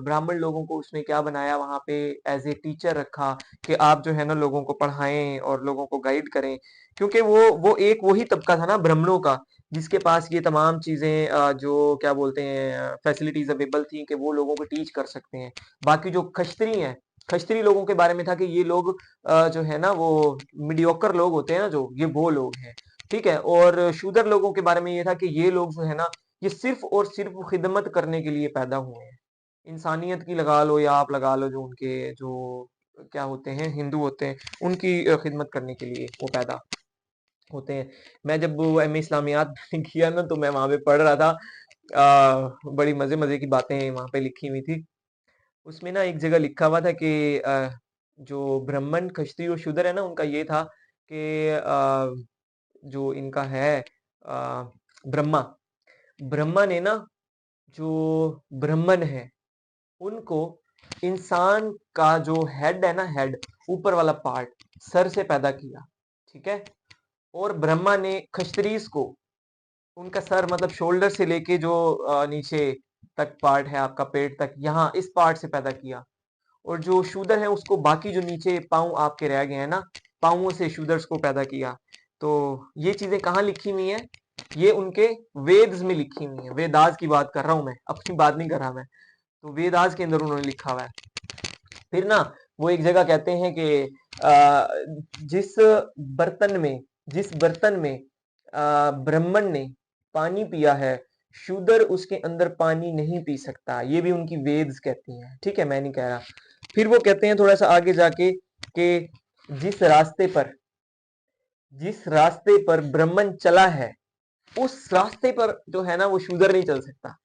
ब्राह्मण लोगों को उसने क्या बनाया, वहाँ पे एज ए टीचर रखा, कि आप जो है ना लोगों को पढ़ाएं और लोगों को गाइड करें। क्योंकि वो एक वही तबका था ना ब्राह्मणों का, जिसके पास ये तमाम चीजें जो क्या बोलते हैं फैसिलिटीज अवेलेबल थी, कि वो लोगों को टीच कर सकते हैं। बाकी जो खश्तरी हैं, खश्तरी लोगों के बारे में था कि ये लोग जो है ना वो मीडियोकर लोग होते हैं ना, जो ये वो लोग हैं, ठीक है। और शूदर लोगों के बारे में ये था कि ये लोग जो है ना, ये सिर्फ और सिर्फ खिदमत करने के लिए पैदा हुए हैं। इंसानियत की लगा लो या आप लगा लो, जो उनके जो क्या होते हैं, हिंदू होते हैं, उनकी खिदमत करने के लिए वो पैदा होते हैं। मैं जब वो एम ए इस्लामियात मैंने किया ना, तो मैं वहां पे पढ़ रहा था। बड़ी मजे मजे की बातें वहां पे लिखी हुई थी। उसमें ना एक जगह लिखा हुआ था कि जो ब्राह्मण क्षत्रिय और शूद्र है ना, उनका ये था कि जो इनका है ब्रह्मा, ब्रह्मा ने ना, जो ब्राह्मण है उनको इंसान का जो हेड है ना, हेड ऊपर वाला पार्ट, सर से पैदा किया, ठीक है। और ब्रह्मा ने खश्तरीस को उनका सर मतलब शोल्डर से लेके जो नीचे तक पार्ट है आपका पेट तक, यहाँ इस पार्ट से पैदा किया। और जो शूदर है उसको बाकी जो नीचे पाँव आपके रह गए हैं ना, पाँवों से शूदर्स को पैदा किया। तो ये चीजें कहाँ लिखी हुई हैं? ये उनके वेद्स में लिखी हुई है। वेदास की बात कर रहा हूं मैं, अपनी बात नहीं कर रहा मैं। तो वेदास के अंदर उन्होंने लिखा हुआ है। फिर ना वो एक जगह कहते हैं कि आ, जिस बर्तन में जिस बर्तन में ब्राह्मण ने पानी पिया है, शूद्र उसके अंदर पानी नहीं पी सकता। ये भी उनकी वेद्स कहती हैं, ठीक है, मैं नहीं कह रहा। फिर वो कहते हैं थोड़ा सा आगे जाके कि जिस रास्ते पर जिस रास्ते पर ब्राह्मण चला है, उस रास्ते पर जो है ना वो शूद्र नहीं चल सकता।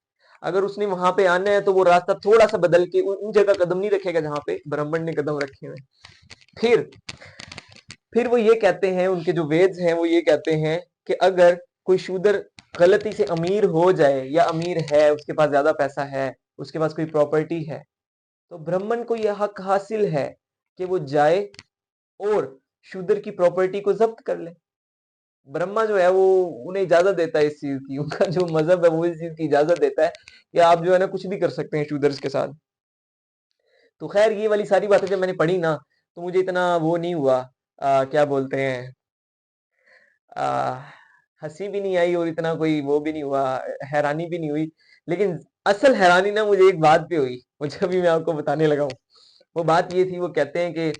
अगर उसने वहां पे आना है तो वो रास्ता थोड़ा सा बदल के उन जगह कदम नहीं रखेगा जहां पे ब्राह्मण ने कदम रखे हुए। फिर फिर वो ये कहते हैं, उनके जो वेद्स हैं वो ये कहते हैं कि अगर कोई शूद्र गलती से अमीर हो जाए, या अमीर है, उसके पास ज्यादा पैसा है, उसके पास कोई प्रॉपर्टी है, तो ब्राह्मण को यह हक हासिल है कि वो जाए और शूद्र की प्रॉपर्टी को जब्त कर ले। ब्रह्मा जो है वो उन्हें इजाजत देता है इस चीज की, उनका जो मजहब है वो इस चीज की इजाजत देता है कि आप जो है ना कुछ भी कर सकते हैं शूदर्स के साथ। तो खैर ये वाली सारी बातें जब मैंने पढ़ी ना, तो मुझे इतना वो नहीं हुआ, क्या बोलते हैं, आ, हंसी भी नहीं आई और इतना कोई वो भी नहीं हुआ, हैरानी भी नहीं हुई। लेकिन असल हैरानी ना मुझे एक बात पे हुई, वो जब भी मैं आपको बताने लगा हूँ। वो बात ये थी, वो कहते हैं कि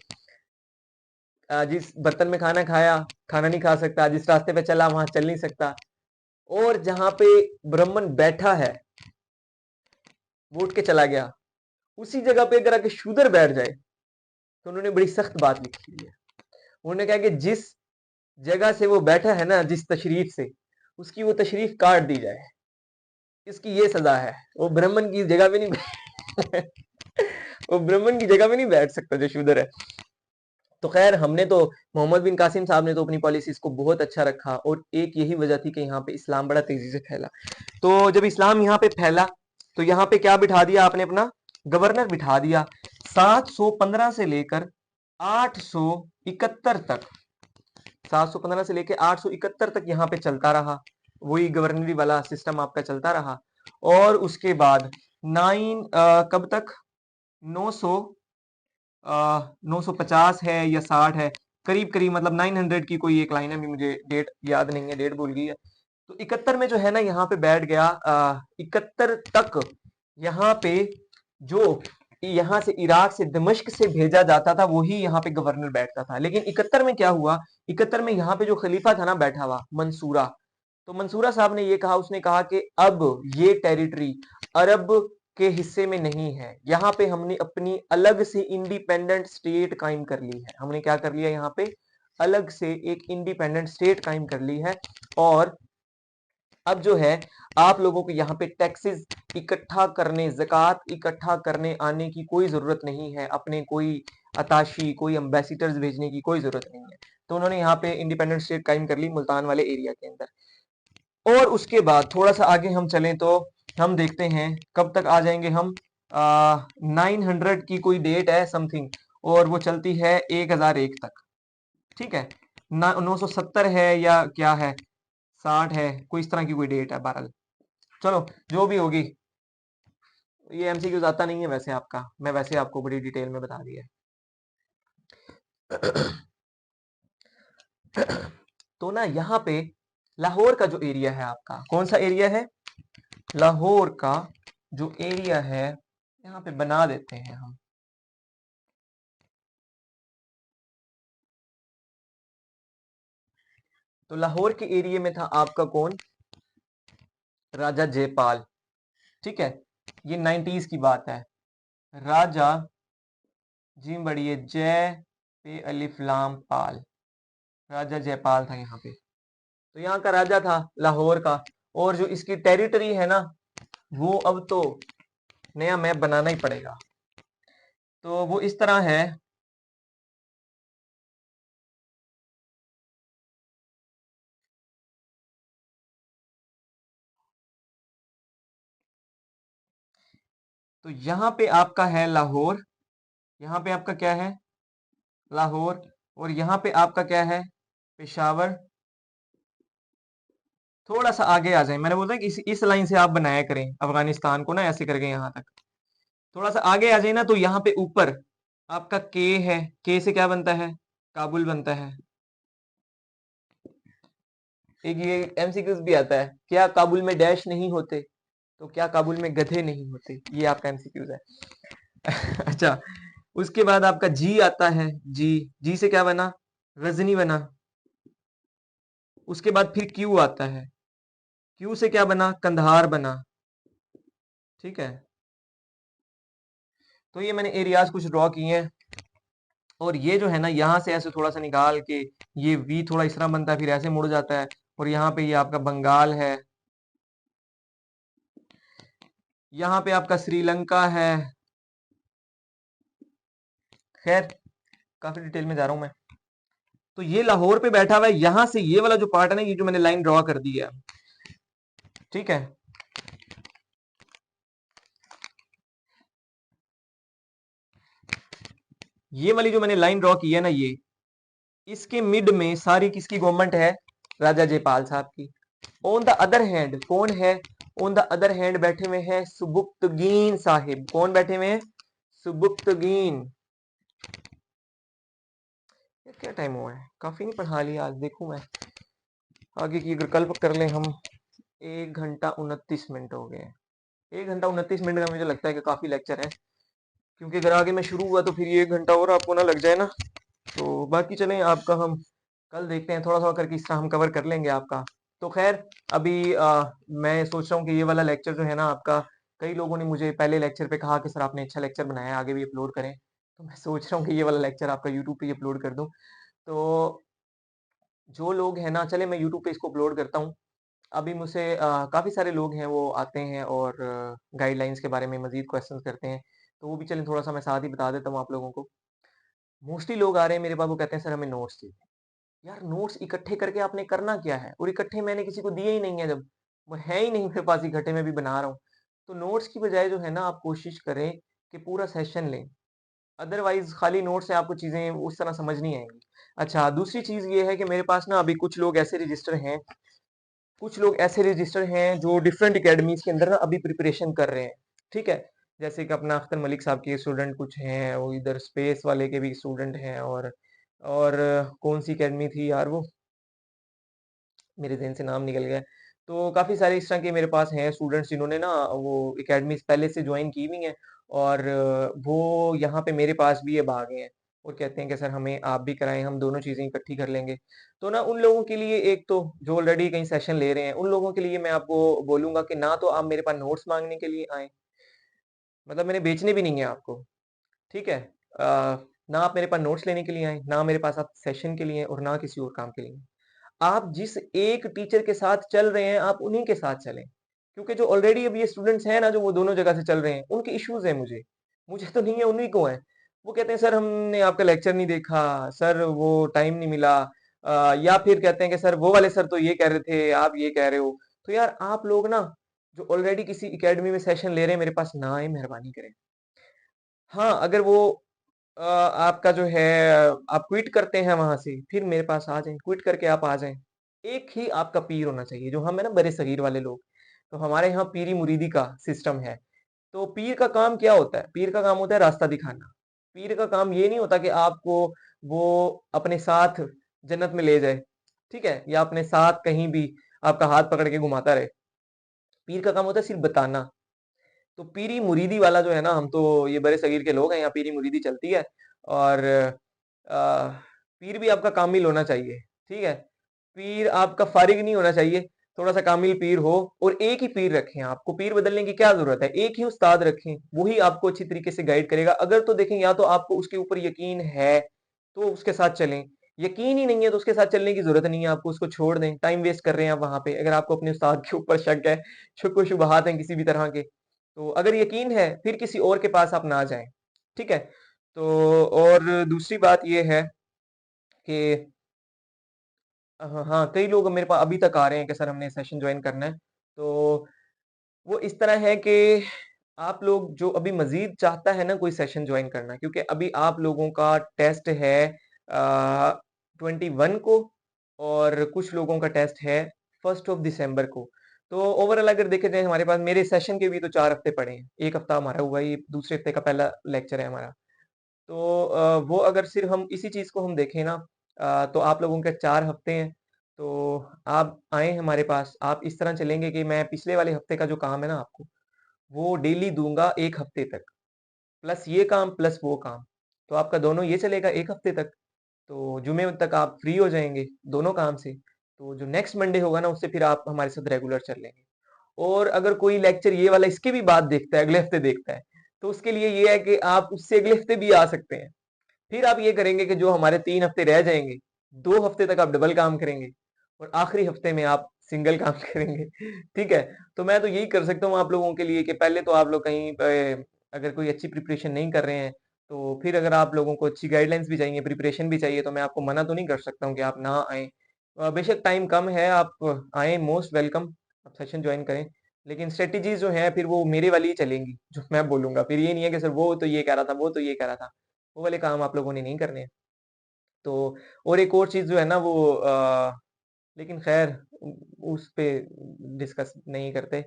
जिस बर्तन में खाना खाया, खाना नहीं खा सकता, जिस रास्ते पे चला वहां चल नहीं सकता। और जहां पे ब्राह्मण बैठा है, वो उठ के चला गया, उसी जगह पे अगर आके शूदर बैठ जाए, तो उन्होंने बड़ी सख्त बात लिखी है। उन्होंने कहा कि जिस जगह से वो बैठा है ना, जिस तशरीफ से, उसकी वो तशरीफ काट दी जाए, इसकी ये सजा है। वो ब्राह्मण की जगह पे नहीं वो ब्राह्मण की जगह में नहीं बैठ सकता जो शूद्र है। तो खैर हमने तो मोहम्मद बिन कासिम साहब ने तो अपनी पॉलिसीज को बहुत अच्छा रखा और एक यही वजह थी कि यहाँ पे इस्लाम बड़ा तेजी से फैला। तो जब इस्लाम यहाँ पे फैला तो यहाँ पे क्या बिठा दिया आपने, अपना गवर्नर बिठा दिया। 715 से लेकर 871 तक, 715 से लेकर 871 तक यहाँ पे चलता रहा, वही गवर्नरी वाला सिस्टम आपका चलता रहा। और उसके बाद कब तक, 900 950 है या 60 है, करीब करीब मतलब 900 की कोई एक लाइन है, अभी मुझे डेट याद नहीं है, डेट भूल गई है। तो 71 में जो है ना यहाँ पे बैठ गया, 71 तक यहाँ पे जो यहाँ से इराक से दमिश्क से भेजा जाता था वही यहाँ पे गवर्नर बैठता था। लेकिन 71 में क्या हुआ, 71 में यहाँ पे जो खलीफा था ना बैठा हुआ मंसूरा, तो मंसूरा साहब ने ये कहा, उसने कहा कि अब ये टेरिटरी अरब के हिस्से में नहीं है, यहाँ पे हमने अपनी अलग से इंडिपेंडेंट स्टेट कायम कर ली है। हमने क्या कर लिया, यहाँ पे अलग से एक इंडिपेंडेंट स्टेट कायम कर ली है। और अब जो है आप लोगों को यहाँ पे टैक्सेस इकट्ठा करने, ज़कात इकट्ठा करने आने की कोई जरूरत नहीं है, अपने कोई अताशी, कोई एम्बेसिडर्स भेजने की कोई जरूरत नहीं है। तो उन्होंने यहाँ पे इंडिपेंडेंट स्टेट कायम कर ली मुल्तान वाले एरिया के अंदर। और उसके बाद थोड़ा सा आगे हम चलें तो हम देखते हैं कब तक आ जाएंगे हम, 900 की कोई डेट है समथिंग, और वो चलती है 1001 तक। ठीक है, 970 है या क्या है, 60 है, कोई इस तरह की कोई डेट है। बहरहाल चलो जो भी होगी, ये एमसीक्यूज आता नहीं है वैसे आपका, मैं वैसे आपको बड़ी डिटेल में बता दिया है। तो ना यहाँ पे लाहौर का जो एरिया है आपका, कौन सा एरिया है, लाहौर का जो एरिया है, यहाँ पे बना देते हैं हम। तो लाहौर के एरिया में था आपका कौन, राजा जयपाल। ठीक है, ये 90s की बात है। राजा जी बढ़िए, जय पे अलिफ लाम पाल, राजा जयपाल था यहाँ पे। तो यहाँ का राजा था लाहौर का, और जो इसकी टेरिटरी है ना, वो अब तो नया मैप बनाना ही पड़ेगा। तो वो इस तरह है, तो यहाँ पे आपका है लाहौर, यहाँ पे आपका क्या है, लाहौर, और यहाँ पे आपका क्या है, पेशावर। थोड़ा सा आगे आ जाए, मैंने बोला कि इस लाइन से आप बनाया करें अफगानिस्तान को ना, ऐसे करके यहाँ तक थोड़ा सा आगे आ जाए ना, तो यहाँ पे ऊपर आपका के है, के से क्या बनता है, काबुल बनता है। एक ये एमसीक्यूज भी आता है, क्या काबुल में डैश नहीं होते, तो क्या काबुल में गधे नहीं होते, ये आपका एमसीक्यूज है। अच्छा, उसके बाद आपका जी आता है, जी, जी से क्या बना, रजनी बना। उसके बाद फिर क्यू आता है, क्यू से क्या बना, कंधार बना। ठीक है, तो ये मैंने एरियाज कुछ ड्रॉ किए हैं। और ये जो है ना, यहाँ से ऐसे थोड़ा सा निकाल के ये वी थोड़ा इस तरह बनता है, फिर ऐसे मुड़ जाता है, और यहाँ पे ये आपका बंगाल है, यहाँ पे आपका श्रीलंका है। खैर काफी डिटेल में जा रहा हूं मैं। तो ये लाहौर पे बैठा हुआ है, यहां से ये वाला जो पार्ट है ना, ये जो मैंने लाइन ड्रॉ कर दी है, ठीक है, ये वाली जो मैंने लाइन ड्रॉ की है ना, ये इसके मिड में सारी किसकी गवर्नमेंट है, राजा जयपाल साहब की। ऑन द अदर हैंड कौन है, ऑन द अदर हैंड बैठे हुए हैं सुबुक्तगीन साहिब। कौन बैठे हुए हैं, सुबुक्तगीन। ये क्या टाइम हुआ है, काफी नहीं पढ़ा लिया आज, देखूं मैं आगे की, अगर कल कर लें हम। 1 घंटा 29 मिनट हो गए। 1 घंटा 29 मिनट का मुझे लगता है कि काफी लेक्चर है, क्योंकि अगर आगे में शुरू हुआ तो फिर ये 1 घंटा और आपको ना लग जाए ना। तो बाकी चलें, आपका हम कल देखते हैं, थोड़ा थोड़ा करके इस तरह हम कवर कर लेंगे आपका। तो खैर अभी मैं सोच रहा हूँ कि ये वाला लेक्चर जो है ना आपका, कई लोगों ने मुझे पहले लेक्चर पे कहा कि सर आपने अच्छा लेक्चर बनाया है, आगे भी अपलोड करें। तो मैं सोच रहा हूँ कि ये वाला लेक्चर आपका यूट्यूब पे अपलोड कर दूं। तो जो लोग हैं ना, चले मैं यूट्यूब पे इसको अपलोड करता हूँ। अभी मुझसे काफ़ी सारे लोग हैं, वो आते हैं और गाइडलाइंस के बारे में मज़ीद क्वेश्चंस करते हैं। तो वो भी चलें थोड़ा सा मैं साथ ही बता देता हूँ आप लोगों को। मोस्टली लोग आ रहे हैं मेरे पास, वो कहते हैं सर हमें नोट्स चाहिए। यार नोट्स इकट्ठे करके आपने करना क्या है? और इकट्ठे मैंने किसी को दिए ही नहीं है, जब वो है ही नहीं मेरे पास इकट्ठे, मैं भी बना रहा हूँ। तो नोट्स की बजाय जो है ना आप कोशिश करें कि पूरा सेशन लें। अदरवाइज खाली नोट से आपको चीजें उस तरह समझ नहीं आएंगी। अच्छा, दूसरी चीज ये है कि मेरे पास ना अभी कुछ लोग ऐसे रजिस्टर हैं जो डिफरेंट एकेडमीज के अंदर ना अभी प्रिपरेशन कर रहे हैं। ठीक है, जैसे कि अपना अख्तर मलिक साहब के स्टूडेंट कुछ हैं, वो इधर स्पेस वाले के भी स्टूडेंट हैं, और कौन सी एकेडमी थी यार वो, मेरे ज़हन से नाम निकल गया है। तो काफ़ी सारे इस तरह के मेरे पास हैं स्टूडेंट्स जिन्होंने ना वो एकेडमीज़ पहले से जॉइन की हुई हैं, और वो यहाँ पे मेरे पास भी अब आ गए हैं और कहते हैं कि सर हमें आप भी कराएँ, हम दोनों चीज़ें इकट्ठी कर लेंगे। तो ना उन लोगों के लिए, एक तो जो ऑलरेडी कहीं सेशन ले रहे हैं, उन लोगों के लिए मैं आपको बोलूँगा कि ना तो आप मेरे पास नोट्स माँगने के लिए आएँ, मतलब मैंने बेचने भी नहीं है आपको, ठीक है? ना आप मेरे पास नोट्स लेने के लिए आएँ, ना मेरे पास आप सेशन के लिए आएँ और ना किसी और काम के लिए। आप जिस एक टीचर के साथ चल रहे हैं, आप उन्हीं के साथ चलें। क्योंकि जो ऑलरेडी अब ये स्टूडेंट्स हैं ना, जो वो दोनों जगह से चल रहे हैं, उनके इश्यूज़ हैं मुझे। मुझे तो नहीं है, उन्हीं को हैं। वो कहते हैं सर हमने आपका लेक्चर नहीं देखा, सर वो टाइम नहीं मिला, या फिर कहते हैं कि सर वो वाले सर तो ये कह रहे थे, आप ये कह रहे हो। तो यार आप लोग ना जो ऑलरेडी किसी एकेडमी में सेशन ले रहे हैं, मेरे पास ना आएँ, मेहरबानी करें। हाँ, अगर वो आपका जो है आप क्विट करते हैं वहां से, फिर मेरे पास आ जाएं, क्विट करके आप आ जाएं। एक ही आपका पीर होना चाहिए, जो हम है ना बड़े सगीर वाले लोग, तो हमारे यहाँ पीरी मुरीदी का सिस्टम है। तो पीर का काम क्या होता है? पीर का काम होता है रास्ता दिखाना। पीर का काम ये नहीं होता कि आपको वो अपने साथ जन्नत में ले जाए, ठीक है, या अपने साथ कहीं भी आपका हाथ पकड़ के घुमाता रहे। पीर का काम होता है सिर्फ बताना। तो पीरी मुरीदी वाला जो है ना, हम तो ये बड़े सगीर के लोग हैं, यहाँ पीरी मुरीदी चलती है। और पीर भी आपका कामिल होना चाहिए, ठीक है। पीर आपका फारिग नहीं होना चाहिए, थोड़ा सा कामिल पीर हो। और एक ही पीर रखें, आपको पीर बदलने की क्या जरूरत है, एक ही उस्ताद रखें, वही आपको अच्छी तरीके से गाइड करेगा। अगर तो देखें, या तो आपको उसके ऊपर यकीन है तो उसके साथ चलें, यकीन ही नहीं है तो उसके साथ चलने की जरूरत नहीं है, आपको उसको छोड़ दें। टाइम वेस्ट कर रहे हैं आप वहां पे, अगर आपको अपने उस्ताद के ऊपर शक है, शुबहात हैं किसी भी तरह के, तो अगर यकीन है फिर किसी और के पास आप ना जाएं, ठीक है। तो और दूसरी बात ये है कि हाँ हाँ, कई लोग मेरे पास अभी तक आ रहे हैं कि सर हमने सेशन ज्वाइन करना है। तो वो इस तरह है कि आप लोग जो अभी मजीद चाहता है ना कोई सेशन ज्वाइन करना, क्योंकि अभी आप लोगों का टेस्ट है 21 को, और कुछ लोगों का टेस्ट है 1 दिसंबर को। तो ओवरऑल अगर देखे जाए, हमारे पास मेरे सेशन के भी तो 4 हफ्ते पड़े हैं, एक हफ्ता हमारा हुआ, ये दूसरे हफ्ते का पहला लेक्चर है हमारा। तो वो अगर सिर्फ हम इसी चीज को हम देखें ना, तो आप लोगों के 4 हफ्ते हैं। तो आप आए हमारे पास, आप इस तरह चलेंगे कि मैं पिछले वाले हफ्ते का जो काम है ना आपको, वो डेली दूंगा 1 हफ्ते तक, प्लस ये काम प्लस वो काम। तो आपका दोनों ये चलेगा 1 हफ्ते तक। तो जुमे तक आप फ्री हो जाएंगे दोनों काम से। तो जो नेक्स्ट मंडे होगा ना, उससे फिर आप हमारे साथ रेगुलर चल लेंगे। और अगर कोई लेक्चर ये वाला इसके भी बाद देखता है, अगले हफ्ते देखता है, तो उसके लिए ये है कि आप उससे अगले हफ्ते भी आ सकते हैं। फिर आप ये करेंगे कि जो हमारे 3 हफ्ते रह जाएंगे, 2 हफ्ते तक आप डबल काम करेंगे, और आखिरी हफ्ते में आप सिंगल काम करेंगे। ठीक है। तो मैं तो यही कर सकता हूँ आप लोगों के लिए कि पहले तो आप लोग कहीं अगर कोई अच्छी प्रिपरेशन नहीं कर रहे हैं, तो फिर अगर आप लोगों को अच्छी गाइडलाइंस भी चाहिए, प्रिपरेशन भी चाहिए, तो मैं आपको मना तो नहीं कर सकता हूँ कि आप ना आए। बेशक टाइम कम है, आप आए, मोस्ट वेलकम, आप सेशन ज्वाइन करें। लेकिन स्ट्रेटेजीज जो है फिर वो मेरे वाली ही चलेंगी, जो मैं बोलूंगा। फिर ये नहीं है कि सर वो तो ये कह रहा था, वो तो ये कह रहा था, वो वाले काम आप लोगों ने नहीं करने हैं। तो और एक और चीज़ जो है ना वो लेकिन ख़ैर उस पे डिस्कस नहीं करते।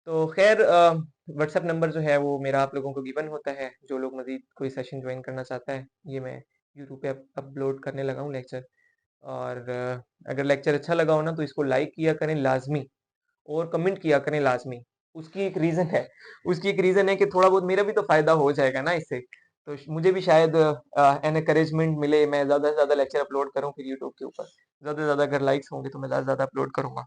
तो ख़ैर व्हाट्सएप नंबर जो है वो मेरा आप लोगों को गिवन होता है, जो लोग मज़ीद कोई सेशन जॉइन करना चाहता है। ये मैं यूट्यूब पे अपलोड करने लगा हूँ लेक्चर। और अगर लेक्चर अच्छा लगा हो ना, तो इसको लाइक किया करें लाज़मी, और कमेंट किया करें लाज़मी। उसकी एक रीज़न है, उसकी एक रीज़न है कि थोड़ा बहुत मेरा भी तो फ़ायदा हो जाएगा ना इससे। तो मुझे भी शायद एन एनकरेजमेंट मिले, मैं ज़्यादा से ज़्यादा लेक्चर अपलोड करूँ फिर यूट्यूब के ऊपर। ज़्यादा से ज़्यादा अगर लाइक्स होंगे तो मैं ज़्यादा से ज़्यादा अपलोड करूँगा।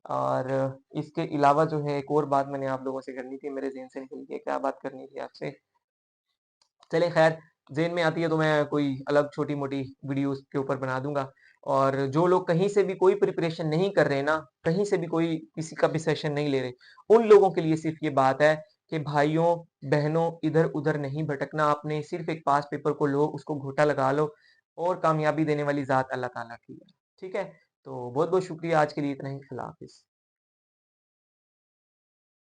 और इसके अलावा जो है एक और बात मैंने आप लोगों से करनी थी, मेरे ज़हन से निकल गई, क्या बात करनी थी आपसे? चलिए खैर, ज़हन में आती है तो मैं कोई अलग छोटी-मोटी वीडियो उसके ऊपर बना दूँगा। और जो लोग कहीं से भी कोई प्रिपरेशन नहीं कर रहे ना, कहीं से भी कोई किसी का भी सेशन नहीं ले रहे, उन लोगों के लिए सिर्फ़ ये बात है कि भाइयों, बहनों इधर-उधर नहीं भटकना आपने, सिर्फ़ एक पास पेपर को लो, उसको घोंटा लगा लो और कामयाबी देने वाली ज़ात अल्लाह ताला की है। ठीक है? तो बहुत-बहुत शुक्रिया आज के लिए इतना ही। अल्लाह हाफ़िज़।